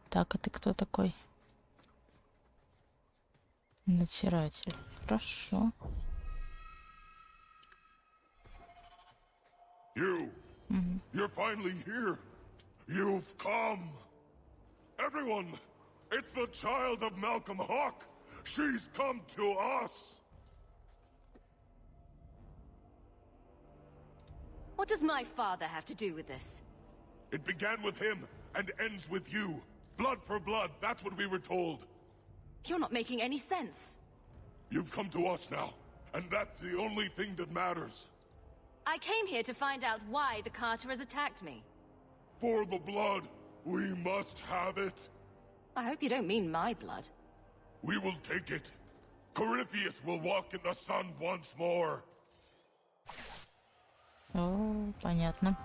Так, а ты кто такой? Надзиратель. Хорошо. You're finally here. You've come. Everyone, it's the child of Malcolm Hawk. She's come to us. What does my father have to do with this? It began with him and ends with you. Blood for blood, that's what we were told. You're not making any sense. You've come to us now, and that's the only thing that matters. I came here to find out why the Carter has attacked me. For the blood, we must have it. I hope you don't mean my blood. We will take it. Corypheus will walk in the sun once more. О, понятно.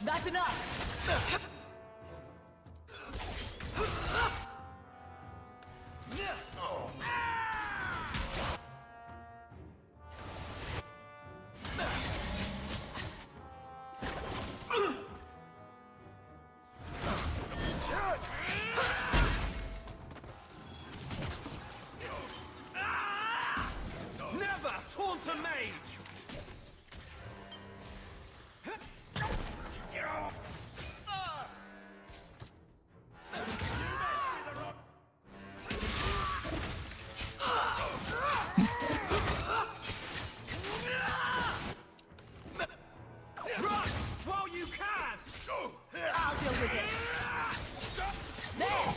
That's enough! Never taunt a mage! Run while you can! I'll deal with it. There!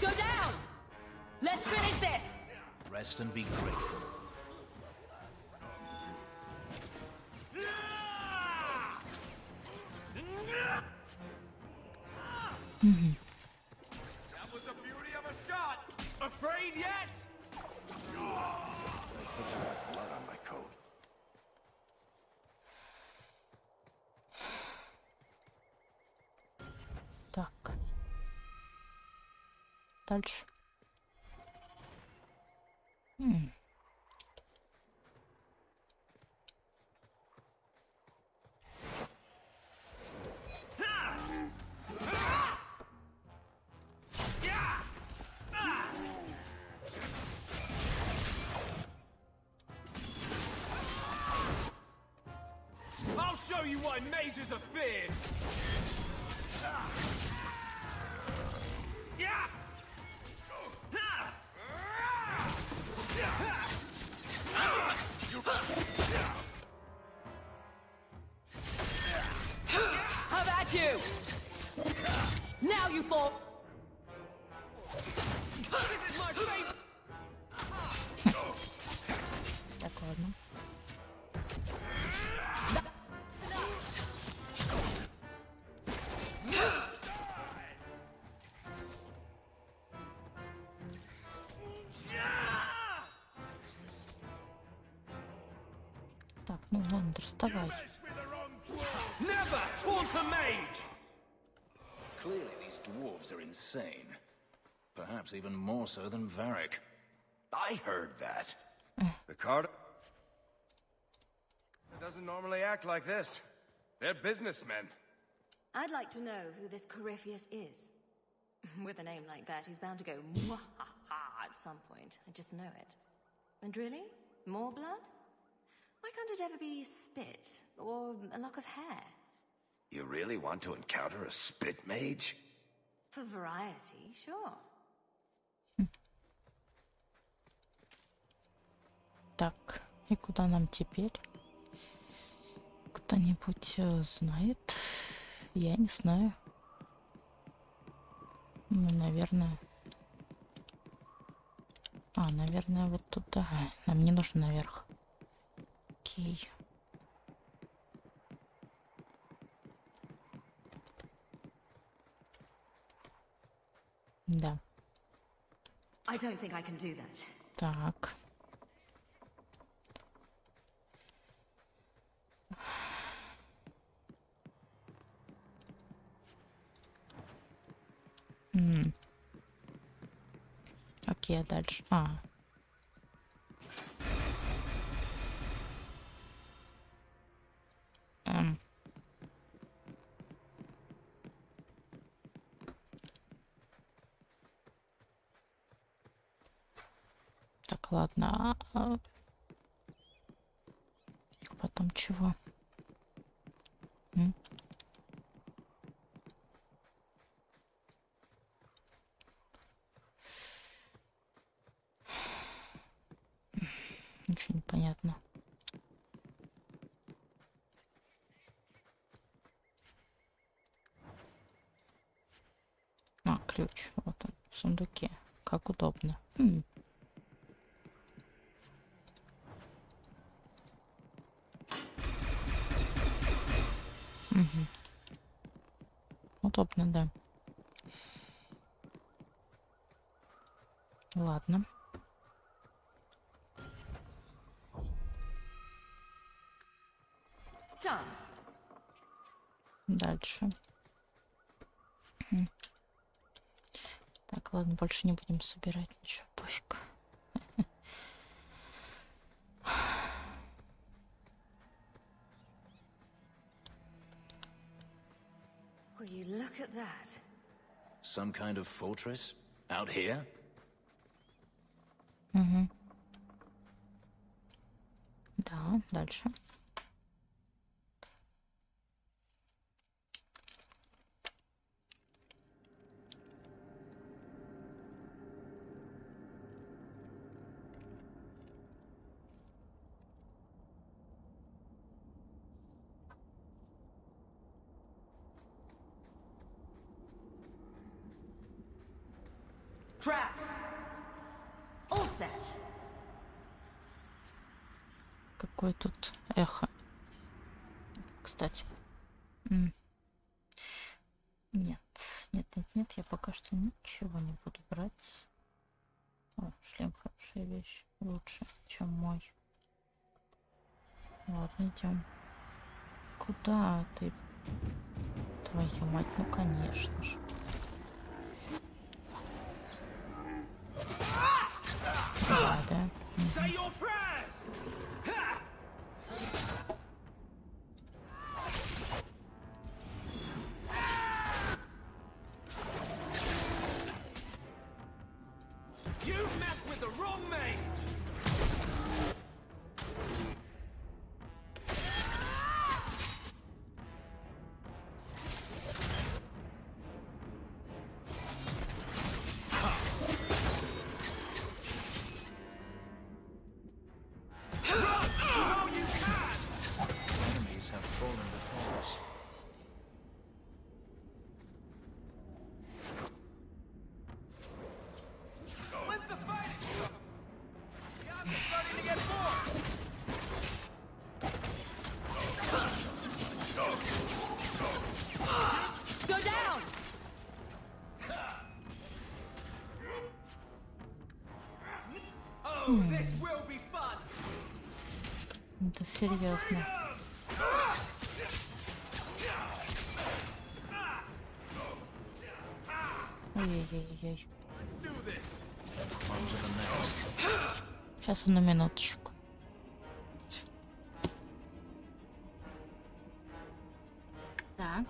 Go down! Let's finish this! Rest and be grateful. That was the beauty of a shot! Afraid yet? Blood on my coat. Так. Дальше. show you why mages are feared. How about you? Now you fall. This is my favorite. Так, ладно. Так, ну ладно, доставай. Never taunt a mage. Clearly these dwarves are insane. Perhaps even more so than Varric. I heard that. Ricardo doesn't normally act like this. They're businessmen. I'd like to know who this Corypheus is. With a name like that, he's bound to go mwahaha at some point. I just know it. And really? More blood? Why can't it ever be spit or a lock of hair? You really want to encounter a spit mage? For variety, sure. Так, и куда нам теперь? Кто-нибудь знает? Я не знаю. Ну, наверное... наверное, вот туда. Нам не нужно наверх. Окей. Да. I don't think I can do that. Так. Окей, а дальше? Так, ладно. Потом чего? Ничего не понятно. Ключ. Вот он, в сундуке. Как удобно. Удобно, да. Ладно. Дальше. Так, ладно, больше не будем собирать ничего, пофиг. Will you look at that? Some kind of fortress out here? Да, дальше. Trap. All set. Какое тут эхо. Кстати. Нет, я пока что ничего не буду брать. О, шлем хорошая вещь. Лучше, чем мой. Ладно, идем. Куда ты? Твою мать, ну конечно же. Да. Say your prayers. You met with the wrong mate. Это серьезно. Ой-ой-ой-ой. Сейчас, одну минуточку. Так.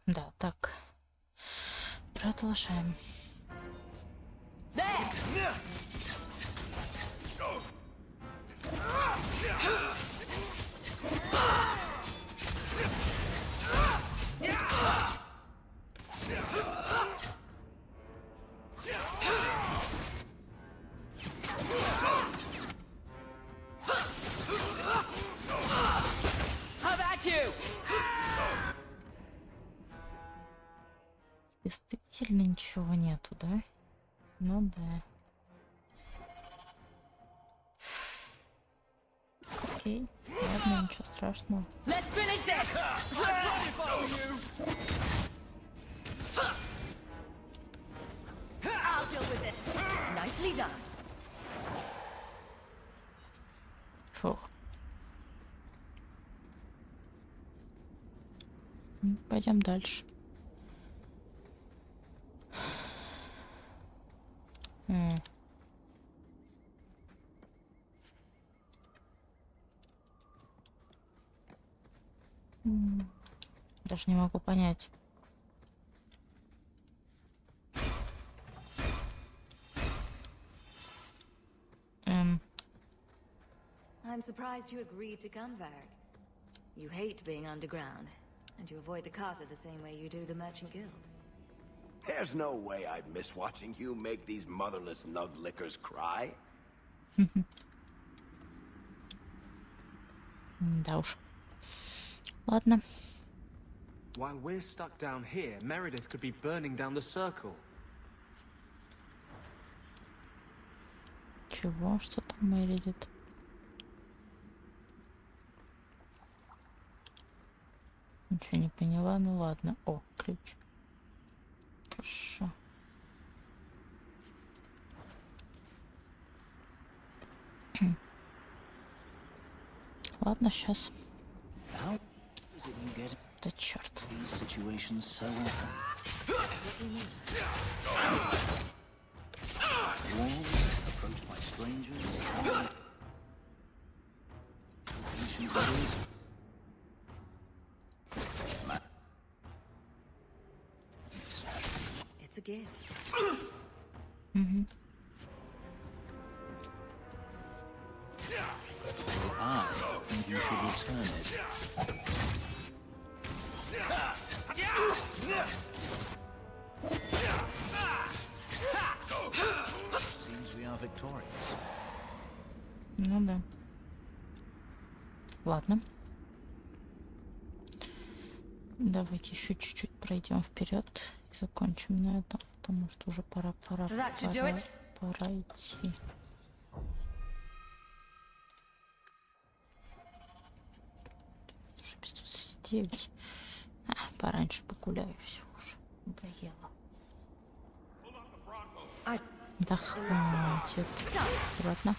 Да, так. Продолжаем. How about you? Действительно ничего нету, да? Ну да. Окей, ладно, ничего страшного. Let's finish this. I'll deal with this. Nicely done. Фух. Пойдем дальше. Даже не могу понять. I'm surprised you agreed to come, Varric. You hate being underground, and you avoid the Carter the same way you do the Merchant Guild. There's no way I'd miss watching you make these motherless nug-lickers cry. Да уж. Ладно. While we're stuck down here, Meredith could be burning down the circle. Чего? Что там Мередит? Ничего не поняла, ну ладно. О, ключ. Хорошо. Ладно, сейчас. Да черт. It's a gift. You should return it. Seems we are victorious. Ну да. Ладно. Давайте еще чуть-чуть пройдем вперед и закончим на этом, потому что уже пора идти. Уже без 29. Пораньше погуляю, все уже надоело. Да хватит. Аккуратно.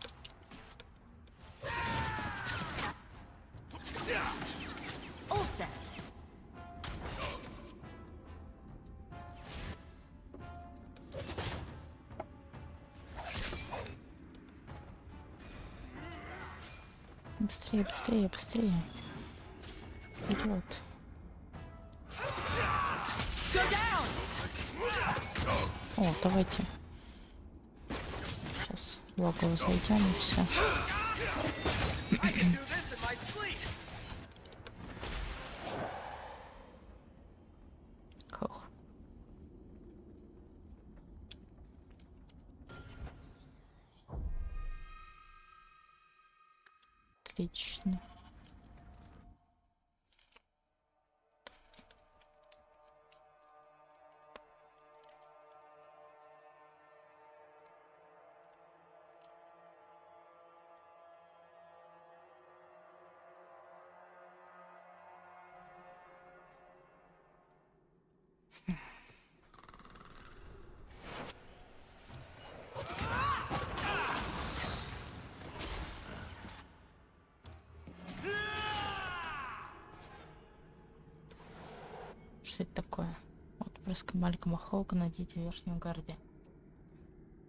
Быстрее, быстрее, быстрее. Вперед. О, давайте. Сейчас в логово зайдем и все. Ох. Отлично. Что это такое? Отпрыск Малькома Хоугана, дети в Верхнем Гарде.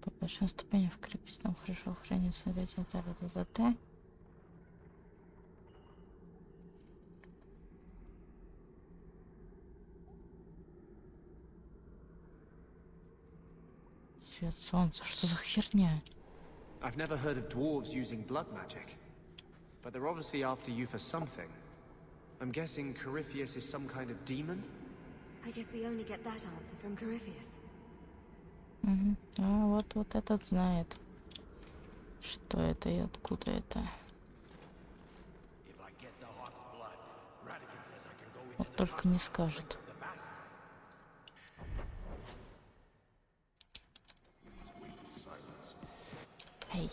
По большим ступеням в крепостном хорошо охранен, смотрите, это ЗТ. Свет солнца, что за херня? I've never heard of dwarves using blood magic, but they're obviously after you for something. I'm guessing Corypheus is some kind of demon? I guess we only get that answer from Corypheus. А вот этот знает, что это и откуда это. Вот только не скажет. Эй.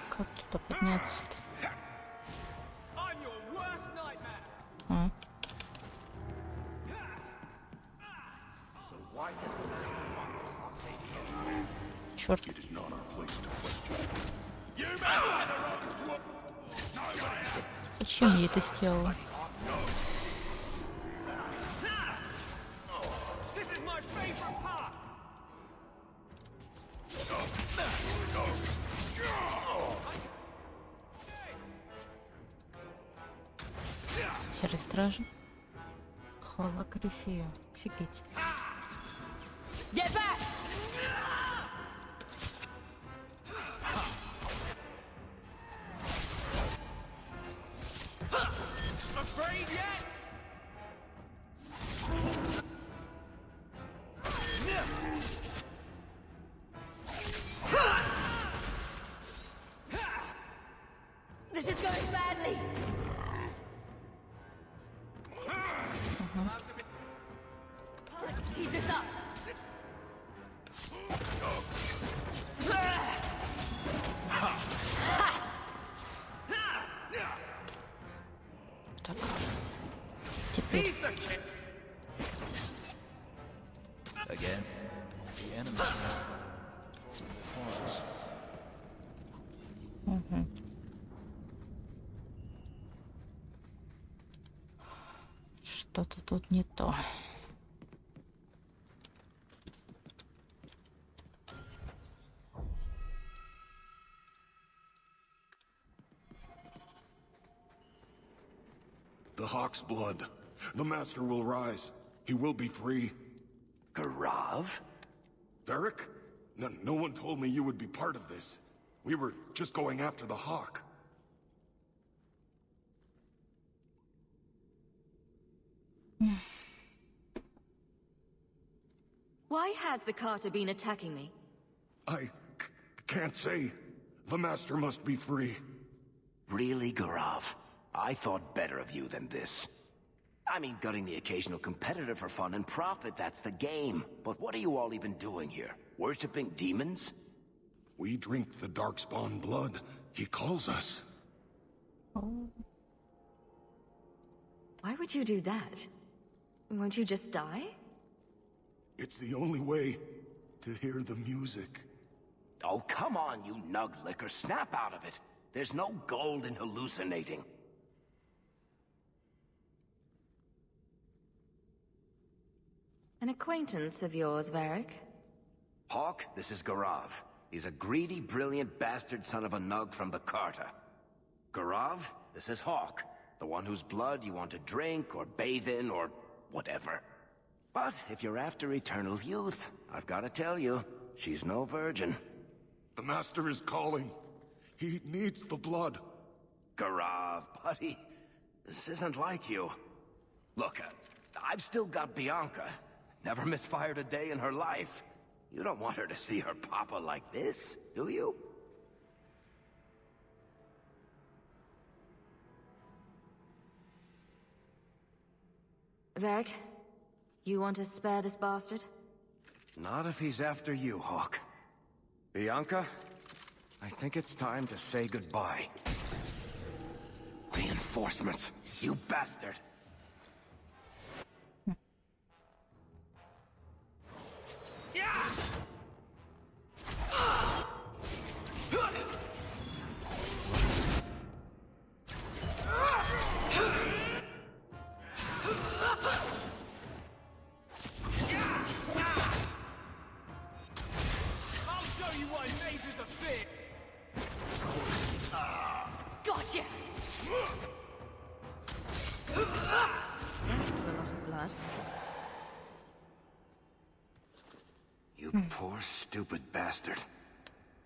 Как туда подняться-то? Черт. Зачем я это сделала? Серый стражи. Холография. Офигеть. This is going badly. Keep this up. Так. Теперь. Again, the enemy. Угу. Что-то тут не то. The Hawk's blood. The Master will rise. He will be free. Garav? Varric? No one told me you would be part of this. We were just going after the Hawk. Why has the Carter been attacking me? I can't say. The Master must be free. Really, Garav? I thought better of you than this. I mean, gutting the occasional competitor for fun and profit, that's the game. But what are you all even doing here? Worshipping demons? We drink the Darkspawn blood. He calls us. Oh. Why would you do that? Won't you just die? It's the only way to hear the music. Oh, come on, you nug licker. Snap out of it. There's no gold in hallucinating. An acquaintance of yours, Varric? Hawk, this is Garav. He's a greedy, brilliant bastard son of a nug from the Carter. Garav, this is Hawk. The one whose blood you want to drink, or bathe in, or whatever. But if you're after eternal youth, I've got to tell you, she's no virgin. The Master is calling. He needs the blood. Garav, buddy, this isn't like you. Look, I've still got Bianca. Never misfired a day in her life. You don't want her to see her papa like this, do you? Varric, you want to spare this bastard? Not if he's after you, Hawk. Bianca, I think it's time to say goodbye. Reinforcements, you bastard! Gotcha! That's a lot of blood. You poor, stupid bastard.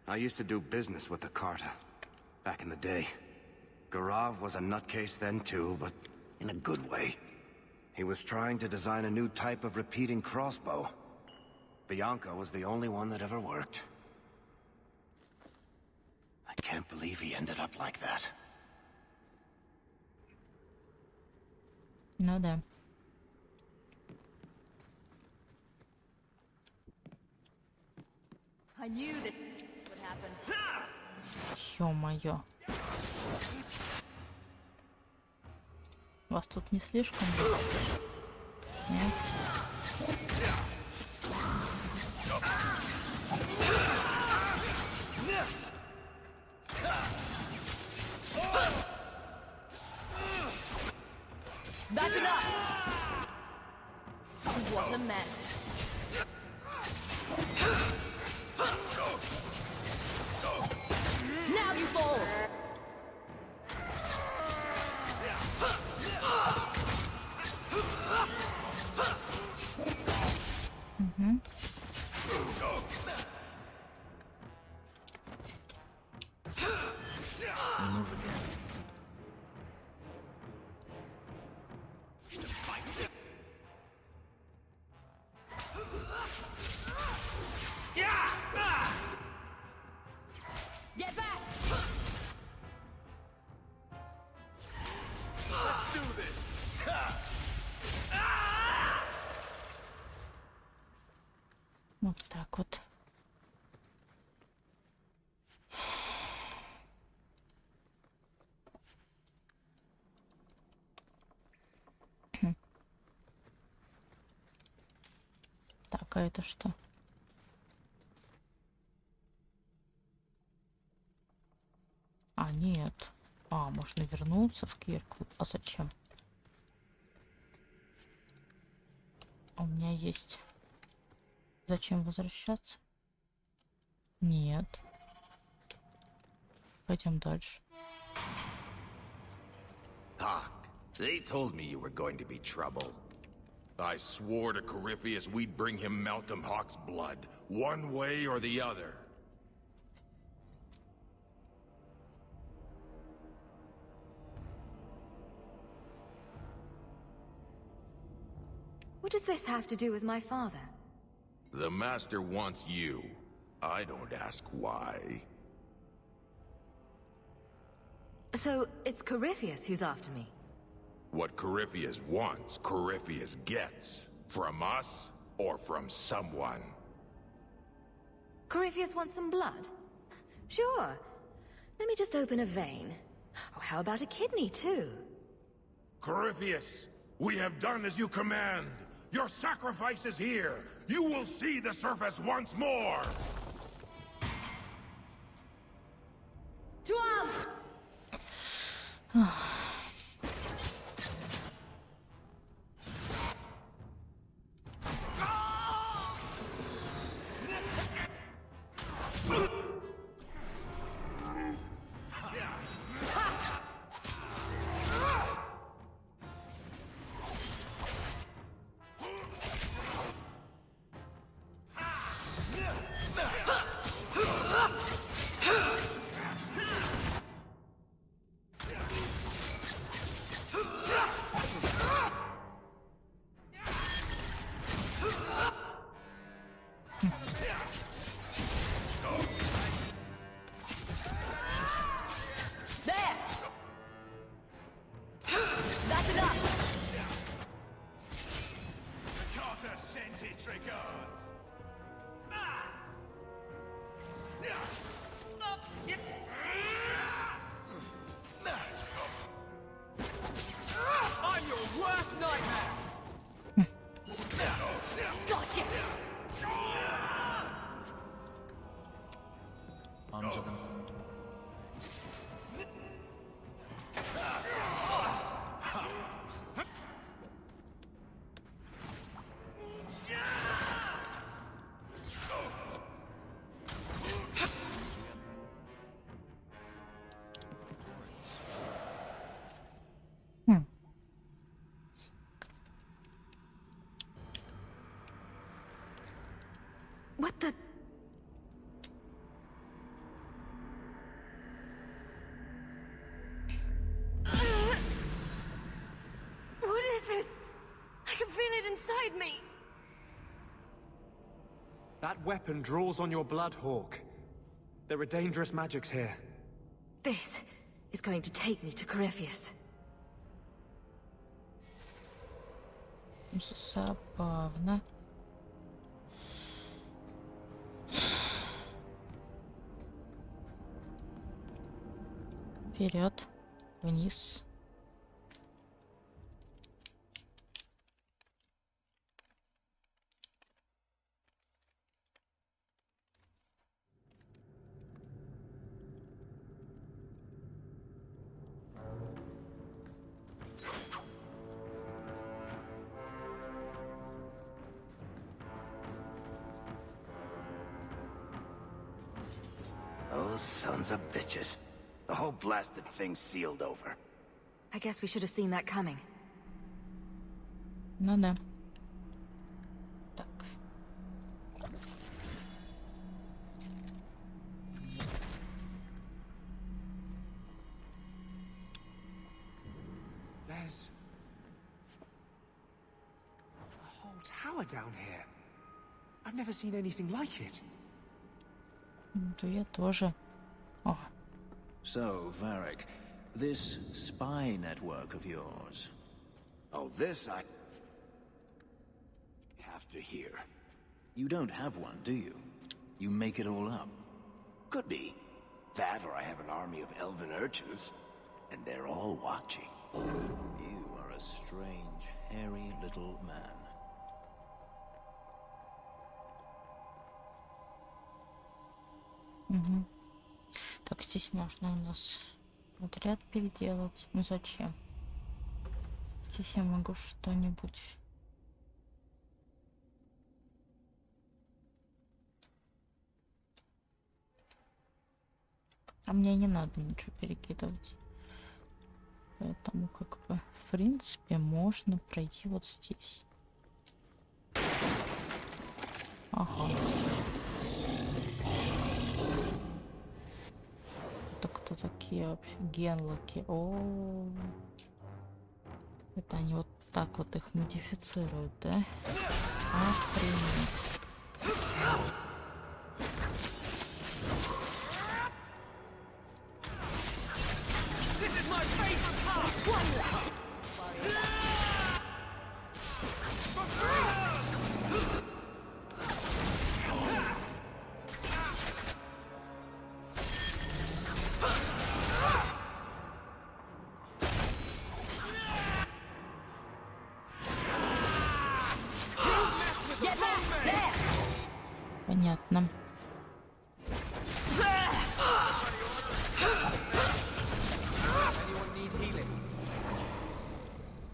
I used to do business with the Carter. Back in the day. Garav was a nutcase then too, but in a good way. He was trying to design a new type of repeating crossbow. Bianca was the only one that ever worked. I can't believe he ended up like that. Ну да. I knew that would happen. Ё-моё. Вас тут не слишком? Нет? What a mess. Now you fall. Move again. Get back. Let's do this. Вот так вот. Так, а это что? А, нет. А, можно вернуться в кирку. А зачем? У меня есть... Зачем возвращаться? Нет. Пойдем дальше. Hawk, they told me you were going to be trouble. I swore to Corypheus we'd bring him Malcolm Hawk's blood, one way or the other. What does this have to do with my father? The Master wants you. I don't ask why. So, it's Corypheus who's after me? What Corypheus wants, Corypheus gets. From us, or from someone. Corypheus wants some blood? Sure. Let me just open a vein. Oh, how about a kidney, too? Corypheus, we have done as you command. Your sacrifice is here. You will see the surface once more. To arms! Onto them. What the... What is this? I can feel it inside me. That weapon draws on your blood, Hawk. There are dangerous magics here. This is going to take me to Corypheus. Забавно. Вперед, вниз. those sons of bitches. The whole blasted thing's sealed over. I guess we should have seen that coming. Ну да. Так. There's a whole tower down here. I've never seen anything like it. Да я тоже. О, So, Varric, this spy network of yours. Oh, this I have to hear. You don't have one, do you? You make it all up. Could be. That or I have an army of elven urchins. And they're all watching. You are a strange, hairy little man. угу. Так, здесь можно у нас отряд переделать. Ну зачем? Здесь я могу что-нибудь... А мне не надо ничего перекидывать. Поэтому, как бы, в принципе, можно пройти вот здесь. Ага. Это кто такие вообще? Генлоки. О, это они вот так вот их модифицируют, да? Охренеть. Понятно.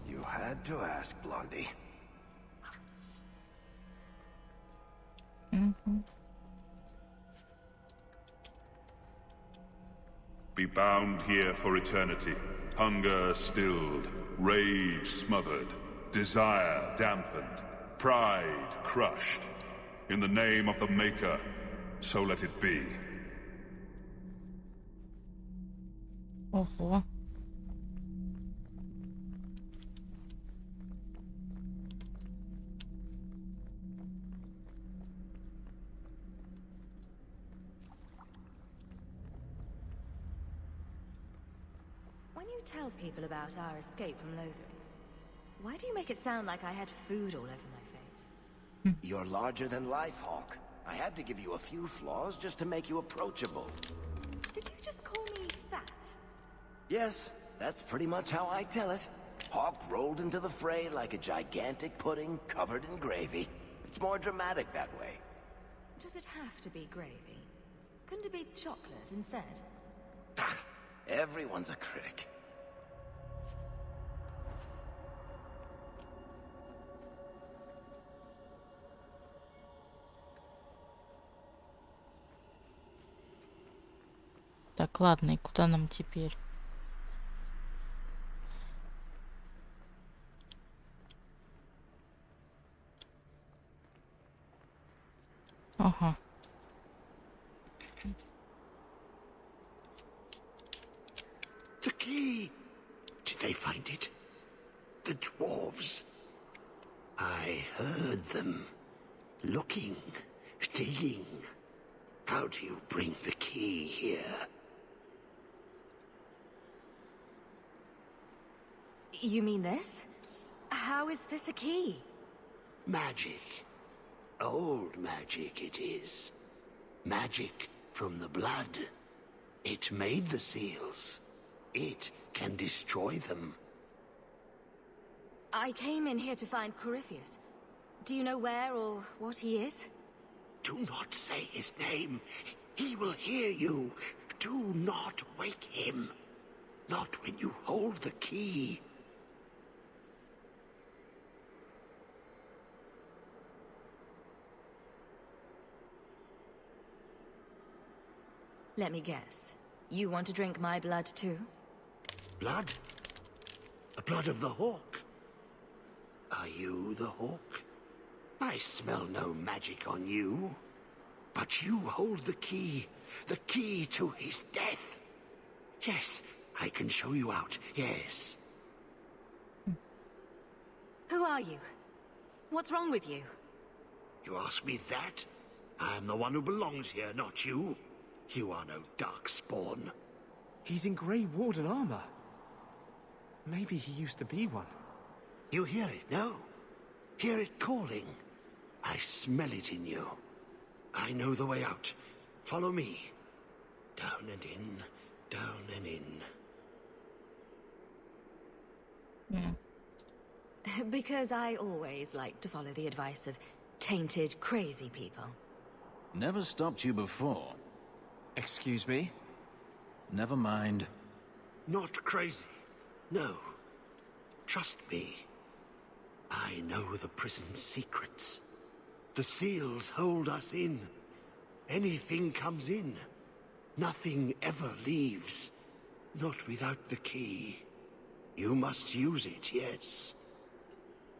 You had to ask, Blondie. Be bound here for eternity. Hunger stilled, rage smothered, desire dampened, pride crushed. In the name of the Maker, so let it be. Ого. When you tell people about our escape from Lothering, why do you make it sound like I had food all over my face? You're larger than life, Hawk. I had to give you a few flaws just to make you approachable. Did you just call me fat? Yes, that's pretty much how I tell it. Hawk rolled into the fray like a gigantic pudding covered in gravy. It's more dramatic that way. Does it have to be gravy? Couldn't it be chocolate instead? Everyone's a critic. Так, ладно, и куда нам теперь? Ага. The key! Did they find it? The dwarves. I heard them. Looking, digging. How do you bring the key here? You mean this? How is this a key? Magic. Old magic it is. Magic from the blood. It made the seals. It can destroy them. I came in here to find Corypheus. Do you know where or what he is? Do not say his name. He will hear you. Do not wake him. Not when you hold the key. Let me guess. You want to drink my blood too? Blood? The blood of the hawk? Are you the hawk? I smell no magic on you. But you hold the key to his death. Yes, I can show you out, yes. Who are you? What's wrong with you? You ask me that? I'm the one who belongs here, not you. You are no darkspawn. He's in Grey Warden armor. Maybe he used to be one. You hear it, no? Hear it calling. I smell it in you. I know the way out. Follow me. Down and in, down and in. Yeah. Because I always like to follow the advice of tainted, crazy people. Never stopped you before. Excuse me? Never mind. Not crazy. No. Trust me. I know the prison's secrets. The seals hold us in. Anything comes in. Nothing ever leaves. Not without the key. You must use it, yes.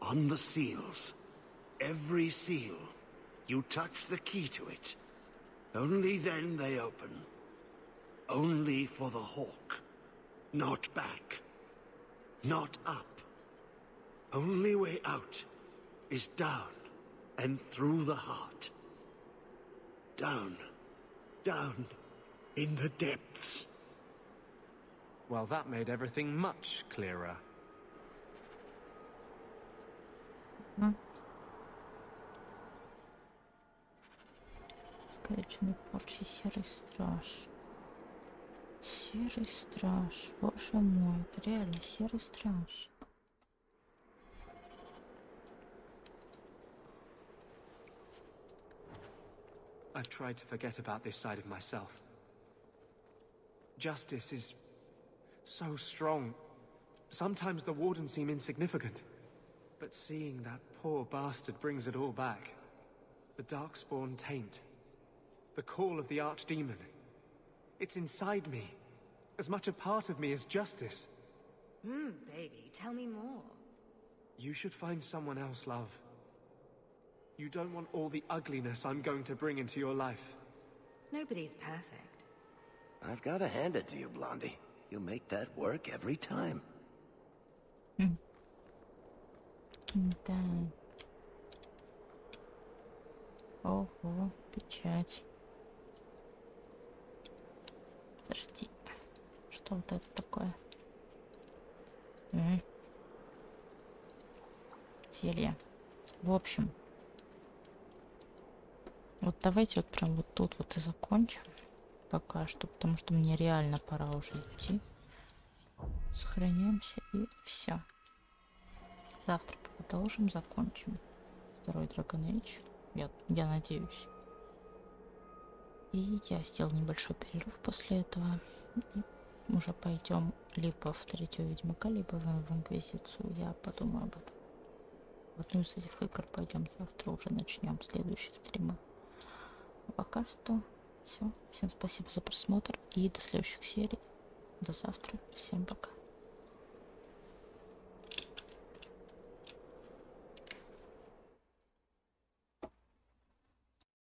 On the seals. Every seal. You touch the key to it. Only then they open. Only for the hawk. Not back. Not up. Only way out is down and through the heart. Down. Down in the depths. Well, that made everything much clearer. Скореченный порчи, серый страж. Серый страж. Боже мой, это реально серый страж. I've tried to forget about this side of myself. Justice is so strong. Sometimes the Wardens seem insignificant. But seeing that poor bastard brings it all back. The Darkspawn taint. The call of the Archdemon. It's inside me. As much a part of me as justice. Baby, tell me more. You should find someone else, love. You don't want all the ugliness I'm going to bring into your life. Nobody's perfect. I've got to hand it to you, Blondie. You make that work every time. Да. Ого, печать. Подожди. Что вот это такое? Зелье. В общем. Вот давайте вот прям вот тут вот и закончим. Пока что, потому что мне реально пора уже идти. Сохраняемся и все. Завтра продолжим, закончим. Второй Dragon Age. Я надеюсь. И я сделал небольшой перерыв после этого. И уже пойдем либо в третьего Ведьмака, либо в Инквизицию. Я подумаю об этом. В одну из этих игр пойдем завтра, уже начнем следующие стримы. А пока что все. Всем спасибо за просмотр и до следующих серий. До завтра. Всем пока.